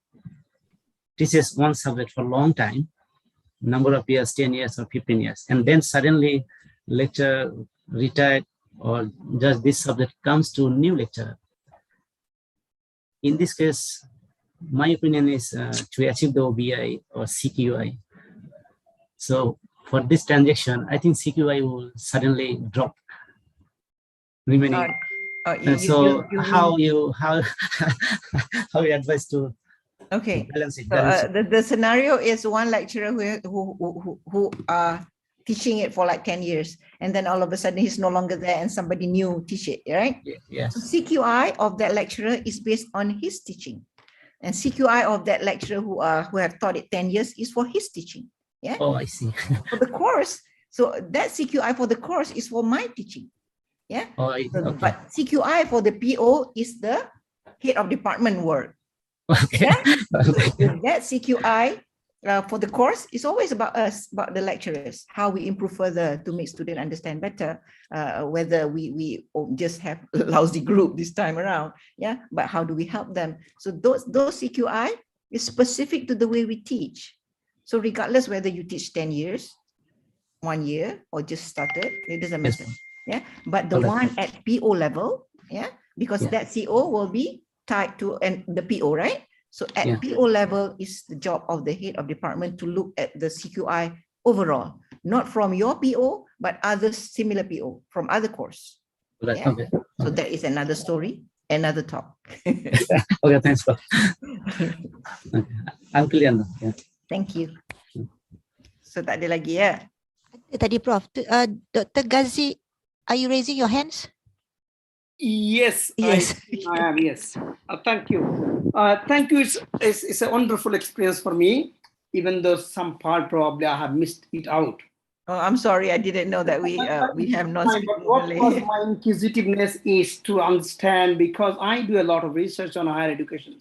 teaches one subject for a long time, number of years, 10 years or 15 years, and then suddenly lecturer retired or just this subject comes to new lecturer. In this case, my opinion is to achieve the OBE or CQI. So for this transaction, I think CQI will suddenly drop remaining. How you advise to balance it? The scenario is one lecturer who are teaching it for like 10 years, and then all of a sudden he's no longer there and somebody new teach it, right? Yes. So CQI of that lecturer is based on his teaching, and CQI of that lecturer who have taught it 10 years is for his teaching. Yeah. Oh, I see. For the course, so that CQI for the course is for my teaching. Yeah. Oh, okay. But CQI for the PO is the head of department work. Okay. Yeah? That CQI for the course is always about us, about the lecturers, how we improve further to make students understand better, whether we just have a lousy group this time around, yeah, but how do we help them? So those CQI is specific to the way we teach. So regardless whether you teach 10 years, 1 year, or just started, it doesn't matter. Yeah, but the one at PO level, yeah, because that CO will be tied to the PO, right? So at PO level is the job of the head of department to look at the CQI overall, not from your PO, but other similar PO from other course. Right. Yeah? Okay. So that is another story. another talk. Okay, thanks, Prof. Okay. I'm clear now. Yeah. Thank you. So tak ada lagi ya? Tadi Prof, Dr. Ghazi, are you raising your hands? Yes, Yes. I am. Yes. Thank you. Thank you. It's a wonderful experience for me, even though some part probably I have missed it out. Oh, I'm sorry, I didn't know that we have non-speaking But what Malay. was my inquisitiveness is to understand, because I do a lot of research on higher education.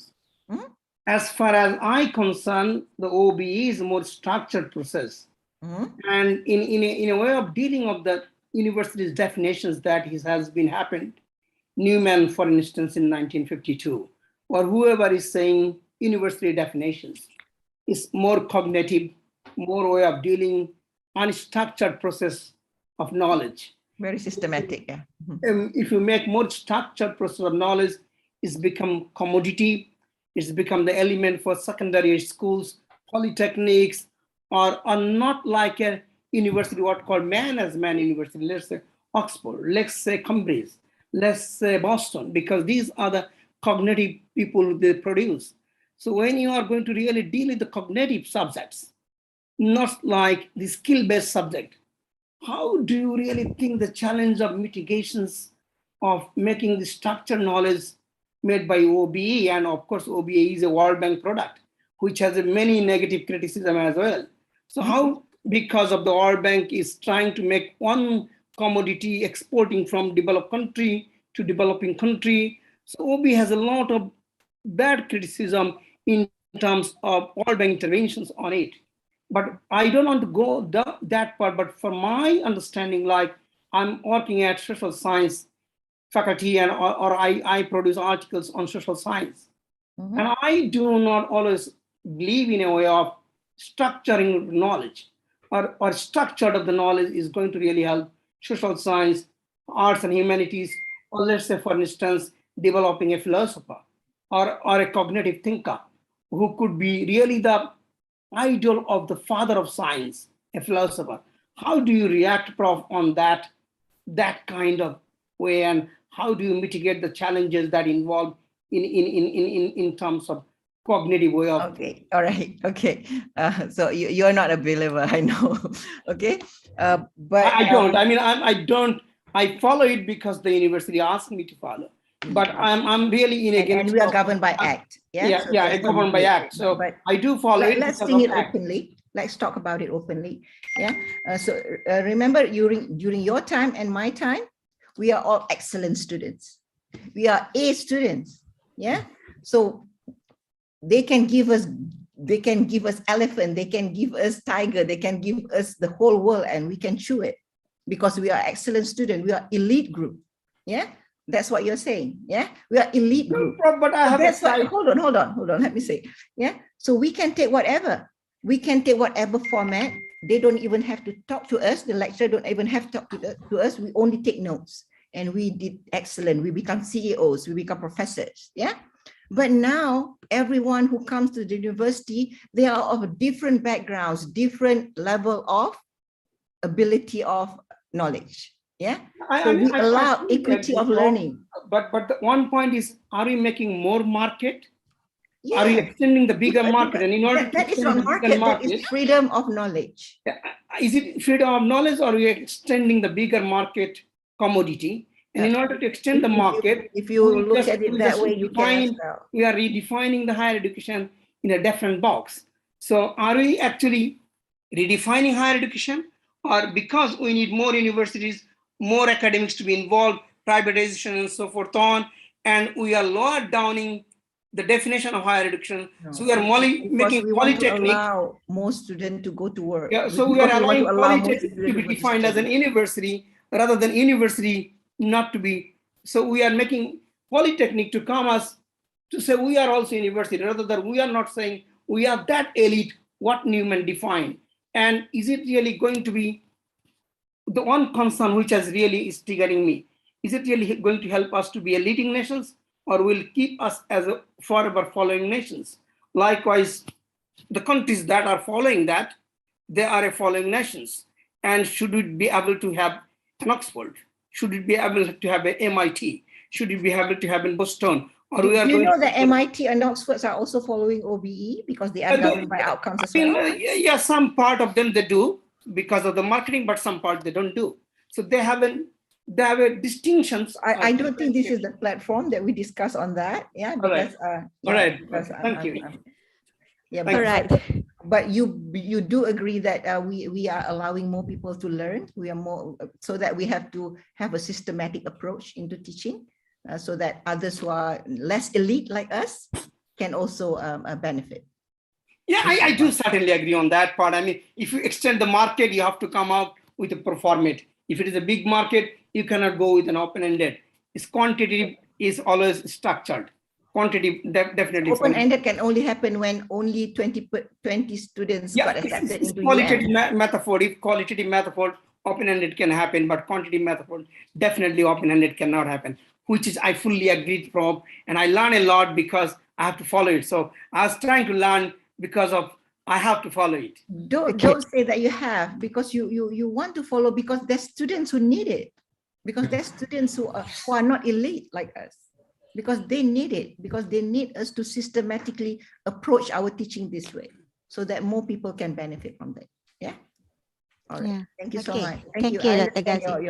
As far as I concern, the OBE is a more structured process. And in a way of dealing of the university's definitions that has been happened, Newman, for instance, in 1952, or whoever is saying university definitions, is more cognitive, more way of dealing, unstructured process of knowledge. Very systematic, yeah. If you make more structured process of knowledge, it's become commodity, it's become the element for secondary schools, polytechnics, or not like a university, what called man as man university, let's say Oxford, let's say Cambridge, let's say Boston, because these are the cognitive people they produce. So when you are going to really deal with the cognitive subjects, not like the skill-based subject, how do you really think the challenge of mitigations of making the structured knowledge made by OBE, and of course OBE is a World Bank product, which has many negative criticism as well. So how, because of the World Bank is trying to make one commodity exporting from developed country to developing country, so OBE has a lot of bad criticism in terms of World Bank interventions on it. But I don't want to go that part, but for my understanding, like I'm working at social science faculty, and or I produce articles on social science. And I do not always believe in a way of structuring knowledge, or structure of the knowledge is going to really help social science, arts and humanities, or let's say, for instance, developing a philosopher or a cognitive thinker who could be really the idol of the father of science, a philosopher. How do you react, Prof, on that kind of way, and how do you mitigate the challenges that involve in terms of cognitive way of? Okay, all right, okay. So you're not a believer, I know. Okay, but I don't. I mean, I don't. I follow it because the university asked me to follow. But I'm really in against. And we are governed by Act. Yeah, so governed by Act. So I do follow it. Let's think it openly. Let's talk about it openly. Yeah. Remember, during your time and my time, we are all excellent students. We are A students. Yeah. So they can give us elephant, they can give us tiger, they can give us the whole world, and we can chew it because we are excellent students. We are elite group. Yeah. That's what you're saying. Yeah. We are elite group. But I have hold on. Let me say. Yeah. So we can take whatever. We can take whatever format. They don't even have to talk to us. The lecturer don't even have to talk to us. We only take notes. And we did excellent. We become CEOs. We become professors. Yeah. But now everyone who comes to the university, they are of different backgrounds, different level of ability of knowledge. Yeah. So we allow equity of learning. But the one point is, are we making more market? Yeah. Are you extending the bigger market? And in order that is not market, that is freedom of knowledge. Is it freedom of knowledge, or are we extending the bigger market commodity? And in order to extend the market, if you look at it that way, you can. We are redefining the higher education in a different box. So are we actually redefining higher education, or because we need more universities, more academics to be involved, privatization and so forth on, and we are lower downing the definition of higher education? No. So we are making polytechnic. Allow more students to go to work. Yeah, so we are allowing polytechnic to be defined as an university rather than university not to be. So we are making polytechnic to come as to say we are also university, rather than we are not saying we are that elite, what Newman defined. And is it really going to be the one concern which has really is triggering me? Is it really going to help us to be a leading nations, or will keep us as a forever following nations? Likewise, the countries that are following that, they are a following nations. And should we be able to have an Oxford? Should we be able to have an MIT? should it be able to have in Boston? Or Do we are you going know to that MIT and Oxford are also following OBE because they are governed by outcomes as well? Yeah, some part of them they do because of the marketing, but some part they don't do. So they have distinctions. I don't think this is the platform that we discuss on that. Yeah, because all right. Thank you. Yeah, Thank but, you. right. But you do agree that we are allowing more people to learn. We are more so that we have to have a systematic approach into teaching, so that others who are less elite like us can also benefit. Yeah, I do certainly agree on that part. I mean, if you extend the market, you have to come out with a performate. If it is a big market, you cannot go with an open-ended. Its quantity is always structured. Quantity definitely. Open-ended can only happen when only 20 students got accepted into qualitative method. If qualitative method, open-ended can happen, but quantity method, definitely open-ended cannot happen, which is I fully agreed, Prof. And I learn a lot because I have to follow it. So I was trying to learn because of I have to follow it. Don't say that you have, because you want to follow because there's students who need it, because there's students who are not elite like us, because they need it, because they need us to systematically approach our teaching this way so that more people can benefit from that. Yeah. All right. Yeah. Thank you so much. Thank you. I understand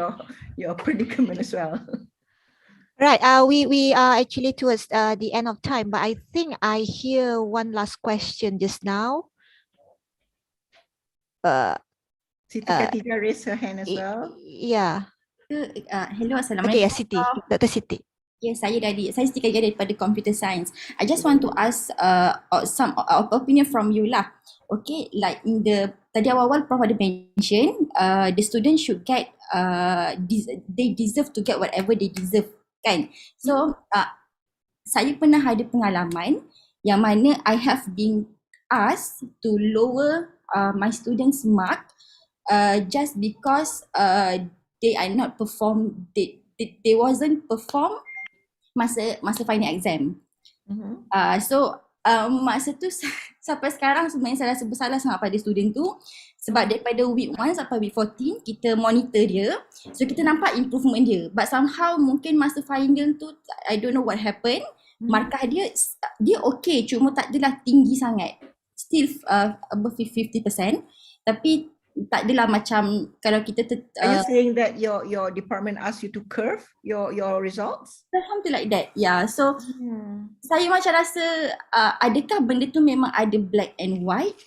your predicament as well. Right. We are actually towards the end of time, but I think I hear one last question just now. Siti Khatijah raised her hand as well. Yeah. Hello, Assalamualaikum. Okay, Siti. Dr. Siti. Yes, saya Siti Khatijah daripada Computer Science. I just want to ask some opinion from you lah. Okay, like in the tadi awal Prof ada mention, the students should get they deserve to get whatever they deserve, kan? So saya pernah ada pengalaman yang mana I have been asked to lower my students' mark just because they are not perform, they wasn't perform masa final exam. So masa tu sampai sekarang sebenarnya saya rasa bersalah sangat pada student tu, sebab daripada week 1 sampai week 14 kita monitor dia, so kita nampak improvement dia, but somehow mungkin masa final tu I don't know what happened, markah dia okay, cuma tak adalah tinggi sangat, still above 50%, tapi tak adalah macam kalau kita Are you saying that your department asked you to curve your results? Something like that, yeah. So saya macam rasa adakah benda tu memang ada black and white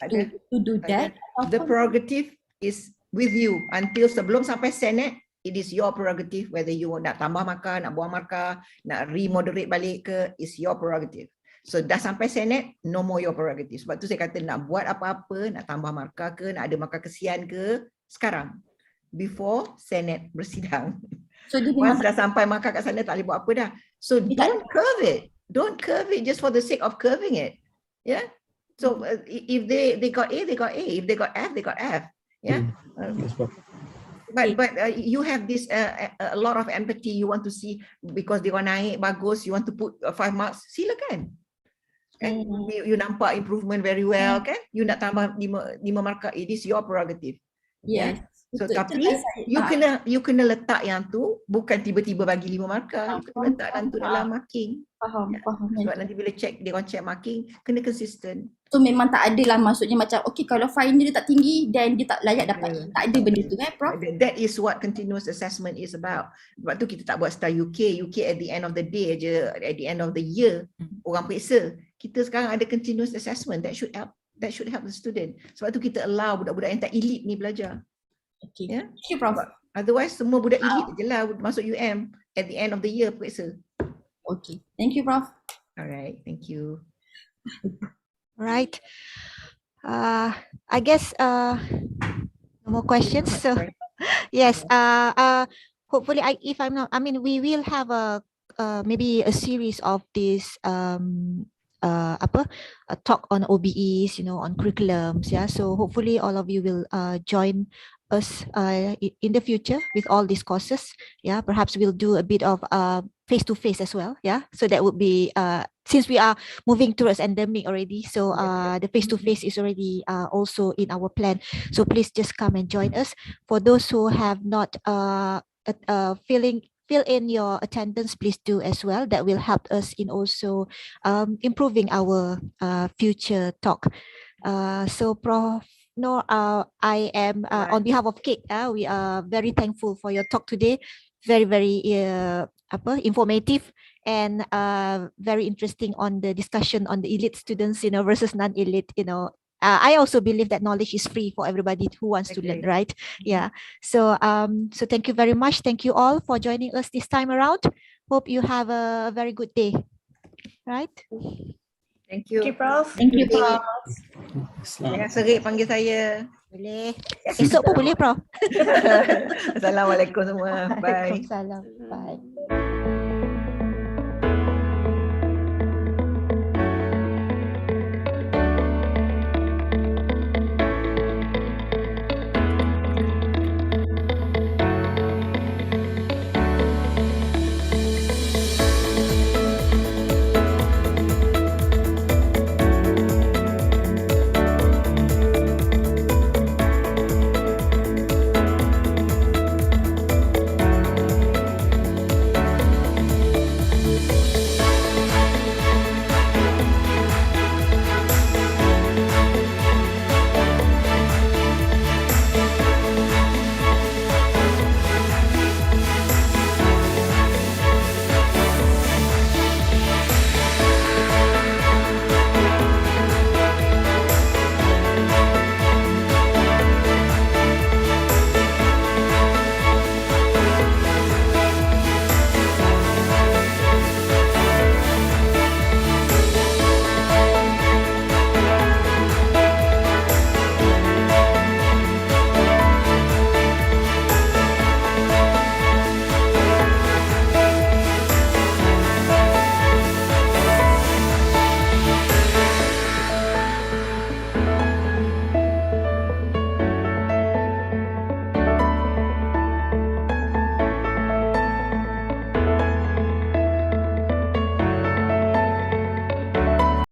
to do that? The prerogative is with you until sebelum sampai Senate. It is your prerogative whether you nak tambah markah, nak buang markah, nak remoderate balik ke, is your prerogative. So dah sampai Senate, no more your prerogative. Sebab tu saya kata nak buat apa-apa, nak tambah markah ke, nak ada markah kesian ke, sekarang. Before Senate bersidang. So once dah sampai markah kat sana, tak boleh buat apa dah. So don't curve it. Don't curve it just for the sake of curving it. Yeah. So if they got A, they got A. If they got F, they got F. Yeah. But you have this a lot of empathy. You want to see because they want naik bagus. You want to put 5 marks. Silakan. Kan? You nampak improvement very well, kan? You nak tambah 5 markah, it is your prerogative. Yes. So tapi you kena letak yang tu, bukan tiba-tiba bagi 5 markah. You kena letak yang tu dalam marking. Faham. Sebab nanti bila dia orang check marking, kena consistent. So memang tak ada lah, maksudnya macam okay, kalau final dia tak tinggi dan dia tak layak dapat tak ada benda tu, kan, Prof? That is what continuous assessment is about. Sebab tu kita tak buat style UK at the end of the day aja, at the end of the year orang periksa. Kita sekarang ada continuous assessment that should help the student. Sebab tu kita allow budak-budak yang tak elite ni belajar. Okay. Yeah? Thank you, Prof. Otherwise semua budak elite je lah masuk UM at the end of the year periksa. Okay. Thank you, Prof. Alright, thank you. Right. I guess no more questions. So yes. Hopefully, we will have maybe a series of this a talk on OBEs, on curriculums. Yeah. So hopefully all of you will join us in the future with all these courses. Yeah. Perhaps we'll do a bit of face-to-face as well. Yeah. So that would be since we are moving towards endemic already. So the face-to-face is already also in our plan. So please just come and join us. For those who have not feeling fill in your attendance, please do as well. That will help us in also improving our future talk. So Prof Noor, I am on behalf of CADe, we are very thankful for your talk today. Very, very informative and very interesting on the discussion on the elite students, versus non-elite, I also believe that knowledge is free for everybody who wants to learn, right? Yeah. So so thank you very much. Thank you all for joining us this time around. Hope you have a very good day. Right? Thank you. Okay, Prof. Thank you, Prof. Jangan serik panggil saya. Boleh. Esok pun boleh, Prof. Assalamualaikum semua. Bye. Waalaikumsalam. Bye.